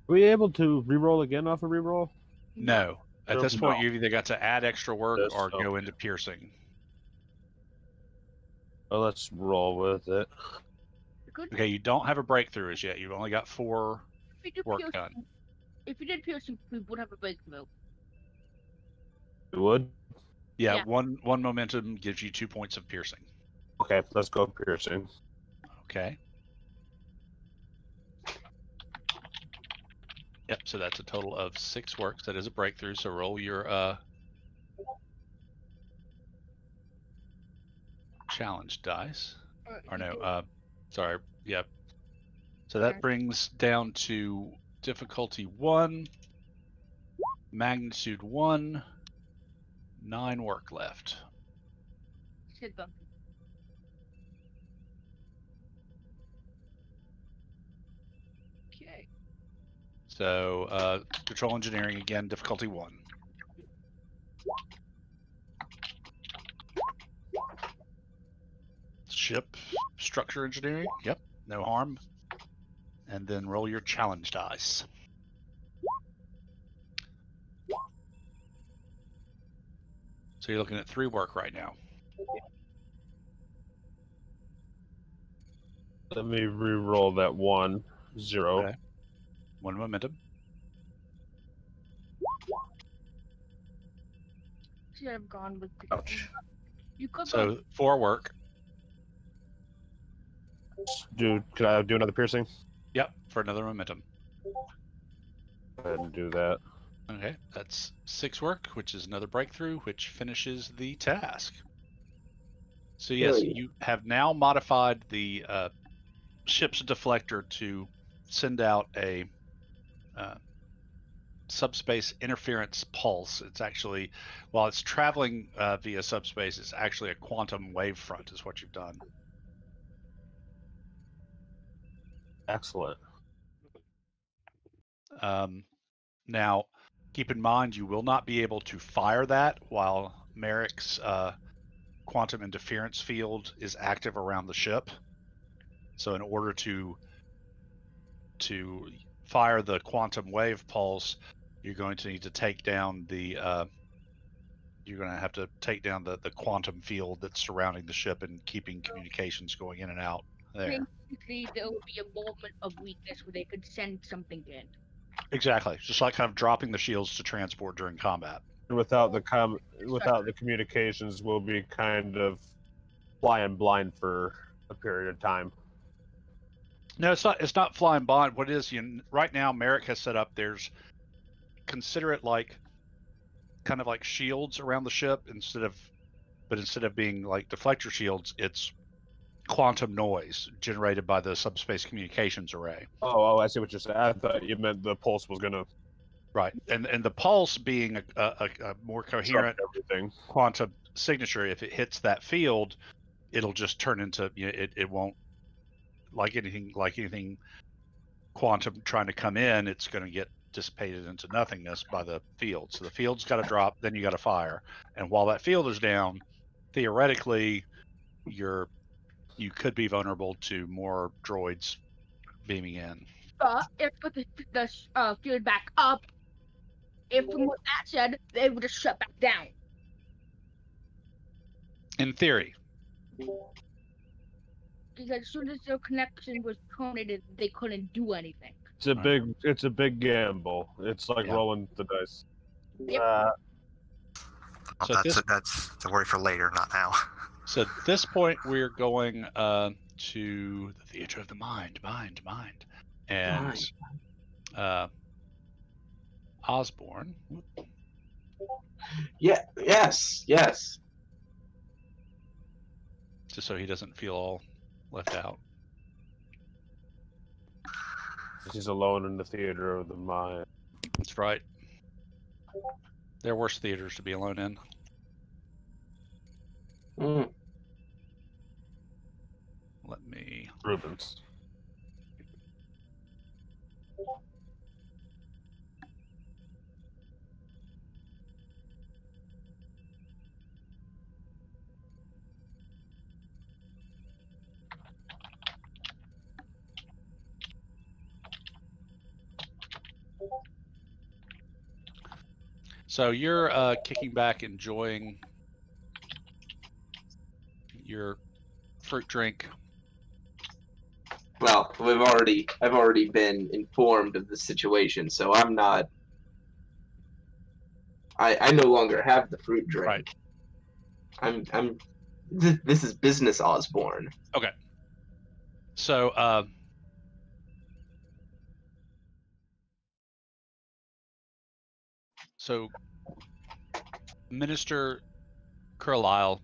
Are we able to reroll again off a reroll? No. At this point, No. you've either got to add extra work Yes, or okay. go into piercing. Well, let's roll with it. Okay, you don't have a breakthrough as yet. You've only got 4 work piercing, done. If you did piercing, we would have a breakthrough. You would? Yeah, one momentum gives you 2 points of piercing. Okay, let's go piercing. Okay. Yep, so that's a total of 6 works. That is a breakthrough, so roll your challenge dice. Or no, sorry, yep. So that brings down to difficulty 1, magnitude 1, 9 work left. Shit, bump. Okay. So control engineering again, difficulty 1. Ship structure engineering, yep, no harm. And then roll your challenge dice. So you're looking at 3 work right now. Let me re-roll that 1, 0. Okay. 1 momentum. Should have gone with the. Ouch. You could So 4 work. Could I do another piercing? Yep, for another momentum. Go ahead and do that. Okay, that's 6 work, which is another breakthrough, which finishes the task. So yes, Really? you have now modified the ship's deflector to send out a subspace interference pulse. It's actually, while it's traveling via subspace, it's actually a quantum wave front is what you've done. Excellent. Now, keep in mind, you will not be able to fire that while Merrick's quantum interference field is active around the ship. So in order to fire the quantum wave pulse, you're going to need to take down the you're going to have to take down the quantum field that's surrounding the ship and keeping communications going in and out there. Basically, there will be a moment of weakness where they could send something in. Exactly, just like kind of dropping the shields to transport during combat. Without the communications, we'll be kind of flying blind for a period of time. No, it's not flying blind. What it is, right now, Merrick has set up. Consider it like kind of like shields around the ship instead of being like deflector shields, it's quantum noise generated by the subspace communications array. Oh, I see what you're saying. I thought you meant the pulse was gonna Right, and the pulse being a more coherent everything. quantum signature. If it hits that field, it'll just turn into it won't like anything quantum trying to come in. It's going to get dissipated into nothingness by the field. So the field's got to drop, then you got to fire. And while that field is down, theoretically, you could be vulnerable to more droids beaming in. But if put the field back up, if from what that said, they would just shut back down. In theory. Because as soon as their connection was terminated, they couldn't do anything. It's a big gamble. It's like rolling the dice. Yep. So that's a worry for later, not now. So at this point, we're going to the theater of the mind, and Osborne. Yeah. Yes. Yes. Just so he doesn't feel all left out. He's alone in the theater of the mind. That's right. There are worse theaters to be alone in. Let me. Rubens. So you're kicking back, enjoying your fruit drink. Well, I've already been informed of the situation, so I'm not. I no longer have the fruit drink. Right. This is business, Osborne. Okay. So So Minister Carlisle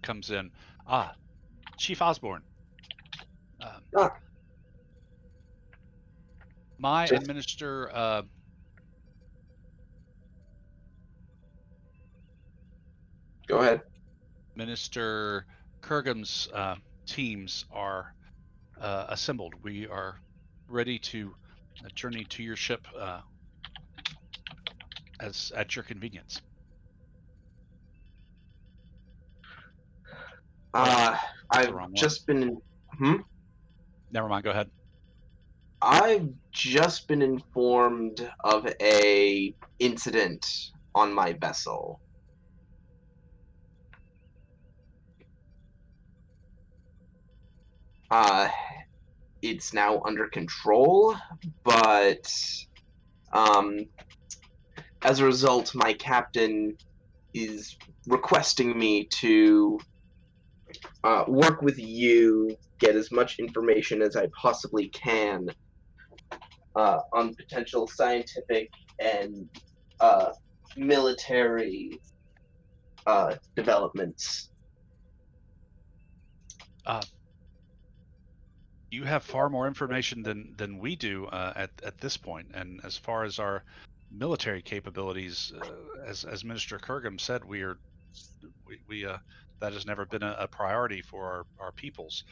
comes in. Chief Osborne. And Minister Go ahead. Minister Kurgam's teams are assembled. We are ready to journey to your ship as at your convenience. I've just been. Never mind. Go ahead. I've just been informed of a incident on my vessel. It's now under control, but as a result, my captain is requesting me to work with you, get as much information as I possibly can on potential scientific and military developments. You have far more information than we do at this point, and as far as our military capabilities, as Minister Kurgam said, we that has never been a priority for our peoples.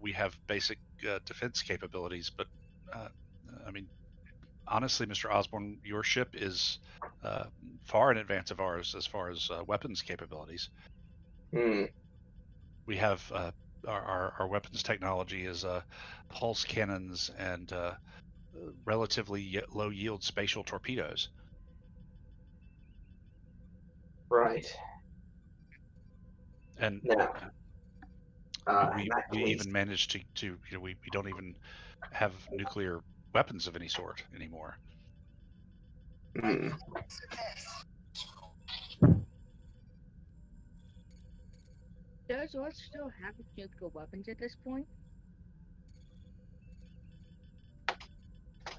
We have basic defense capabilities, but I mean, honestly, Mr. Osborne, your ship is far in advance of ours as far as weapons capabilities. We have our weapons technology is pulse cannons and relatively low yield spatial torpedoes. Right. And we even managed to we don't even have nuclear weapons of any sort anymore. Does Earth still have nuclear weapons at this point?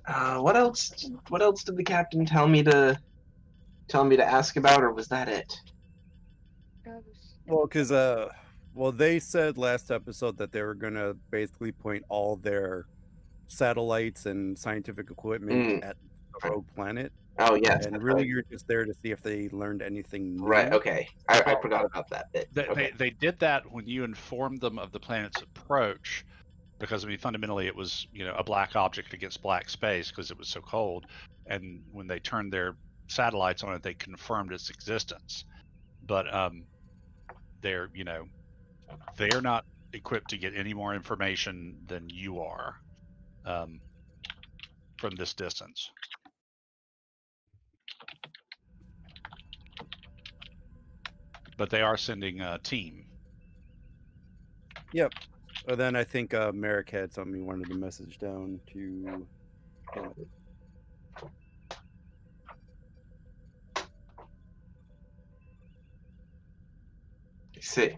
What else did the captain tell me to ask about, or was that it? Well, because they said last episode that they were gonna basically point all their satellites and scientific equipment at the rogue planet. Oh yes, and really, you're just there to see if they learned anything new. Right. Okay. I forgot about that bit. They did that when you informed them of the planet's approach, because I mean fundamentally it was a black object against black space because it was so cold, and when they turned their satellites on it, they confirmed its existence. But they're not equipped to get any more information than you are from this distance. But they are sending a team. Yep. But then I think Merrick had something he wanted to message down to. I see.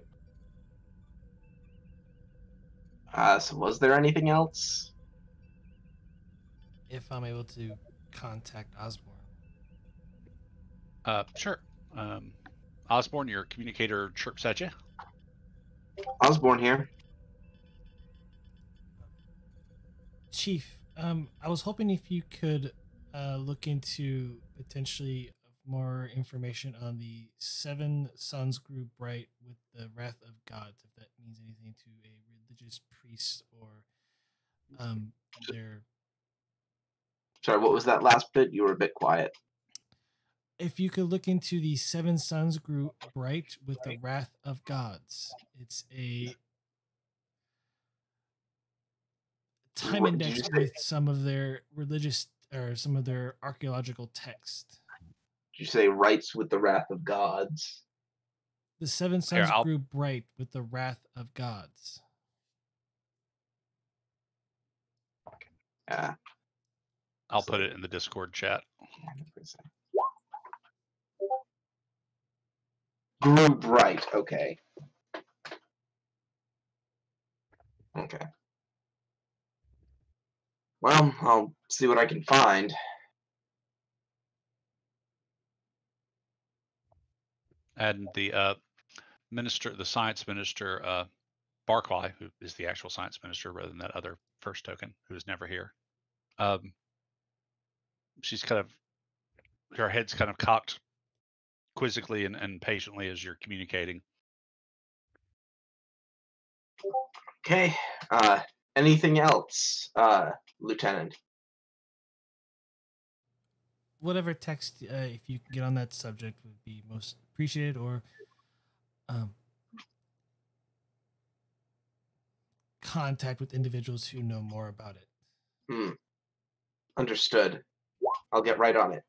So was there anything else? If I'm able to contact Osborne. Sure. Osborne, your communicator chirps at you. Osborne here. Chief, I was hoping if you could look into potentially more information on the Seven Sons group Bright with the Wrath of Gods, if that means anything to a religious priest or their... Sorry, what was that last bit? You were a bit quiet. If you could look into the Seven Sons group Bright with the Wrath of Gods. It's a time index with some of their religious or some of their archaeological text. Did you say rights with the Wrath of Gods? The Seven Sons group Bright with the Wrath of Gods. Yeah. I'll put it in the Discord chat. Group Bright, okay. Okay. Well, I'll see what I can find. And the minister, the science minister, Barclay, who is the actual science minister rather than that other first token who is never here. She's kind of, her head's kind of cocked quizzically and patiently as you're communicating. Okay. Anything else, Lieutenant? Whatever text, if you can get on that subject, would be most appreciated, or contact with individuals who know more about it. Understood. I'll get right on it.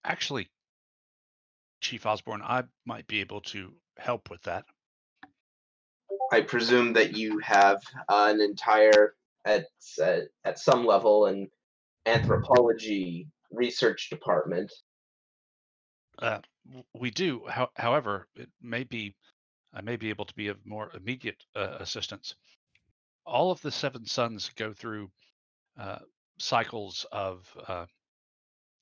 Actually, Chief Osborne, I might be able to help with that. I presume that you have an entire, at some level, an anthropology research department. We do. However, it may be, I may be able to be of more immediate assistance. All of the 7 suns go through cycles of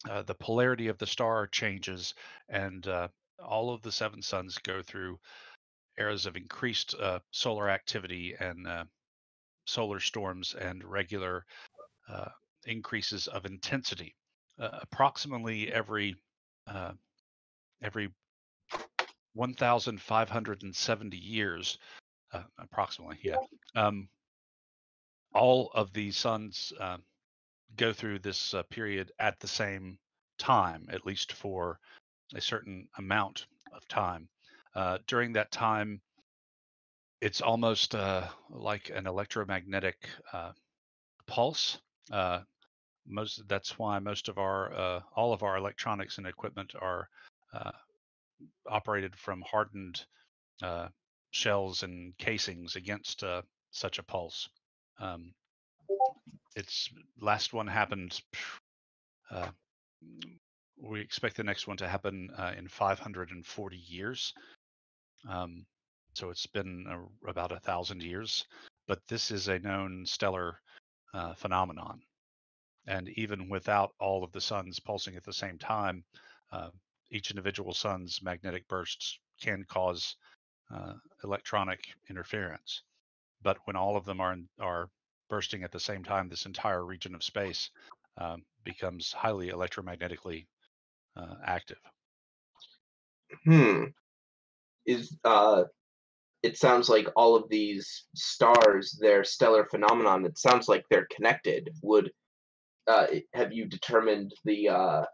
the polarity of the star changes, and all of the 7 suns go through eras of increased solar activity and solar storms and regular increases of intensity. Approximately every 1,570 years, approximately, yeah. All of the suns go through this period at the same time, at least for a certain amount of time. During that time, it's almost like an electromagnetic pulse. That's why most of our all of our electronics and equipment are operated from hardened shells and casings against such a pulse. Its last one happened. We expect the next one to happen in 540 years. So it's been about 1,000 years, but this is a known stellar phenomenon. And even without all of the suns pulsing at the same time, each individual sun's magnetic bursts can cause electronic interference. But when all of them are bursting at the same time, this entire region of space becomes highly electromagnetically active. It sounds like all of these stars, their stellar phenomenon, it sounds like they're connected. Have you determined the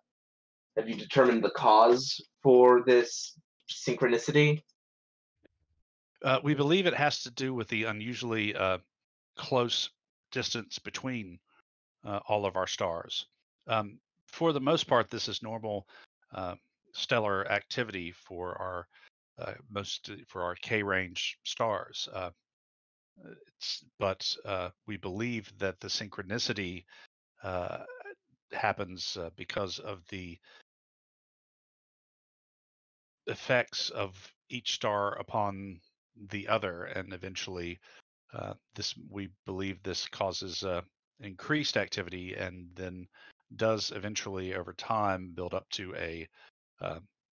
cause for this synchronicity? We believe it has to do with the unusually close distance between all of our stars. For the most part, this is normal stellar activity for our K-range stars. But we believe that the synchronicity happens because of the effects of each star upon the other, and eventually we believe this causes increased activity, and then does eventually over time build up to a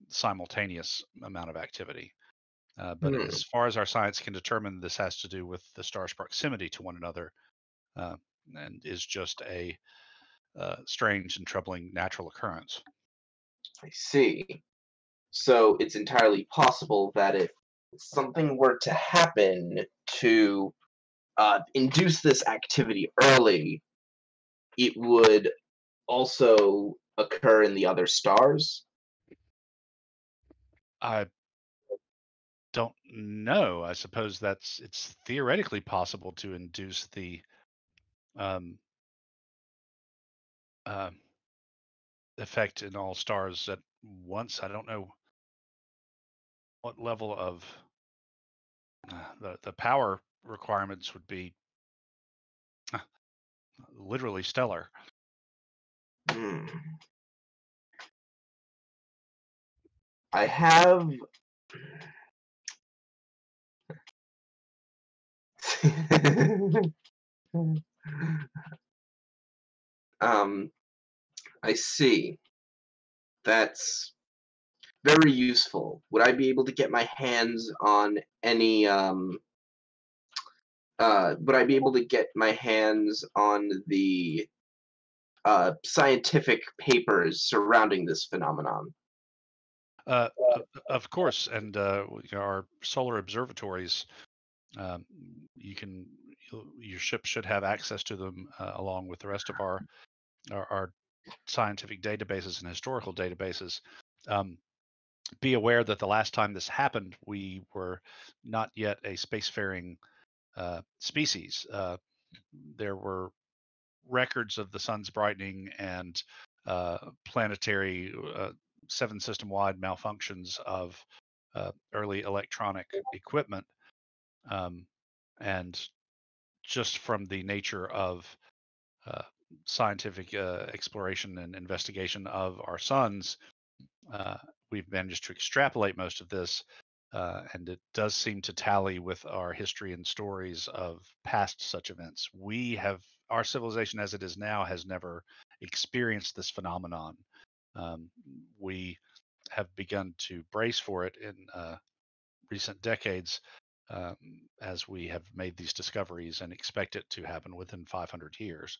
simultaneous amount of activity. But as far as our science can determine, this has to do with the stars' proximity to one another, and is just a strange and troubling natural occurrence. I see. So it's entirely possible that if something were to happen to induce this activity early, it would also occur in the other stars? I don't know. I suppose it's theoretically possible to induce the effect in all stars at once. I don't know what level of the power requirements would be literally stellar. I have I see. That's very useful. Would I be able to get my hands on any would I be able to get my hands on the scientific papers surrounding this phenomenon? Of course, and our solar observatories, your ship should have access to them along with the rest of our scientific databases and historical databases. Be aware that the last time this happened, we were not yet a spacefaring species. There were records of the sun's brightening and planetary 7-system-wide malfunctions of early electronic equipment, and just from the nature of scientific exploration and investigation of our suns, we've managed to extrapolate most of this, and it does seem to tally with our history and stories of past such events. Our civilization as it is now has never experienced this phenomenon. We have begun to brace for it in recent decades, as we have made these discoveries and expect it to happen within 500 years.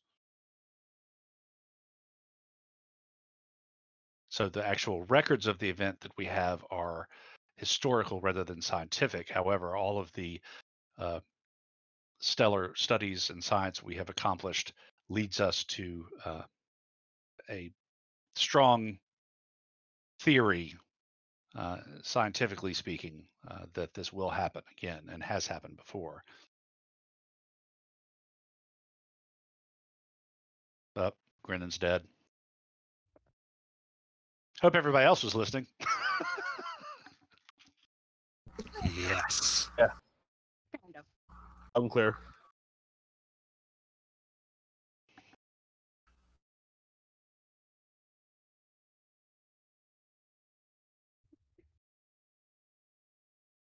So the actual records of the event that we have are historical rather than scientific. However, all of the stellar studies and science we have accomplished leads us to a strong theory, scientifically speaking, that this will happen again and has happened before. Grinnon's dead. Hope everybody else was listening. Yes. Yeah. Kind of. Unclear.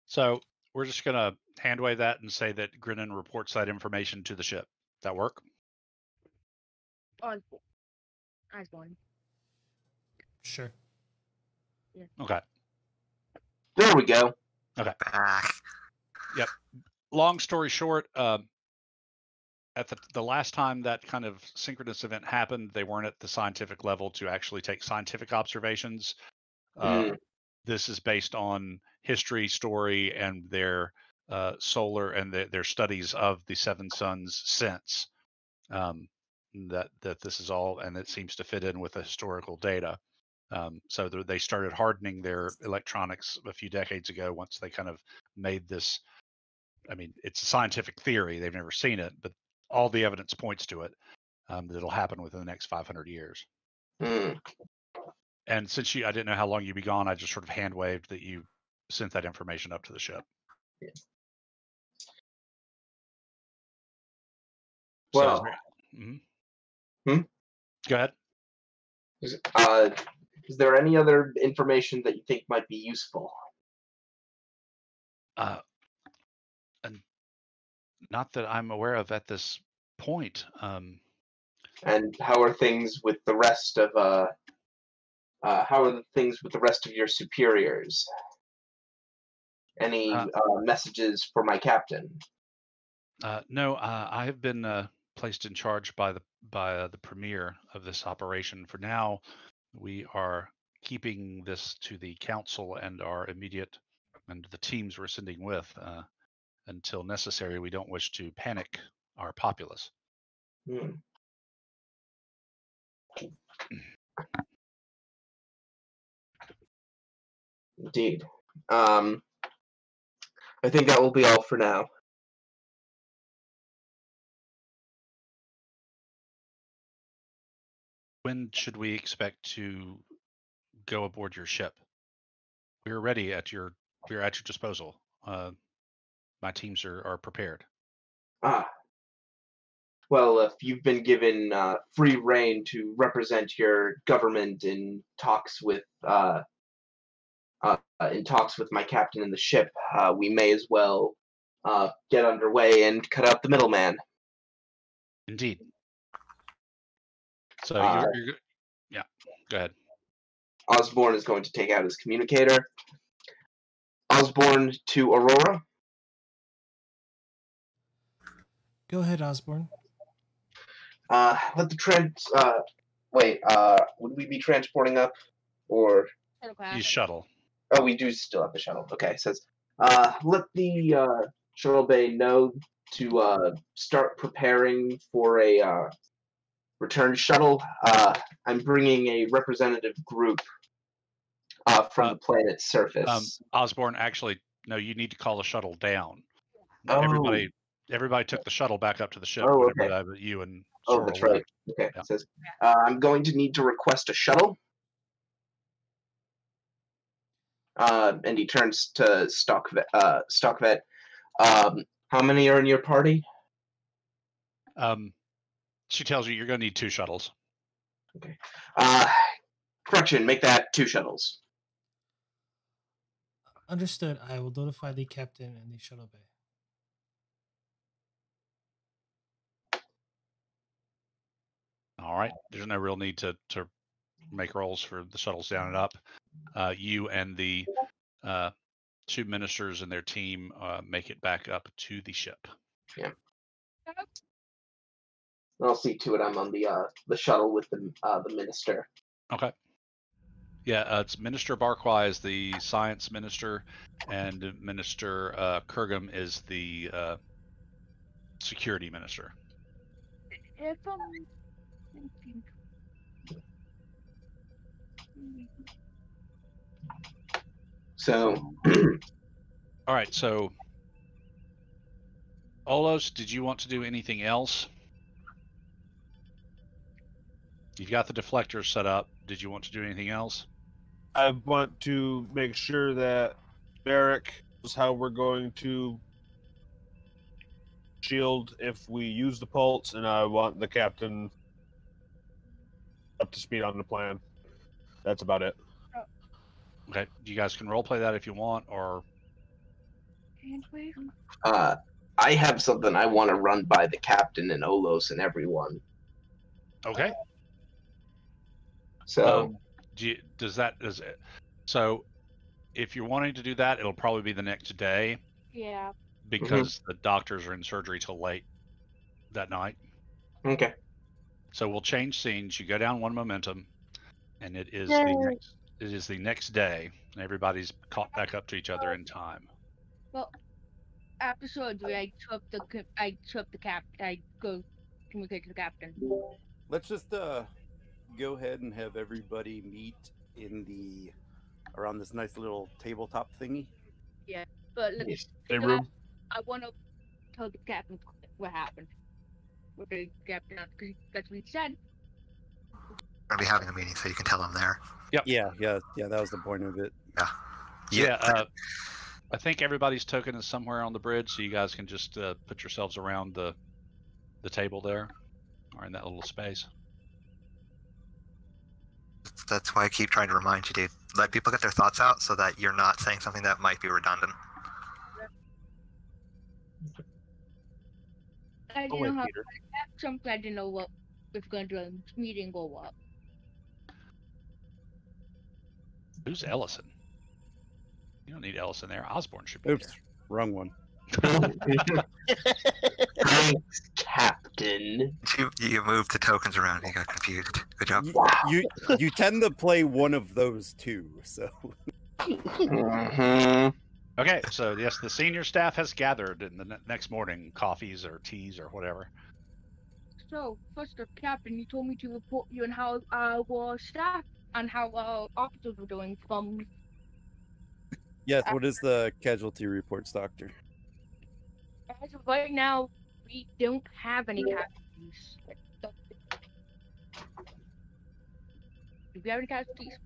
So we're just going to hand wave that and say that Grinnon reports that information to the ship. That work? Osborne. Sure. Yeah. Okay. There we go. Okay. Back. Yep. Long story short, at the last time that kind of synchronous event happened, they weren't at the scientific level to actually take scientific observations. This is based on history, story, and their solar and their studies of the seven suns since. That this is all, and it seems to fit in with the historical data. So they started hardening their electronics a few decades ago once they kind of made this. I mean, it's a scientific theory. They've never seen it, but all the evidence points to it, that it'll happen within the next 500 years. And since I didn't know how long you'd be gone, I just sort of hand waved that you sent that information up to the ship. Yeah. So Well, Go ahead. Is there any other information that you think might be useful? And not that I'm aware of at this point. And how are things with the rest of your superiors? Any messages for my captain? No, I have been placed in charge by the premier of this operation. For now, we are keeping this to the council and our immediate and the teams we're sending with until necessary. We don't wish to panic our populace. Indeed. I think that will be all for now. When should we expect to go aboard your ship? We're ready we're at your disposal. My teams are prepared. Well, if you've been given free rein to represent your government in talks with my captain and the ship, we may as well get underway and cut out the middleman. Indeed. So yeah, go ahead. Osborne is going to take out his communicator. Osborne to Aurora. Go ahead, Osborne. Let the would we be transporting up, or Use shuttle. Oh, we do still have the shuttle. Okay, it says, let the shuttle bay know to start preparing for a return shuttle. I'm bringing a representative group from the planet's surface. Osborne, actually, no, you need to call the shuttle down. Oh. Everybody took the shuttle back up to the ship. Oh, whenever okay. you and Oh, Sorrel that's right. left. Okay, Yeah. it says, I'm going to need to request a shuttle. And he turns to Stockvet. How many are in your party? She tells you you're going to need 2 shuttles. Okay. Correction, make that 2 shuttles. Understood. I will notify the captain and the shuttle bay. All right. There's no real need to make rolls for the shuttles down and up. You and the 2 ministers and their team make it back up to the ship. Yeah. I'll see to it I'm on the shuttle with the minister. Okay. Yeah, it's Minister Barkwai is the science minister, and Minister Kurgum is the security minister. If I'm thinking. So. All right. So, Olos, did you want to do anything else? You've got the deflectors set up. Did you want to do anything else? I want to make sure that Barrick is how we're going to shield if we use the pulse, and I want the captain up to speed on the plan. That's about it. Okay. You guys can roleplay that if you want, or I have something I want to run by the captain and Olos and everyone. okay. So so if you're wanting to do that, it'll probably be the next day. Yeah. Because the doctors are in surgery till late that night. Okay. So we'll change scenes. You go down 1 momentum, and it is the next day, and everybody's caught back up to each other in time. Well, after surgery, I took the captain. I go communicate to the captain. Let's just go ahead and have everybody meet in around this nice little tabletop thingy. Yeah, but Same room. I want to tell the captain what happened. With the captain, because that's what he said. We're gonna be having a meeting, so you can tell him there. Yep. Yeah. That was the point of it. Yeah. I think everybody's token is somewhere on the bridge, so you guys can just put yourselves around the table there, or in that little space. That's why I keep trying to remind you to let people get their thoughts out, so that you're not saying something that might be redundant. I didn't know something I didn't know what if we're going to do a meeting or what. Who's Ellison? You don't need Ellison there. Osborne should be Oops, wrong one. Thanks, Captain. You moved the tokens around. You got confused. Good job. You tend to play one of those two, so. Okay, so yes, the senior staff has gathered in the next morning, coffees or teas or whatever. So, first, the captain, you told me to report you on how our staff and how our officers were doing from. Yes, what is the casualty reports, Doctor? As of right now, we don't have any casualties. Do we have any casualties?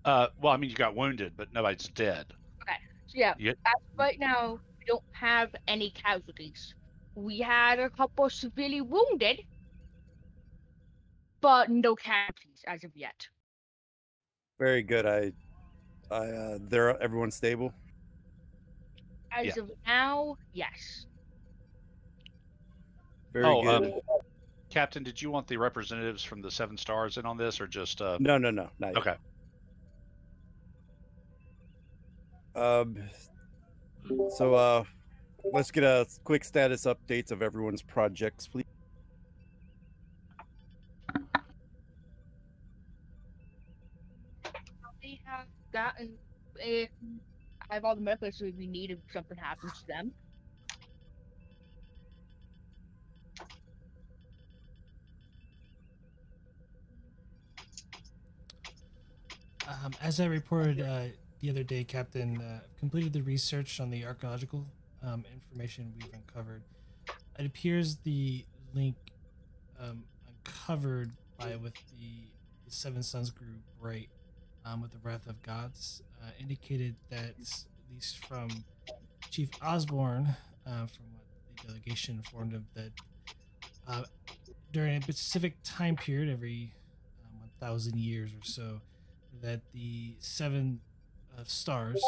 Well, I mean, you got wounded, but nobody's dead. Okay, so yeah, You- as of right now, we don't have any casualties. We had a couple severely wounded, but no casualties as of yet. Very good. Everyone's stable. As of now, yes. Very good. Captain, did you want the representatives from the 7 stars in on this, or just? No, not yet. Okay. Um, so let's get a quick status updates of everyone's projects, please. They have gotten. I have all the methods we need if something happens to them. As I reported the other day, Captain, completed the research on the archaeological information we've uncovered. It appears the link uncovered with the Seven Sons grew bright with the Wrath of Gods indicated that, at least from Chief Osborne, from what the delegation informed him, that during a specific time period, every 1,000 years or so, that the seven stars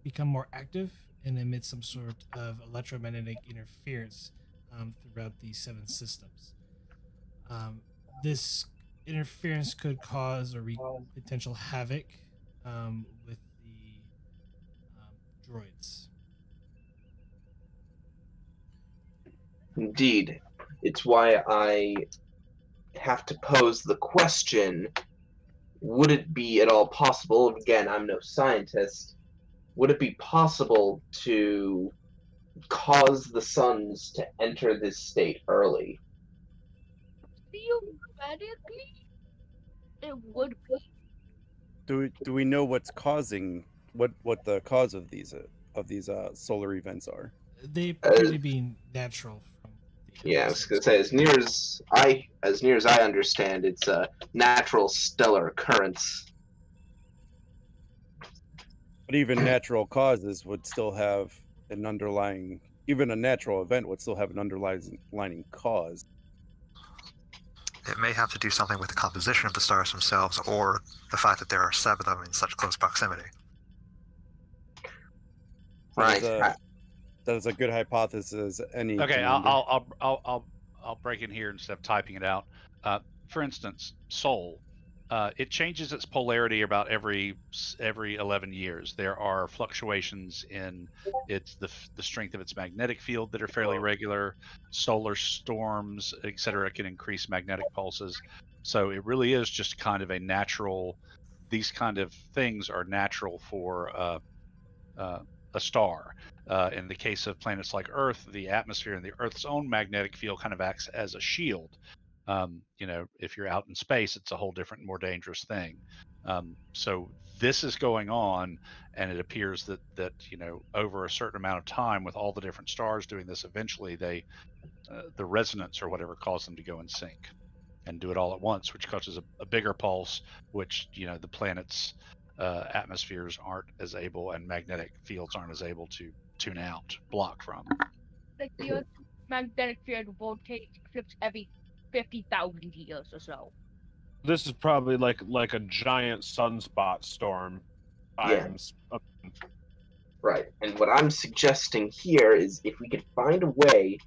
become more active and emit some sort of electromagnetic interference throughout the seven systems. This interference could cause or wreak potential havoc with the droids. Indeed. It's why I have to pose the question, would it be at all possible, again, I'm no scientist, would it be possible to cause the suns to enter this state early? Theoretically, it would be. Do we know what's causing what the cause of these solar events are? They appear to be natural. Yeah, I was gonna say, as near as I understand, it's a natural stellar occurrence. But even natural causes would still have an underlying. Even a natural event would still have an underlying cause. It may have to do something with the composition of the stars themselves, or the fact that there are 7 of them in such close proximity. Right. That is a good hypothesis. Okay, I'll break in here instead of typing it out. For instance, Sol, it changes its polarity about every 11 years. There are fluctuations in the strength of its magnetic field that are fairly regular. Solar storms, etc., can increase magnetic pulses. So it really is just kind of a natural. These kind of things are natural for a star. In the case of planets like Earth, the atmosphere and the Earth's own magnetic field kind of acts as a shield. If you're out in space, it's a whole different, more dangerous thing. So this is going on, and it appears that over a certain amount of time, with all the different stars doing this, eventually the resonance or whatever caused them to go in sync and do it all at once, which causes a bigger pulse, which the planet's atmospheres aren't as able, and magnetic fields aren't as able to tune out, block from. Like the Earth's magnetic field rotates, flips every 50,000 years or so. This is probably like a giant sunspot storm. Times. Yeah. Right. And what I'm suggesting here is, if we could find a way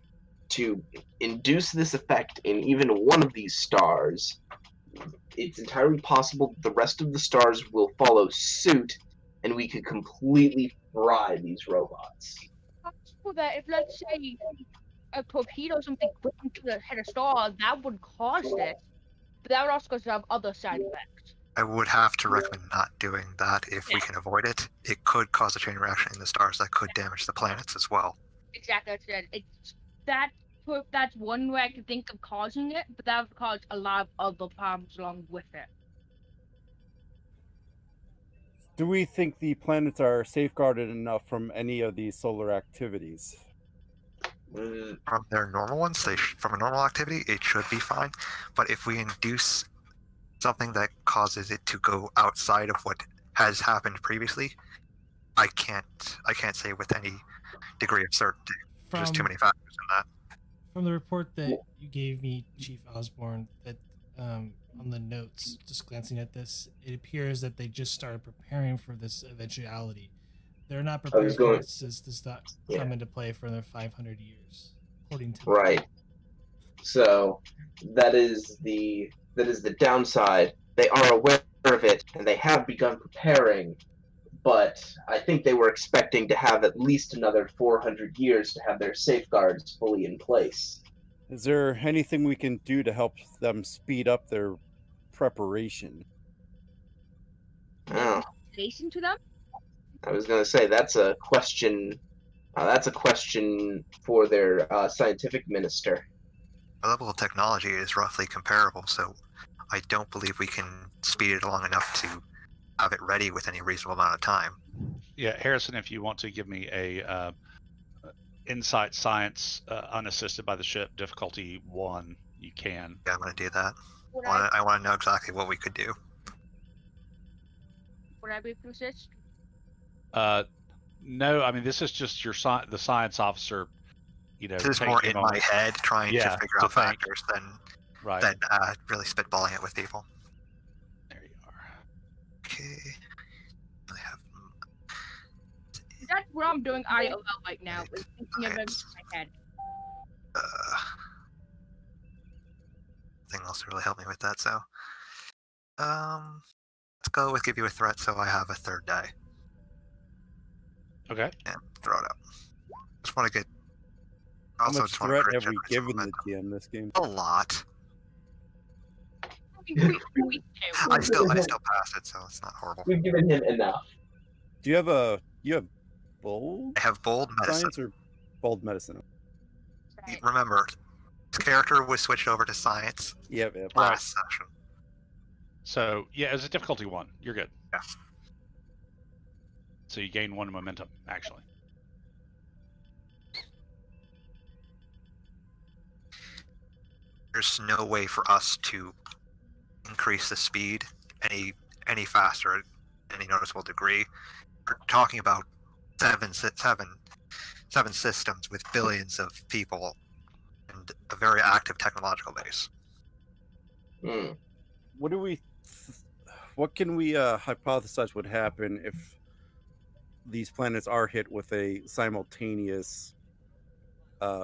to induce this effect in even one of these stars, it's entirely possible that the rest of the stars will follow suit, and we could completely fry these robots. For that, if let's say a torpedo or something went into the head of star, that would cause this, but that would also have other side effects. I would have to recommend not doing that if we can avoid it. It could cause a chain reaction in the stars that could damage the planets as well. Exactly, that's one way I can think of causing it, but that would cause a lot of other problems along with it. Do we think the planets are safeguarded enough from any of these solar activities? From their normal ones, from a normal activity, it should be fine. But if we induce something that causes it to go outside of what has happened previously, I can't say with any degree of certainty. There's too many factors in that. From the report that you gave me, Chief Osborne, that on the notes, just glancing at this, it appears that they just started preparing for this eventuality. They're not prepared for this to not come into play for another 500 years, according to right. So that is the downside. They are aware of it, and they have begun preparing. But I think they were expecting to have at least another 400 years to have their safeguards fully in place. Is there anything we can do to help them speed up their preparation? Oh, Listen to them? I was going to say that's a question. That's a question for their scientific minister. Our level of technology is roughly comparable, so I don't believe we can speed it along enough to have it ready with any reasonable amount of time. Yeah, Harrison, if you want to give me a insight science unassisted by the ship difficulty 1, you can. Yeah, I'm going to do that. Would I want to know exactly what we could do. I be persist? No, I mean this is just your the science officer. You know, This is more in my head, trying to figure out factors than really spitballing it with people. There you are. Okay. I have. That's what I'm doing IOL right now. Is thinking of it in my head. Nothing else to really help me with that, so let's go with give you a threat, so I have a third die. Okay. And throw it up. Just want to get. How much threat have we given the GM this game? A lot. We I still pass it, so it's not horrible. We've given him enough. Do you have bold? I have bold medicine. Science or bold medicine? Remember, his character was switched over to science. Yep. Last session. So yeah, it was a difficulty 1. You're good. Yeah. So you gain 1 momentum, actually. There's no way for us to increase the speed any faster at any noticeable degree. We're talking about seven systems with billions of people and a very active technological base. What can we hypothesize would happen if these planets are hit with a simultaneous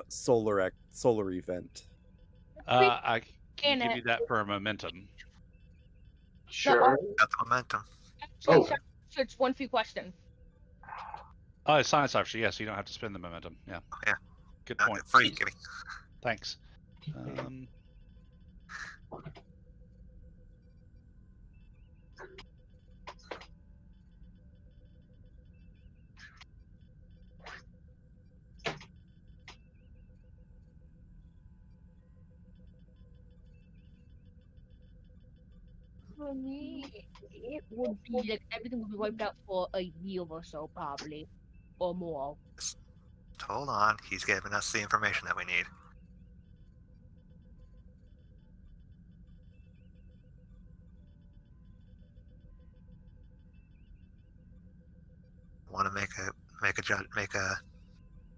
solar event? I can give you that for a momentum. Sure. Got the momentum. Oh. It's 1 free question. Oh, it's science officer. Yes, you don't have to spend the momentum. Yeah. Yeah. Good point. Free, give me. Thanks. For me, it would be like everything would be wiped out for a year or so, probably, or more. Just hold on. He's giving us the information that we need. I want to make a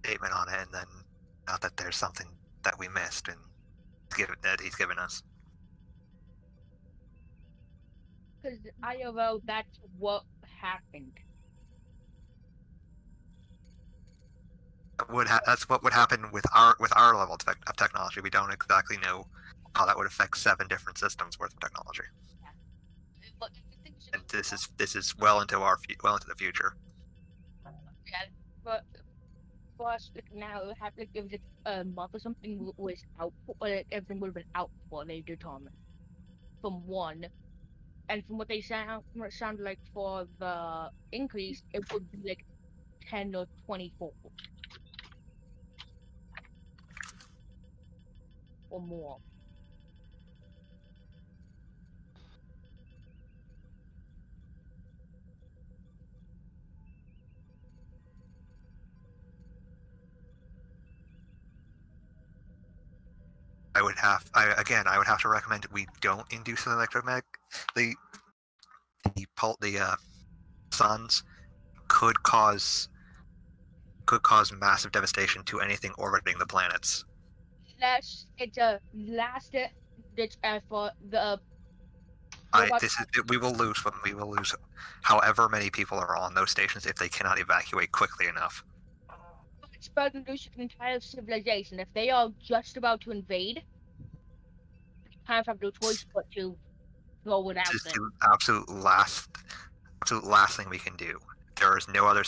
statement on it, and then not that there's something that we missed and that he's given us. Because IRL, that's what happened. That's what would happen with our level of technology. We don't exactly know how that would affect 7 different systems worth of technology. But And this is well into the future. yeah, but for us now, it would have to give it a month or something was out, or like, everything would have been out before they determined. From 1. And from what they sound like for the increase, it would be like 10 or 24 or more. I would have to recommend we don't induce an electromagnetic. The suns could cause massive devastation to anything orbiting the planets. It's a last ditch effort. We will lose however many people are on those stations if they cannot evacuate quickly enough. It's about to lose an entire civilization. If they are just about to invade, you kind of have no choice but to throw it out This is there. the absolute last thing we can do. There's no other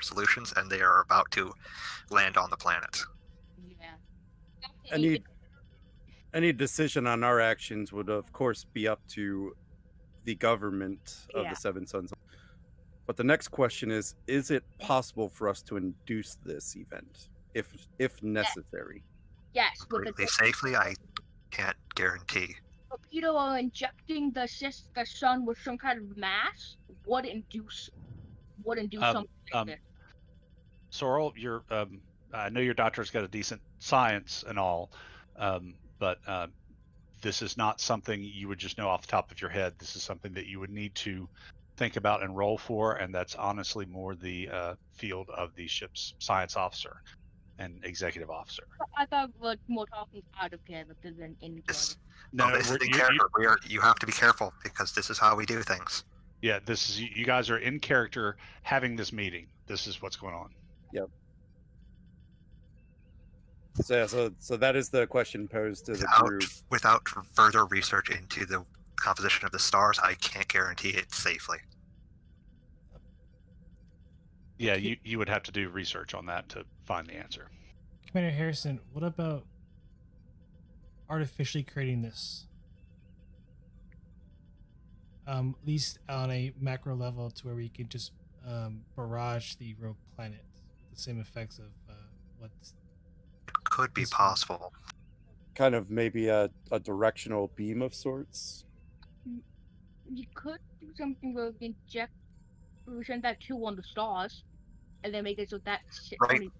solutions, and they are about to land on the planet. Yeah. Any decision on our actions would, of course, be up to the government of the Seven Sons. But the next question is it possible for us to induce this event, if necessary? Yes. Completely safely, I can't guarantee. Torpedo or injecting the sun with some kind of mass would induce something like this. Sorrel, I know your doctor's got a decent science and all, but this is not something you would just know off the top of your head. This is something that you would need to think about and roll for, and that's honestly more the field of the ship's science officer and executive officer. I thought we were more talking out of character than in character. No, this is in character. You have to be careful because this is how we do things. Yeah, this is you guys are in character having this meeting. This is what's going on. Yep. So that is the question posed to the crew. Without further research into the composition of the stars, I can't guarantee it safely. Yeah, you would have to do research on that to find the answer. Commander Harrison, what about artificially creating this? At least on a macro level, to where we could just barrage the rogue planet with the same effects of what's. It could be possible. Kind of maybe a directional beam of sorts. You could do something where we send that to one of the stars, and then make it so that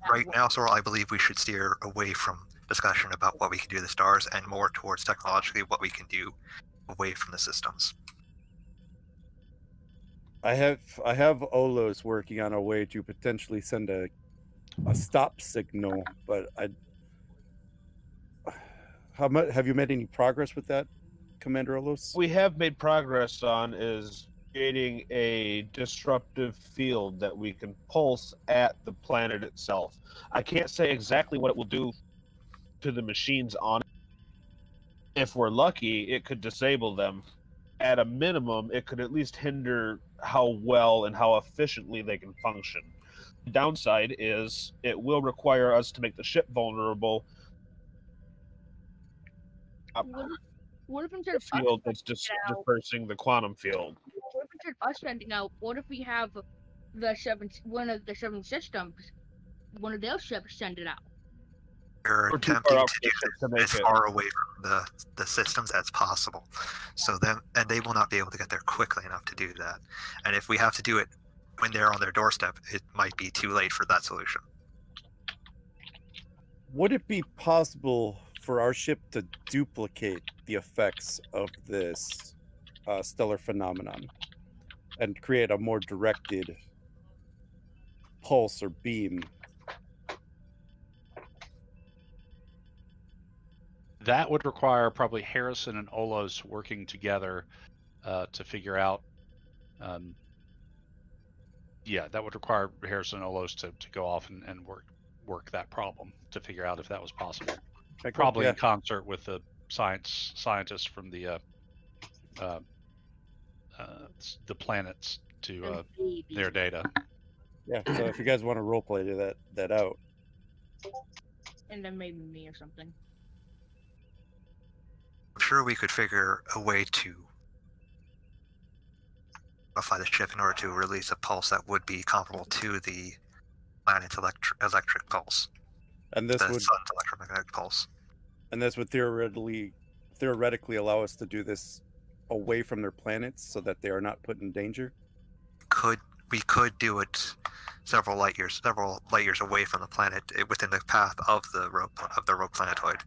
right now, Sorrel, I believe we should steer away from discussion about what we can do to the stars and more towards technologically what we can do away from the systems. I have Olos working on a way to potentially send a stop signal, but have you made any progress with that, Commander Olos? We have made progress on is creating a disruptive field that we can pulse at the planet itself. I can't say exactly what it will do to the machines on it. If we're lucky, it could disable them. At a minimum, it could at least hinder how well and how efficiently they can function. The downside is it will require us to make the ship vulnerable. What if instead of field that's dispersing the quantum field? What if instead of us sending out, what if we have one of the seven systems, one of their ships send it out? We're attempting to do it as far away from the systems as possible. And they will not be able to get there quickly enough to do that. And if we have to do it when they're on their doorstep, it might be too late for that solution. Would it be possible for our ship to duplicate the effects of this stellar phenomenon and create a more directed pulse or beam? That would require probably Harrison and Olos working together to figure out. Yeah, that would require Harrison and Olos to go off and work that problem to figure out if that was possible. Probably in concert with the scientists from the planets to their data. Yeah, so if you guys want to roleplay that out. And then maybe me or something. I'm sure we could figure a way to modify the ship in order to release a pulse that would be comparable to the planet's electric pulse. And this would sun's electromagnetic pulse. And this would theoretically allow us to do this away from their planets so that they are not put in danger. We could do it several light years away from the planet, within the path of the rogue planetoid.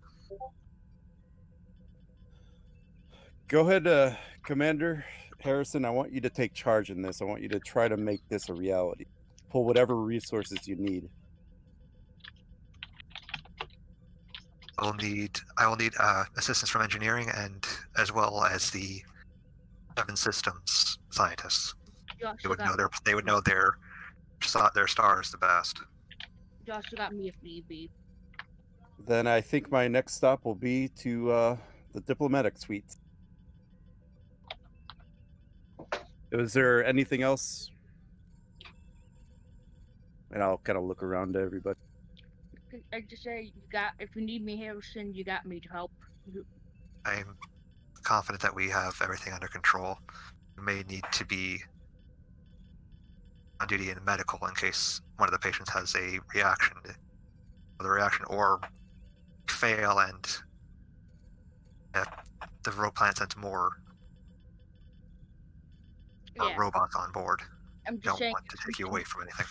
Go ahead, Commander Harrison. I want you to take charge in this. I want you to try to make this a reality. Pull whatever resources you need. I will need assistance from engineering and as well as the Seven Systems scientists. They would know their stars the best. You also got me if need be. Then I think my next stop will be to the diplomatic suite. Was there anything else? And I'll kind of look around to everybody. I just say if you need me, Harrison, you got me to help. I'm confident that we have everything under control. We may need to be on duty in medical in case one of the patients has a reaction, or fail and the rogue planet sends more robots on board. I'm just saying, want to take you away from anything.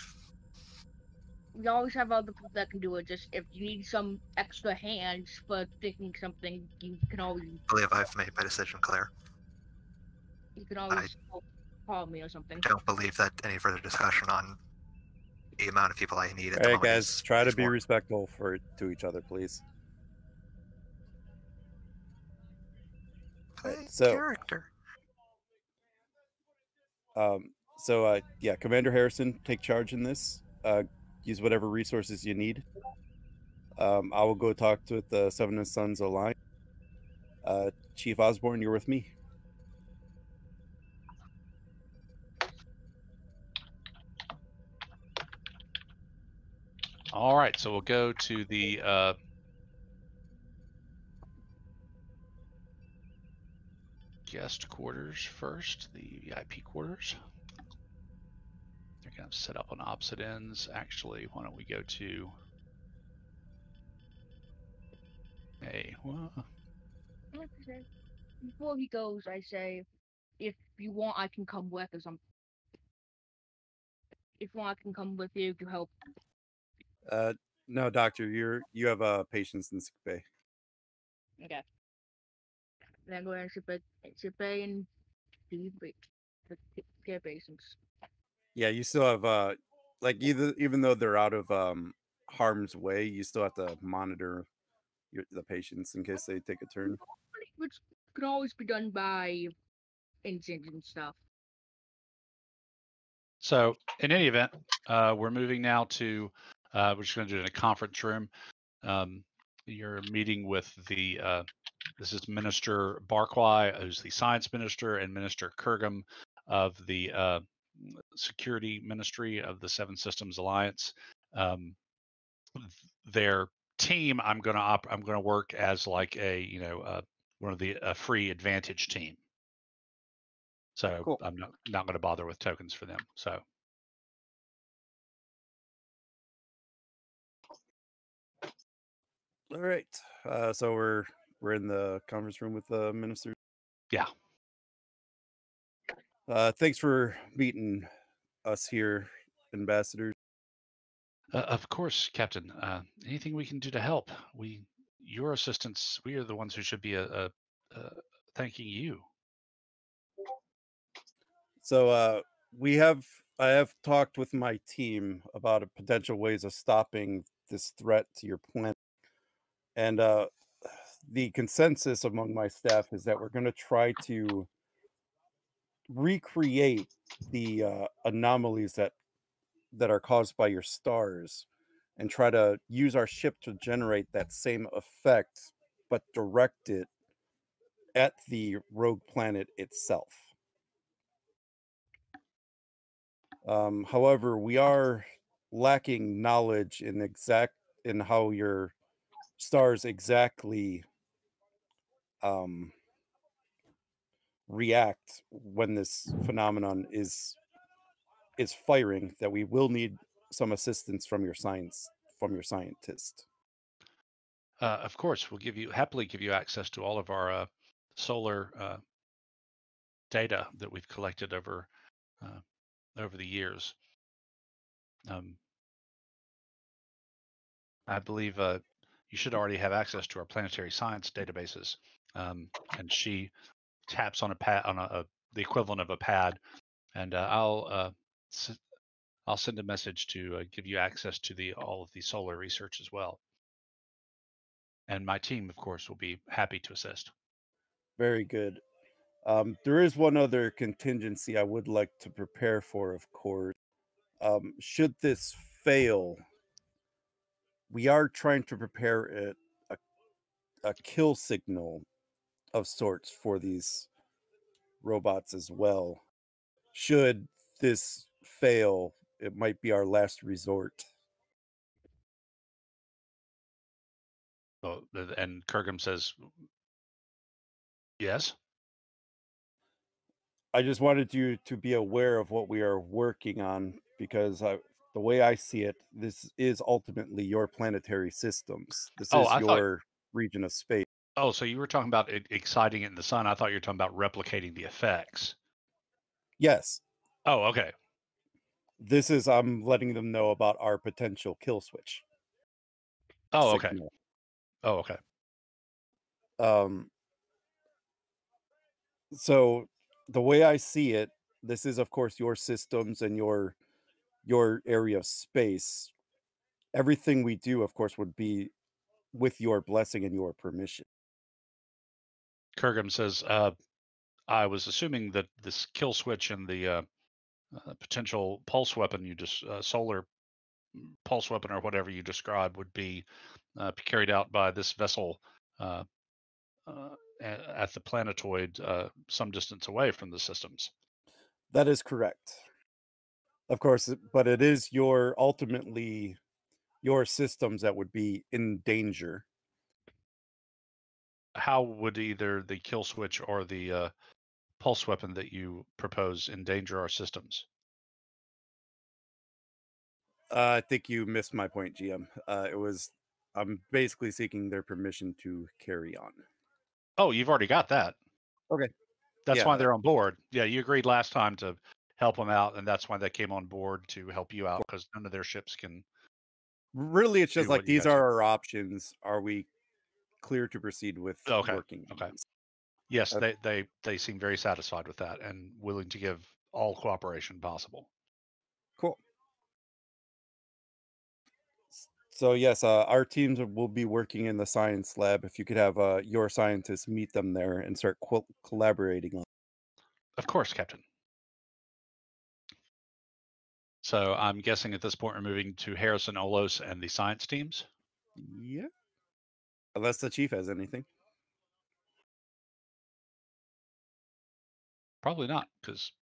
We always have other people that can do it. Just if you need some extra hands for thinking something, you can always. I believe I've made my decision clear. You can always call me or something. I don't believe that any further discussion on the amount of people I need at All the right, moment guys, try to be more. respectful to each other, please. Character. Yeah, Commander Harrison, take charge in this. Use whatever resources you need. I will go talk with the Seven and Sons Alliance. Chief Osborne, you're with me. All right, so we'll go to the guest quarters first, the VIP quarters. They're kind of set up on opposite ends. Actually, why don't we go to Before he goes, I say, if you want, I can come with or something. If you want, I can come with you to help. No, Doctor, you have patients in sick bay. Okay. Then I'm going to sick bay and do the care patients. Yeah, you still have even though they're out of harm's way, you still have to monitor the patients in case they take a turn. Which can always be done by engines and stuff. So in any event, we're moving now to we're just going to do it in a conference room. You're meeting with the this is Minister Barkwai, who's the Science Minister, and Minister Kurgum of the Security Ministry of the Seven Systems Alliance. Their team, I'm going to work as like one of the free advantage team. So cool. I'm not going to bother with tokens for them. So. All right. So we're in the conference room with the minister. Yeah. Thanks for meeting us here, ambassadors. Of course, Captain. Anything we can do to help? Your assistance. We are the ones who should be thanking you. So I have talked with my team about potential ways of stopping this threat to your planet, and the consensus among my staff is that we're going to try to recreate the anomalies that are caused by your stars and try to use our ship to generate that same effect, but direct it at the rogue planet itself. However, we are lacking knowledge in how your stars exactly react when this phenomenon is firing, that we will need some assistance from your scientist. Of course, we'll happily give you access to all of our solar data that we've collected over the years. I believe you should already have access to our planetary science databases. And she taps on a pad, on the equivalent of a pad, and I'll send a message to give you access to all of the solar research as well. And my team, of course, will be happy to assist. Very good. There is one other contingency I would like to prepare for, of course. Should this fail, we are trying to prepare a kill signal of sorts for these robots as well. should this fail, it might be our last resort. Oh, and Kurgum says, yes. I just wanted you to be aware of what we are working on, because the way I see it, this is ultimately your planetary systems. This is your region of space. Oh, so you were talking about exciting it in the sun. I thought you were talking about replicating the effects. Yes. Oh, okay. This is, I'm letting them know about our potential kill switch. Oh, okay. Signal. Oh, okay. So the way I see it, this is of course your systems and your area of space. Everything we do, of course, would be with your blessing and your permission. Kurgum says, I was assuming that this kill switch and the potential pulse weapon you just solar pulse weapon or whatever you described would be carried out by this vessel at the planetoid some distance away from the systems. That is correct. Of course, but it is ultimately your systems that would be in danger. How would either the kill switch or the pulse weapon that you propose endanger our systems? I think you missed my point, GM. I'm basically seeking their permission to carry on. Oh, you've already got that. Okay. That's why they're on board. Yeah, you agreed last time to help them out, and that's why they came on board to help you out, because none of their ships can. Really, it's just like, these are our options. Are we clear to proceed with working? Okay. Yes, okay. They seem very satisfied with that and willing to give all cooperation possible. Cool. So yes, our teams will be working in the science lab. If you could have your scientists meet them there and start collaborating on. Of course, Captain. So I'm guessing at this point we're moving to Harrison, Olos, and the science teams? Yeah. Unless the chief has anything. Probably not, because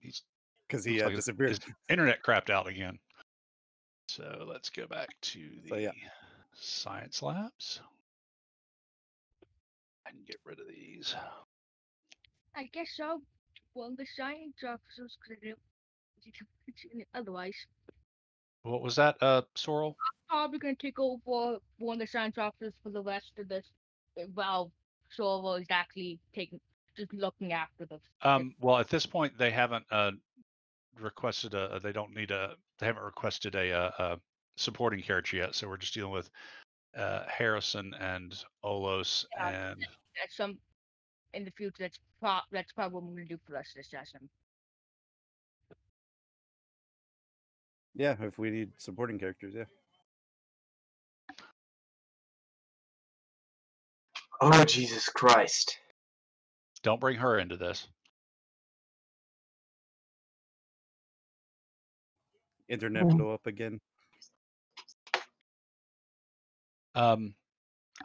he disappeared. His internet crapped out again. So let's go back to the science labs and get rid of these. I guess so. Well, the science officers could do otherwise. What was that, Sorrel? I'm probably going to take over one of the science officers for the rest of this. Well, Sorrel is actually just looking after this. Well, at this point, they haven't requested they haven't requested a supporting character yet, so we're just dealing with Harrison and Olos and that's some in the future. That's probably what we're gonna do for the rest of this session. Yeah, if we need supporting characters, yeah. Oh, Jesus Christ. Don't bring her into this. Internet blow up again. I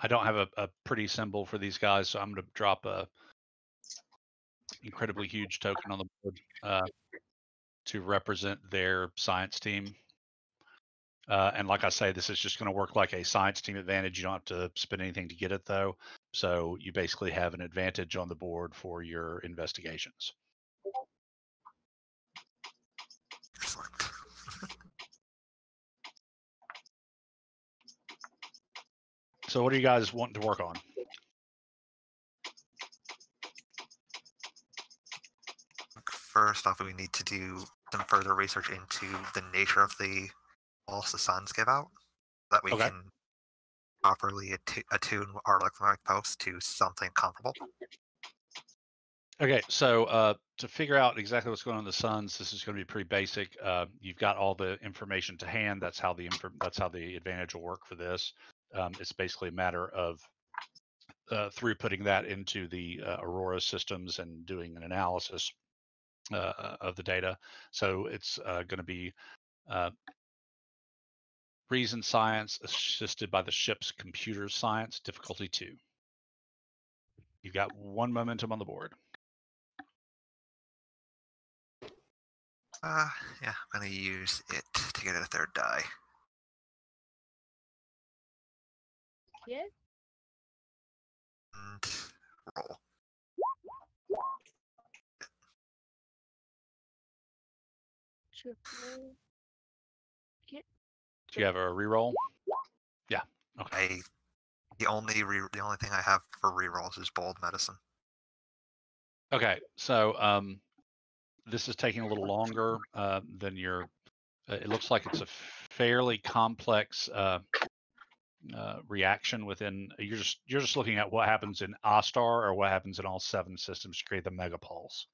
don't have a pretty symbol for these guys, so I'm going to drop a incredibly huge token on the board to represent their science team. And like I say, this is just going to work like a science team advantage. You don't have to spend anything to get it, though. So you basically have an advantage on the board for your investigations. Excellent. So what are you guys wanting to work on? First off, we need to do some further research into the nature of the pulse the suns give out, so that we can properly attune our electromagnetic pulse to something comparable. Okay, so to figure out exactly what's going on in the suns, this is going to be pretty basic. You've got all the information to hand. That's how the advantage will work for this. It's basically a matter of throughputting that into the Aurora systems and doing an analysis of the data. So it's going to be reason science assisted by the ship's computer science, difficulty 2. You've got 1 momentum on the board. Yeah, I'm gonna use it to get a third die. Yeah. And roll. Triple. Get. Do you have a reroll? Yeah. Okay. The only thing I have for rerolls is bold medicine. Okay. So this is taking a little longer than your. It looks like it's a fairly complex reaction within. You're just looking at what happens in Astar or what happens in all 7 systems to create the mega pulse.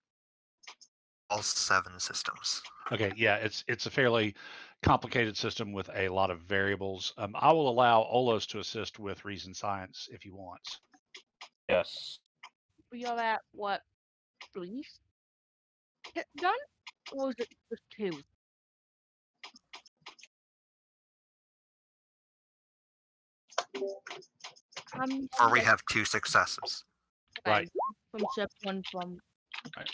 All 7 systems. Okay, yeah, it's a fairly complicated system with a lot of variables. I will allow Olos to assist with reason science if he wants. Yes. We are at what? 3 hit done? Or is it just 2? Or we have 2 successes. Right. From step 1 from. Right.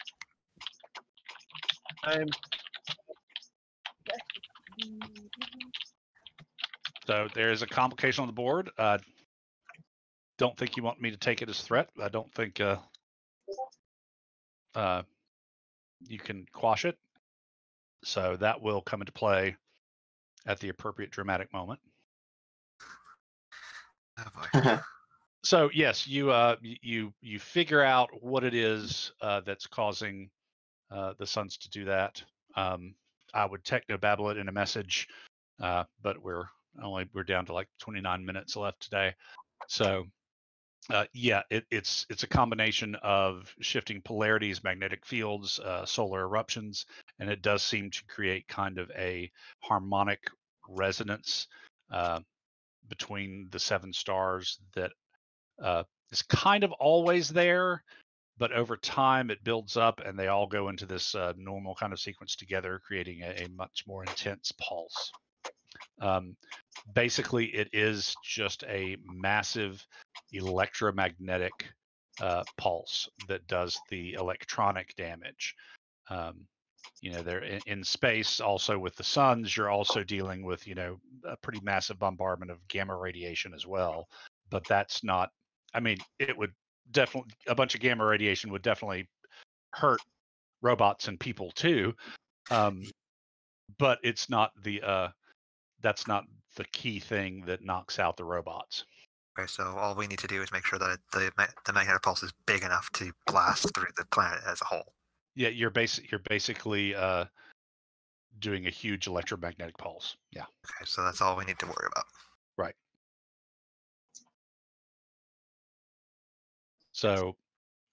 So there is a complication on the board. Don't think you want me to take it as threat. I don't think you can quash it. So that will come into play at the appropriate dramatic moment. Oh boy. So yes, you figure out what it is that's causing the Suns to do that. I would technobabble it in a message, but we're down to like 29 minutes left today. So yeah, it's a combination of shifting polarities, magnetic fields, solar eruptions, and it does seem to create kind of a harmonic resonance between the 7 stars that is kind of always there, but over time it builds up and they all go into this normal kind of sequence together, creating a much more intense pulse. Basically, it is just a massive electromagnetic pulse that does the electronic damage. They're in space also with the suns. You're also dealing with, a pretty massive bombardment of gamma radiation as well. But that's not, it would definitely, a bunch of gamma radiation would definitely hurt robots and people too. But it's not that's not the key thing that knocks out the robots. Okay, so all we need to do is make sure that the magnetic pulse is big enough to blast through the planet as a whole. Yeah, you're basically doing a huge electromagnetic pulse. Yeah. Okay, so that's all we need to worry about. Right. So,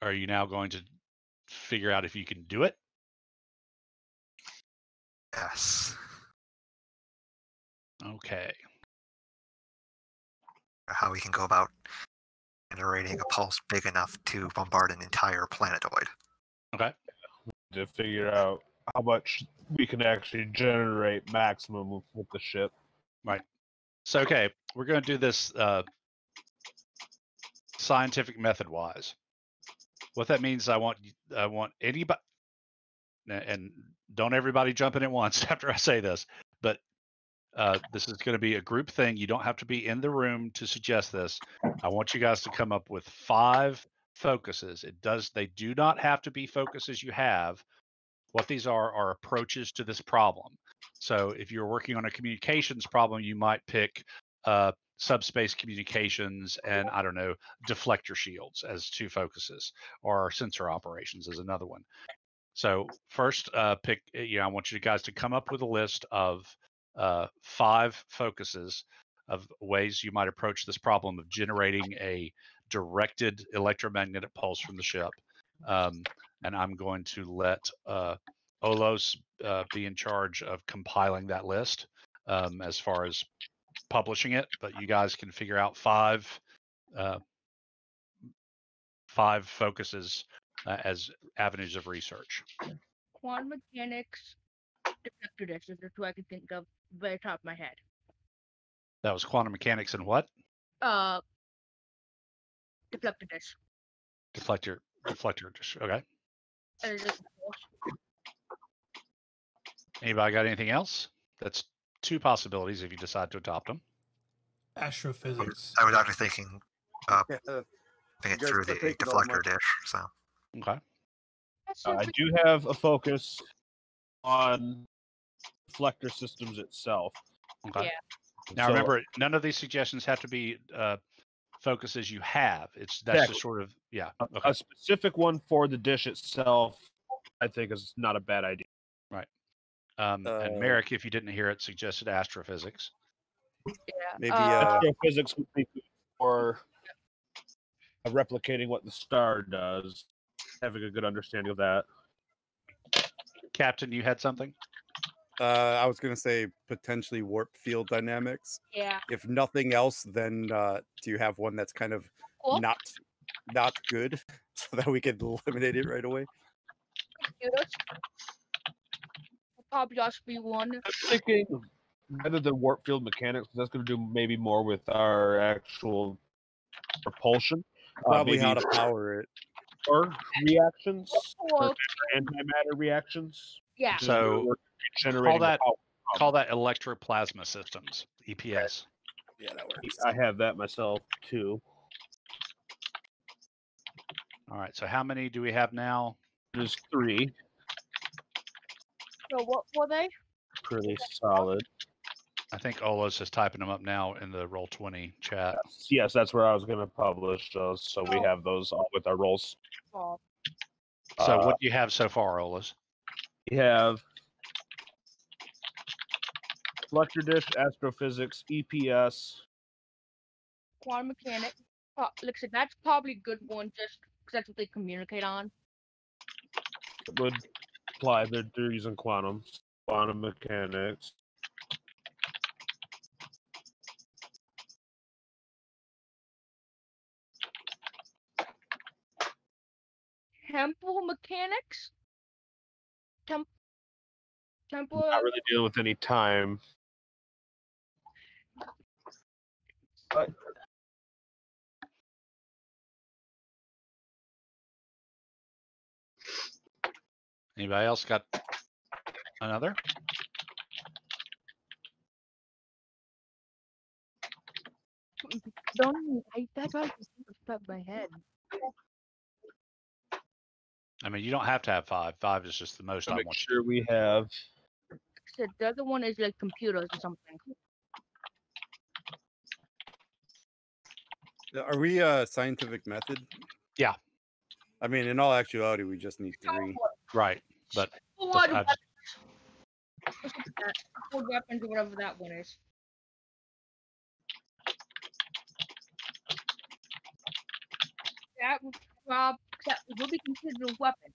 are you now going to figure out if you can do it? Yes. Okay. How we can go about generating a pulse big enough to bombard an entire planetoid. Okay. To figure out how much we can actually generate maximum with the ship. Right. So, okay, we're going to do this scientific method wise. What that means, I want anybody, and don't everybody jump in at once after I say this, but this is going to be a group thing. You don't have to be in the room to suggest this. I want you guys to come up with 5 focuses. They do not have to be focuses you have. What these are approaches to this problem. So if you're working on a communications problem, you might pick subspace communications and, I don't know, deflector shields as 2 focuses, or sensor operations as another one. So first, pick. I want you guys to come up with a list of 5 focuses of ways you might approach this problem of generating a directed electromagnetic pulse from the ship. And I'm going to let Olos be in charge of compiling that list as far as publishing it. But you guys can figure out 5 focuses as avenues of research. Quantum mechanics, deflector dishes. That's what I can think of very top of my head. That was quantum mechanics and what? Deflector dish. Deflector dish. Okay. Anybody got anything else? That's two possibilities if you decide to adopt them. Astrophysics. I was actually thinking Yeah, think it guys through can the take it all, deflector Mark. dish. So Okay. I do have a focus on deflector systems itself. Okay. Yeah. Now So- remember, none of these suggestions have to be focuses you have. That's Exactly. just sort of Okay. A specific one for the dish itself, I think, is not a bad idea. Right. And Merrick, if you didn't hear it, suggested astrophysics. Yeah. Maybe Astrophysics would be good for replicating what the star does, having a good understanding of that. Captain, you had something? I was gonna say potentially warp field dynamics. Yeah. If nothing else, then do you have one that's kind of Cool. not good, so that we could eliminate it right away? Computers. Probably just be one. I'm thinking rather than warp field mechanics, that's going to do maybe more with our actual propulsion. Probably maybe how to power it. or reactions, Well, antimatter reactions. yeah. which is So, where we're generating that- the power. Call that electroplasma systems, EPS. Yeah, that works. I have that myself too. All right. So how many do we have now? There's 3, So what were they? pretty solid. I think Ola's just typing them up now in the Roll20 chat. Yes, that's where I was going to publish those, so we Oh. have those all with our rolls. Oh, So Uh, what do you have so far, Ola's? We have Fletcher Dish, Astrophysics, EPS. quantum mechanics. Like I said, that's probably a good one just because that's what they communicate on. Would apply. They're using quantum mechanics. Temporal mechanics. Temporal. Not really dealing with any time. But Anybody else got another? That's right. Top of my head. I mean, you don't have to have 5. 5 is just the most I make want you. sure we have. So the other one is like computers or something. Are we scientific method? Yeah. I mean, in all actuality, we just need 3. Right. But What I've- weapons or whatever that one is. That would be considered a weapon.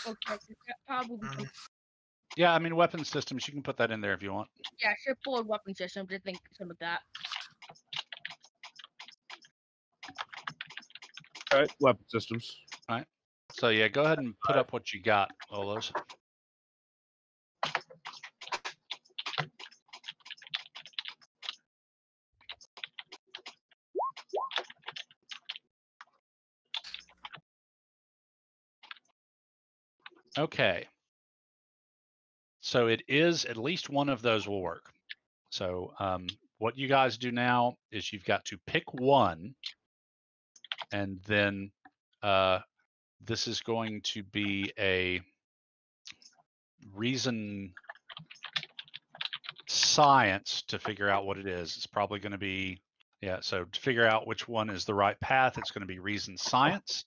Okay, that probably. yeah, I mean, weapon systems, you can put that in there if you want. Yeah, shipboard weapon systems. I think some of that. All right, weapon systems. So yeah, go ahead and put up what you got, Olos. Okay. So it is at least one of those will work. So what you guys do now is you've got to pick one, and then this is going to be a reason science to figure out what it is. It's probably going to be, so to figure out which one is the right path, it's going to be reason science.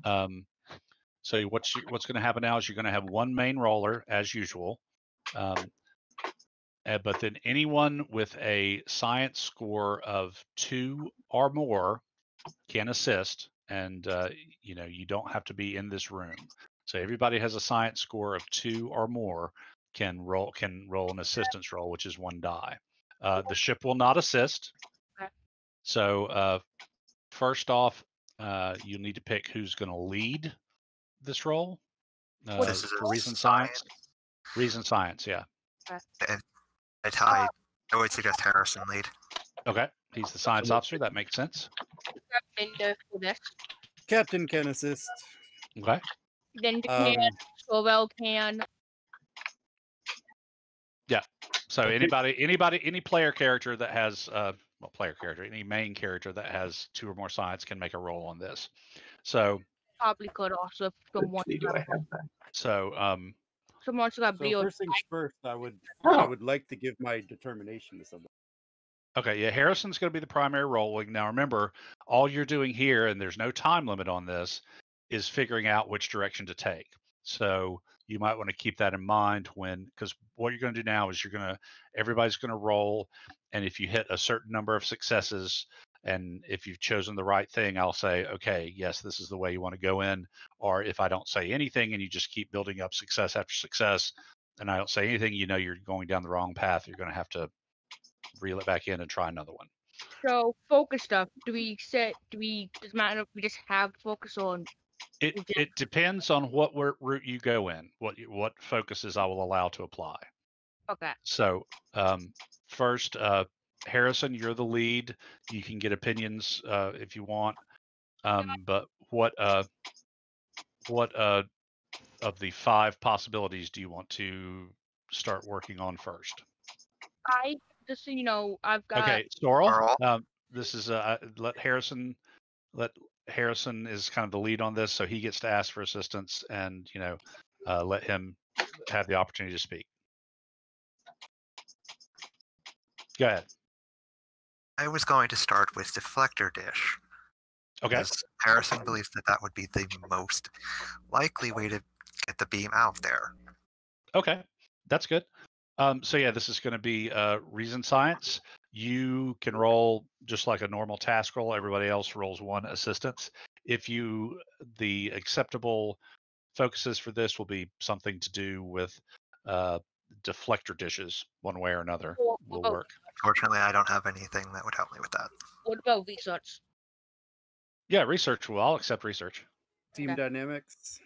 So what's going to happen now is you're going to have one main roller as usual. But then anyone with a science score of 2 or more can assist, and you don't have to be in this room. So everybody has a science score of 2 or more can roll an assistance roll, which is 1 die. The ship will not assist. So first off, you'll need to pick who's going to lead this roll. This is for a reason science. Reason science, yeah. I would suggest Harrison lead. Okay, he's the science officer. That makes sense. For this. Captain can assist. Okay. Then the command Sorrel can. Yeah. So any player character that has any main character that has 2 or more sides can make a roll on this. So Probably could also someone. Do I have that? So Someone got So Brio. first things first, I would like to give my determination to somebody. okay, yeah, Harrison's going to be the primary rolling. Now remember, all you're doing here, and there's no time limit on this, is figuring out which direction to take. So you might want to keep that in mind because what you're going to do now is everybody's going to roll, and if you hit a certain number of successes, and if you've chosen the right thing, I'll say, okay, yes, this is the way you want to go in. Or if I don't say anything and you just keep building up success after success, and I don't say anything, you're going down the wrong path. You're going to have to reel it back in and try another one. So focus stuff. Does it matter if we just have focus on? It depends on what route you go in, what focuses I will allow to apply. Okay. So first, Harrison, you're the lead. You can get opinions if you want. But what of the 5 possibilities do you want to start working on first? I just so you know, I've got. Okay, Sorrel. This is let Harrison is kind of the lead on this, so he gets to ask for assistance, and let him have the opportunity to speak. Go ahead. I was going to start with deflector dish. Okay. Because Harrison believes that would be the most likely way to get the beam out there. Okay, that's good. So yeah, this is going to be reason science. You can roll just like a normal task roll. Everybody else rolls 1 assistance. The acceptable focuses for this will be something to do with deflector dishes, one way or another will work. Fortunately, I don't have anything that would help me with that. What about research? Yeah, research. I'll accept research. Team dynamics.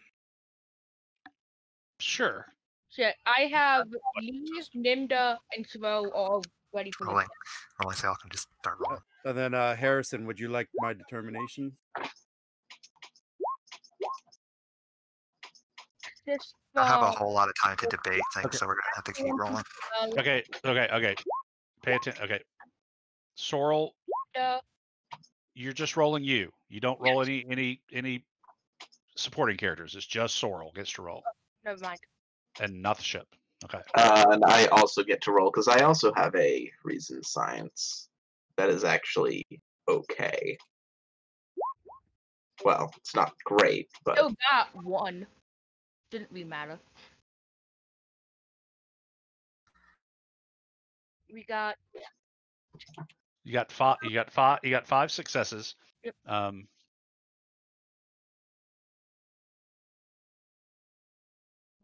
Sure. Shit, I have Lee, Nimda, and Sorrel all ready for Rolling. Rolling, so I can just start rolling. And then Harrison, would you like my determination? this. I don't have a whole lot of time to debate things, so we're gonna have to keep rolling. Okay. Pay attention. Okay. Sorrel, you're just rolling you. You don't roll any supporting characters. It's just Sorrel gets to roll. Never mind. And not the ship. Okay. And I also get to roll because I also have a reason science that is actually okay. Well, it's not great, but Still got 1. Didn't really matter. We got. You got 5. You got 5 successes. Yep.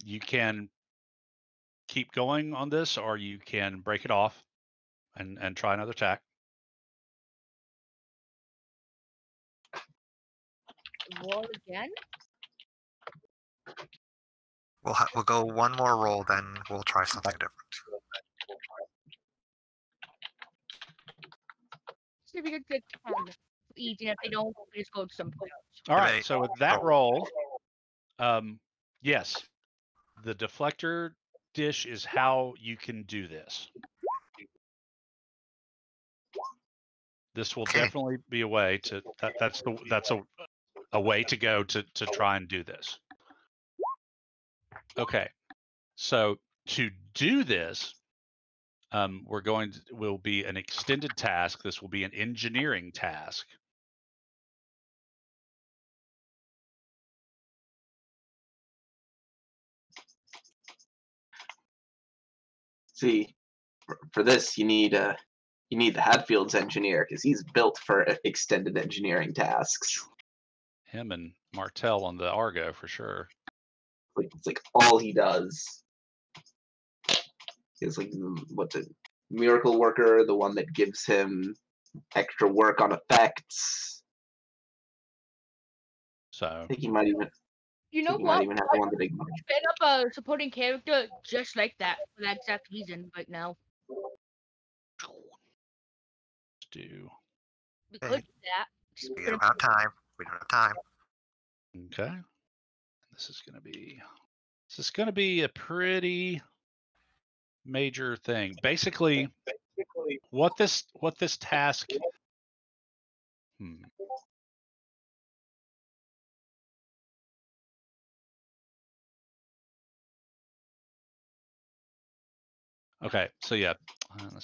You can keep going on this, or you can break it off and try another tack. Roll again. We'll go 1 more roll, then we'll try something different. See if we can get 10 each, and if they don't, we just go to some points. All right. So with that roll, yes, the deflector dish is how you can do this. This will definitely be a way to that's a way to go to try and do this. Okay, so to do this, will be an extended task. This will be an engineering task. see, for this you need the Hatfield's engineer because he's built for extended engineering tasks. Him and Martell on the Argo for sure. It's like all he does. He's like what's it? Miracle Worker, the one that gives him extra work on effects. So I think he might even. You know he what? might even have one of the big money. Set up a supporting character just like that for that exact reason right now. do. We could do that. We don't have time. We don't have time. Okay. This is going to be This is going to be a pretty major thing. Basically, what this task. Okay, so yeah, we're going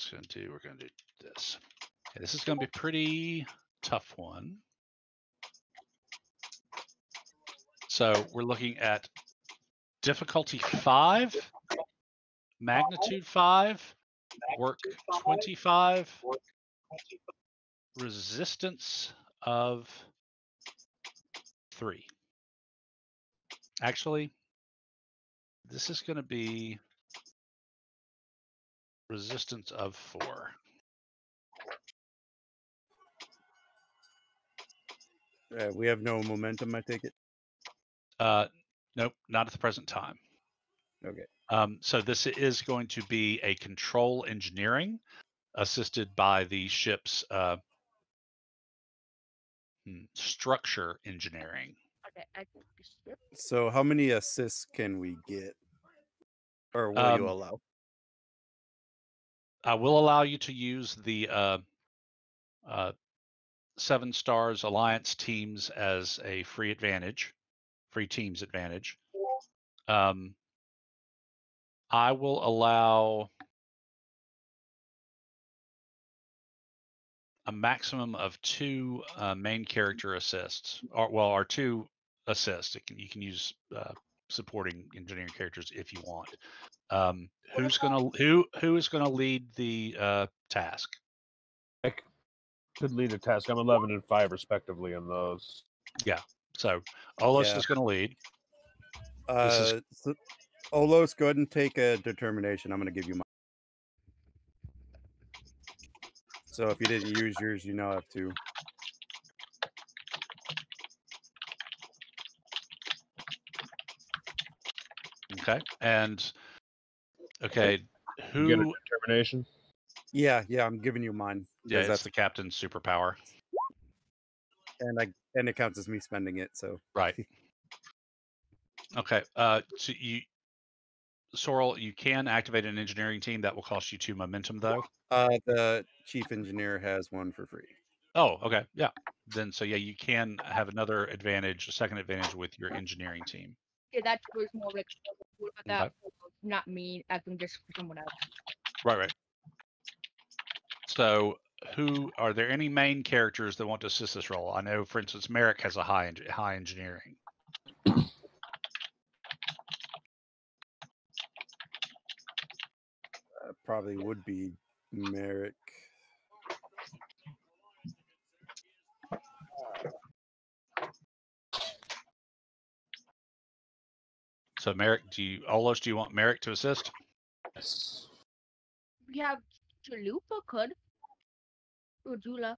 to do this. Okay, this is going to be a pretty tough one. So we're looking at difficulty 5, magnitude 5, work 25, resistance of 3. Actually, this is going to be resistance of 4. We have no momentum, I take it? Nope, not at the present time. Okay. So this is going to be a control engineering assisted by the ship's structure engineering. Okay, so how many assists can we get? Or will you allow? I will allow you to use the 7 Stars Alliance teams as a free teams advantage. I will allow a maximum of 2 main character assists, or 2 assists. You can use supporting engineering characters if you want. Who is gonna lead the task? I could lead a task. I'm 11 and 5 respectively in those. Yeah. So Olos is going to lead. So, Olos, go ahead and take a determination. I'm going to give you mine. So if you didn't use yours, you now have 2. Okay. And okay, who you get a determination? Yeah, I'm giving you mine. Yeah, that's the captain's superpower. And it counts as me spending it, so right. Okay. So Sorrel, you can activate an engineering team. That will cost you 2 momentum, though. The chief engineer has 1 for free. Oh, okay. Yeah. Then so yeah, you can have another advantage, a second advantage with your engineering team. Yeah, that was more like that. Okay. Not me. I can just for someone else. Right. So, who are there any main characters that want to assist this role? I know, for instance, Merrick has a high engineering. Probably would be Merrick. So Merrick, Olos, do you want Merrick to assist? Yes. We have Chalupa could. Or Jula.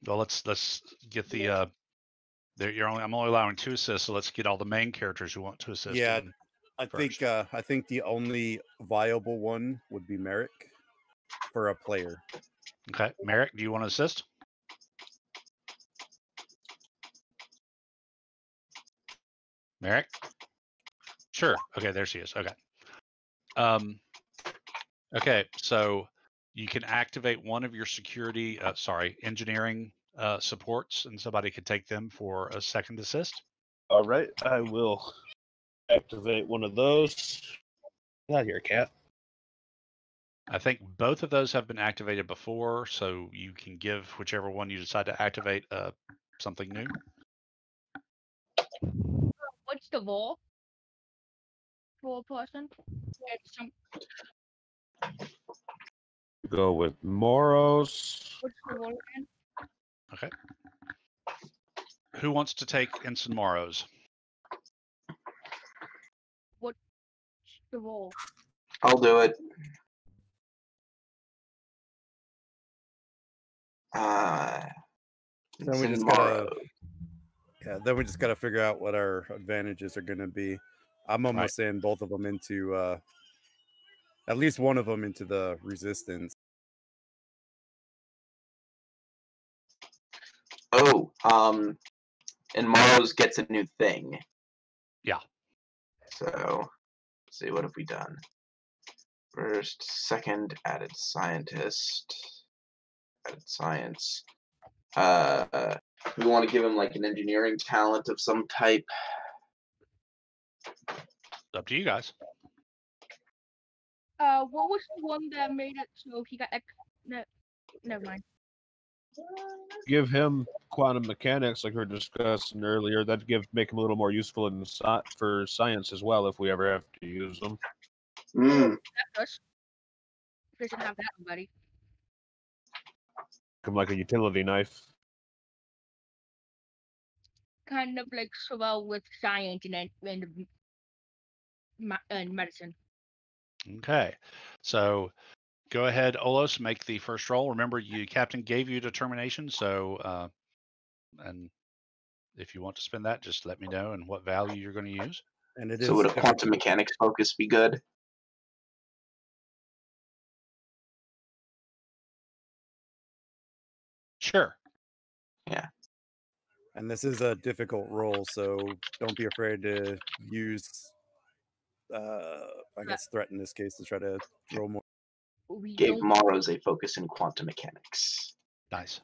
Well, let's get the I'm only allowing 2 assists, so let's get all the main characters who want to assist. Yeah, I think the only viable one would be Merrick for a player. Okay, Merrick, do you want to assist? Merrick? Sure. Okay, there she is. Okay. Okay, so you can activate one of your engineering supports, and somebody could take them for a second assist. All right, I will activate one of those. Not here, cat. I think both of those have been activated before, so you can give whichever one you decide to activate something new. What's the role for a person? Go with Moros. What's the role again? Okay. Who wants to take Ensign Morrows? What's the role? I'll do it. Then we just gotta figure out what our advantages are gonna be. I'm almost saying both of them into at least one of them into the resistance. Oh, and Morrows gets a new thing. So, let's see, what have we done? First, second, added scientist, added science. We want to give him like an engineering talent of some type. Up to you guys. What was the one that made it so he got no, never mind. Give him quantum mechanics, like we were discussing earlier. That'd make him a little more useful in for science as well, if we ever have to use them. Mm. That does. He doesn't have that already. Come like a utility knife. Kind of like swell with science and medicine. Okay, so go ahead, Olos, make the first roll. Remember, Captain gave you determination, so and if you want to spend that, just let me know and what value you're going to use. And it So is would a quantum mechanics focus be good? Sure. Yeah. And this is a difficult roll, so don't be afraid to use, I guess, threat in this case to try to roll more. We Gave don't. Morrows a focus in quantum mechanics. Nice.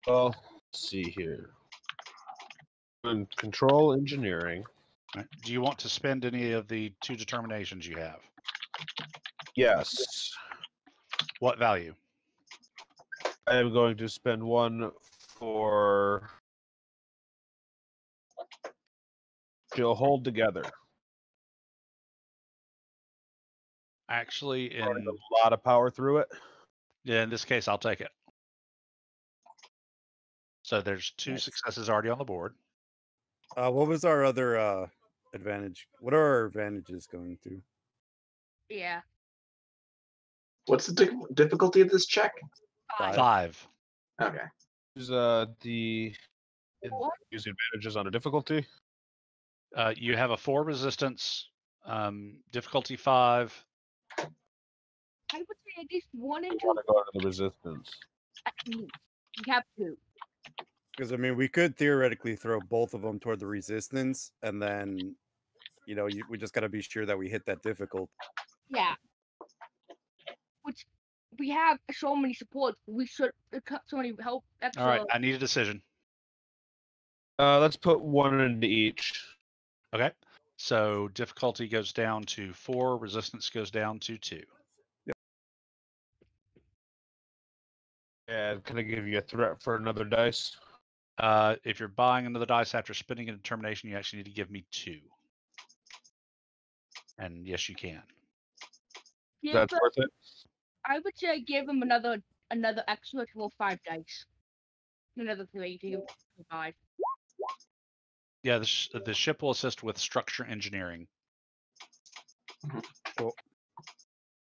Well, let's see here. In control engineering. Right. Do you want to spend any of the 2 determinations you have? Yes. What value? I am going to spend 1 for. She'll hold together. Actually, A lot of power through it. Yeah, in this case, I'll take it. So there's 2 Nice. successes already on the board. What was our other advantage? What are our advantages going to? Yeah. What's the difficulty of this check? 5. Okay. Is the use advantages on a difficulty? You have a 4 resistance, difficulty 5. I would say at least 1 and I 2. want to go into the resistance. At least. We have 2. Because I mean, we could theoretically throw both of them toward the resistance, and then, we just got to be sure that we hit that difficult. Yeah. Which we have so many supports. We should so many help. All right, I need a decision. Let's put 1 into each. Okay, so difficulty goes down to 4, resistance goes down to 2. Yep. And can I give you a threat for another dice? If you're buying another dice after spending a determination, you actually need to give me 2. And yes, you can. That's worth it. I would say give him another extra to roll 5 dice. Another 3 to 5. Yeah, the ship will assist with structure engineering. Cool.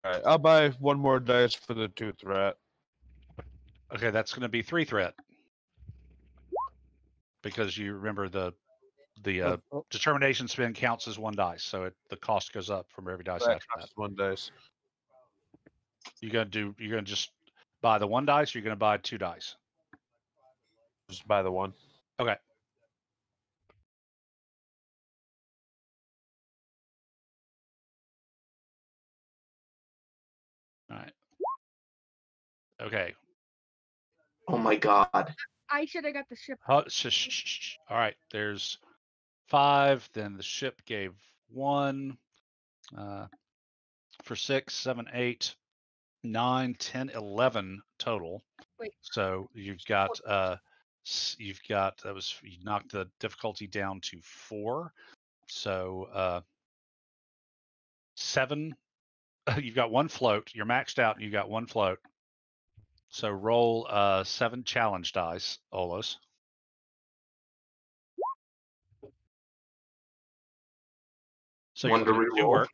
All right, I'll buy 1 more dice for the 2 threat. Okay, that's going to be 3 threat. Because you remember the determination spin counts as 1 dice, so the cost goes up from every dice after that. 1 dice. You're gonna just buy the 1 dice, or you're gonna buy 2 dice? Just buy the 1. Okay. All right. Okay. Oh my god. I said I got the ship. All right. There's 5. Then the ship gave 1 for 6, 7, 8, 9, 10, 11 total. Wait. So you knocked the difficulty down to 4. So 7. You've got 1 float. You're maxed out, and you got 1 float. So roll 7 challenge dice, Olos. So One you're to going to do reroll. work.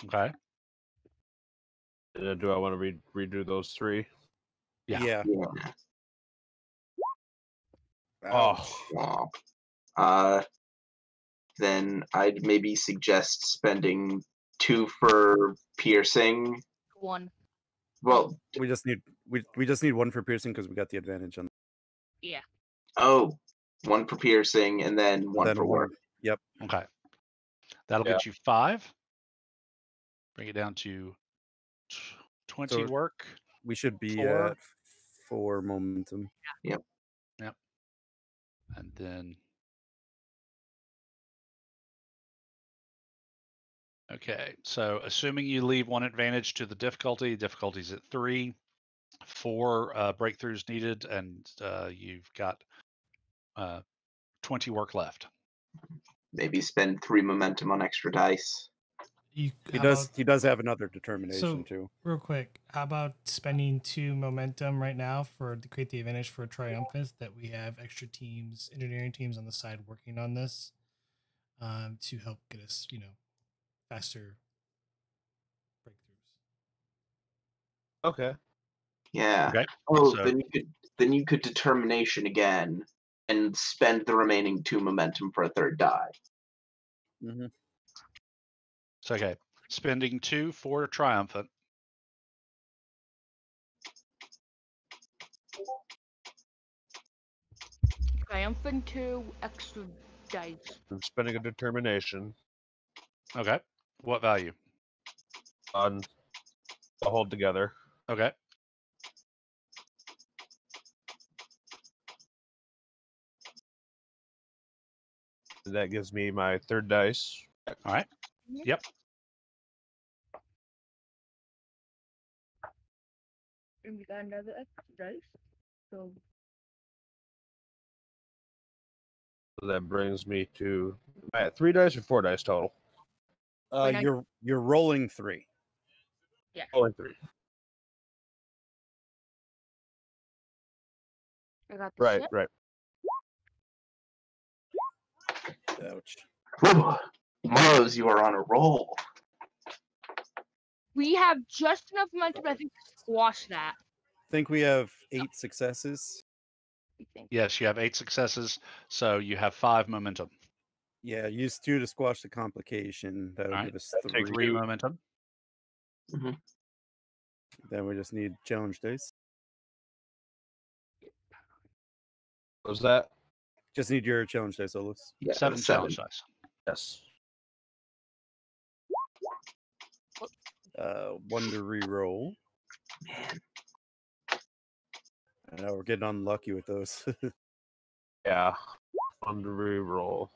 Okay. Do I want to redo those 3? Yeah. Oh. Wow. Then I'd maybe suggest spending 2 for piercing. 1. Well, We just need 1 for piercing because we got the advantage on. Yeah. Oh, 1 for piercing and then 1 for work. Yep. Okay. That'll Yeah. get you 5. Bring it down to 20 So- work. We should be 4. at 4 momentum. Yep. And then okay, so assuming you leave 1 advantage to the difficulty's at 3, 4 breakthroughs needed, and you've got 20 work left. Maybe spend 3 momentum on extra dice. He does have another determination So, too. real quick, how about spending 2 momentum right now to create the advantage for triumphant, that we have extra teams, engineering teams on the side working on this, to help get us, faster breakthroughs. Okay. Yeah. Okay. Oh, So then you could determination again and spend the remaining 2 momentum for a 3rd die. Mm-hmm. so okay, spending 2 for triumphant. Triumphant 2 extra dice. I'm spending a determination Okay. What value? on the hold together. Okay. That gives me my 3rd dice. All right. Yep. And we got another extra dice. So So that brings me to am I at 3 dice or 4 dice total. Wait, I- You're rolling 3. Only 3. I got the Right, ship. right. Ouch. Whew. Mose, you are on a roll. We have just enough momentum, I think, to squash that. I think we have 8 successes. I think. Yes, you have 8 successes, so you have 5 momentum. Yeah, use 2 to squash the complication. That'll All right. give us Take 3. 3 momentum. Then we just need challenge dice. What was that? Just need your challenge dice, Olus. Yeah, 7 challenge dice. Yes. 1 to re-roll. Man. I know we're getting unlucky with those. Yeah. On the reroll.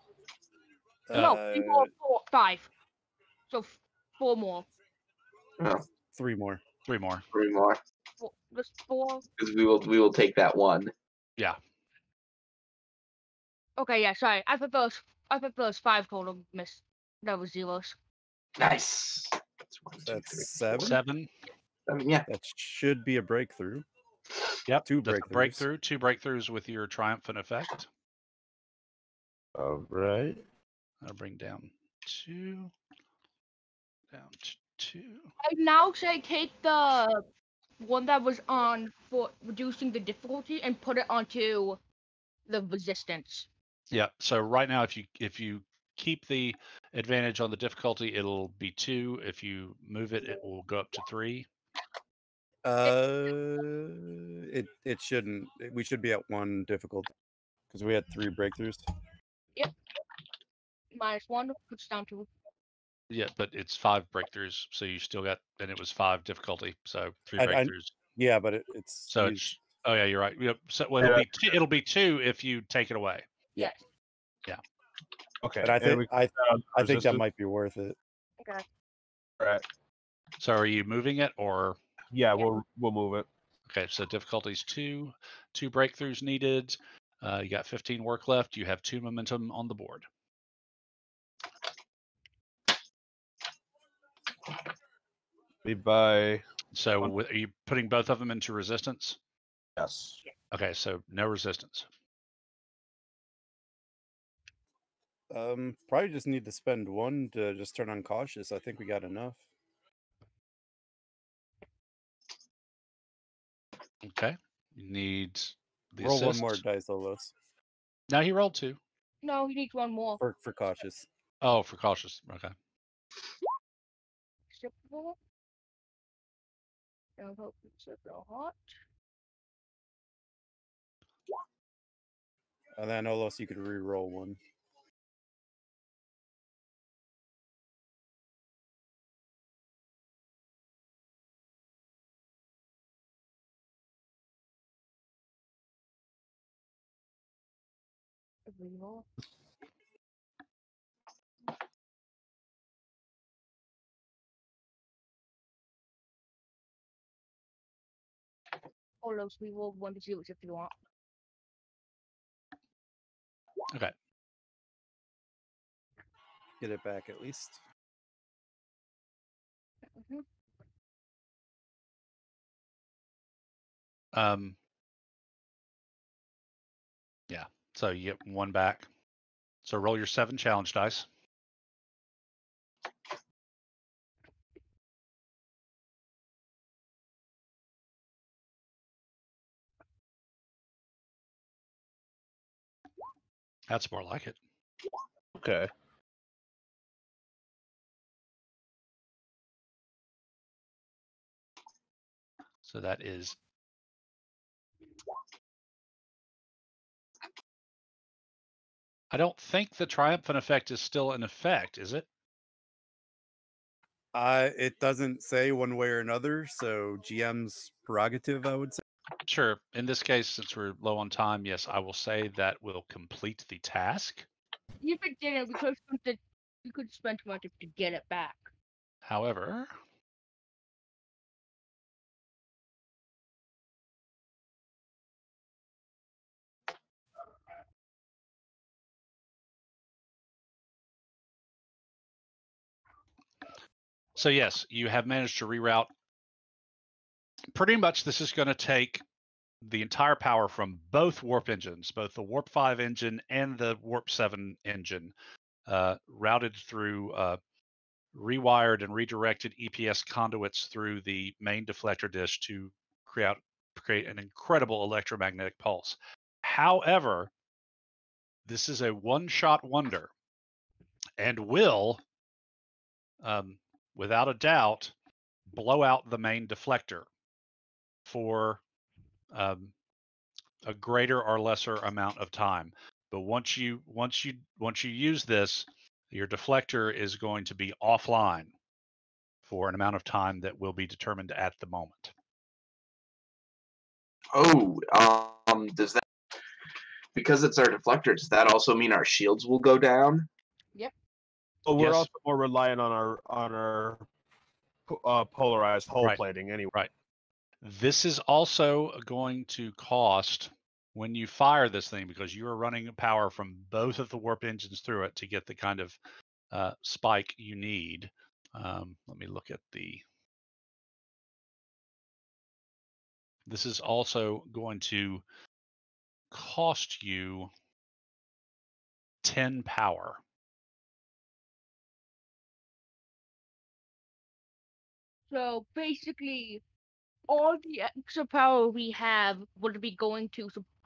No, Uh, 3 more, 4, 5. So 4 more. Oh, 3 more. 3 more. 3 more. Just 4. Because we will take that 1. Yeah. Okay, yeah, sorry. I thought there was 5 total. Miss. That was zeros. Nice. That's 1, 2, That's 3, 7. 7. 7. Yeah. That should be a breakthrough. Yep. 2 That's a breakthroughs. breakthrough. 2 breakthroughs with your triumphant effect. All right. I'll bring down 2. Down to 2. I now say take the one that was on for reducing the difficulty and put it onto the resistance. Yeah. So right now, if you keep the advantage on the difficulty, it'll be 2. If you move it, it will go up to 3. It shouldn't. We should be at 1 difficulty because we had 3 breakthroughs. -1 puts down to. Yeah, but it's 5 breakthroughs, so you still got, and it was 5 difficulty, so 3 I- breakthroughs. Yeah, but it's So used- it's oh yeah, you're right. Yep. So well, it'll be 2 if you take it away. Yes. Okay. but I and think we I think that resistance. might be worth it. Okay. Right. So are you moving it or? Yeah, we'll move it. Okay, so difficulties 2, 2 breakthroughs needed. You got 15 work left. You have 2 momentum on the board. We buy. So are you putting both of them into resistance? Yes. Okay, so no resistance. Probably just need to spend 1 to just turn on cautious. I think we got enough. Okay, you need the Roll 1 assist. more dice, Olos, Now he rolled 2. No, he needs 1 more. for cautious. Oh, for cautious. Okay. Acceptable. Don't hope it's so hot. And then Olos, you could re-roll 1. Reroll. Or else reroll 1 to 0 if you want. Okay. Get it back at least. Mhm. Yeah. So you get 1 back. So roll your 7 challenge dice. That's more like it. Okay. So that is. I don't think the triumphant effect is still in effect, is it? It doesn't say one way or another, so GM's prerogative, I would say. Sure. In this case, since we're low on time, yes, I will say that will complete the task. If it didn't, we could spend too much to get it back. However, so yes, you have managed to reroute. Pretty much this is going to take the entire power from both warp engines, both the Warp 5 engine and the Warp 7 engine, routed through rewired and redirected EPS conduits through the main deflector dish to create an incredible electromagnetic pulse. However, this is a one-shot wonder and will, without a doubt, blow out the main deflector for a greater or lesser amount of time. But once you use this, your deflector is going to be offline for an amount of time that will be determined at the moment. Oh, does that, because it's our deflector, does that also mean our shields will go down? Yep. Well, we're Yes. also more reliant on our polarized hull Right. plating anyway. Right. This is also going to cost when you fire this thing, because you are running power from both of the warp engines through it to get the kind of spike you need. Let me look at this is also going to cost you 10 power. So basically, all the extra power we have would be going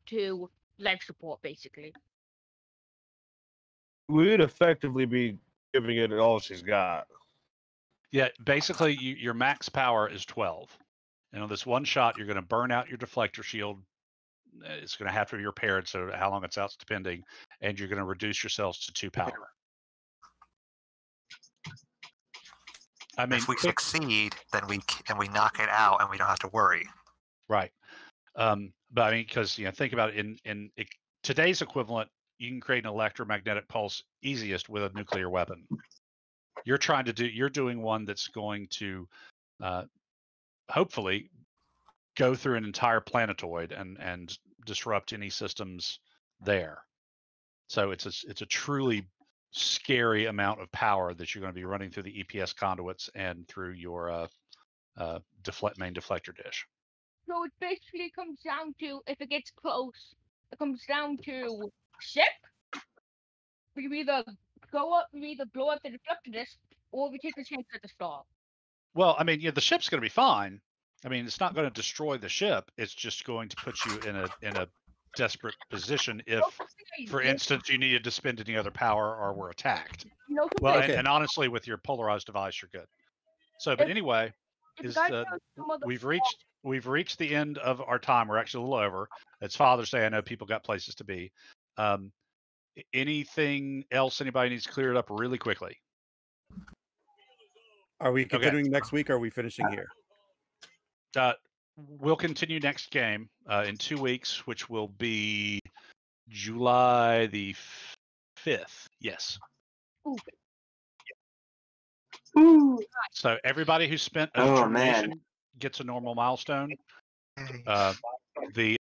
to leg support, basically. We'd effectively be giving it all she's got. Yeah, basically your max power is 12. And on this one shot, you're going to burn out your deflector shield. It's going to have to be repaired, so how long it's out is depending, and you're going to reduce yourselves to 2 power. I mean, if we succeed, then we knock it out, and we don't have to worry. Right. But I mean, because think about it. In today's equivalent, you can create an electromagnetic pulse easiest with a nuclear weapon. You're doing one that's going to hopefully go through an entire planetoid and disrupt any systems there. So it's a truly scary amount of power that you're going to be running through the EPS conduits and through your main deflector dish. So it basically comes down to, if it gets close, it comes down to ship. We either blow up the deflector dish, or we take a chance at the stall. Well, I mean, the ship's going to be fine. I mean, it's not going to destroy the ship. It's just going to put you in a desperate position if, for instance, you needed to spend any other power or were attacked. Well, Okay. and honestly, with your polarized device, you're good. So, but anyway, we've reached the end of our time. We're actually a little over. It's Father's Day. I know people got places to be. Anything else anybody needs cleared up really quickly? Are we continuing next week, or are we finishing here? We'll continue next game in 2 weeks, which will be July the 5th. Yes. Ooh. So everybody who spent a Oh, determination man. gets a normal milestone. Yay. The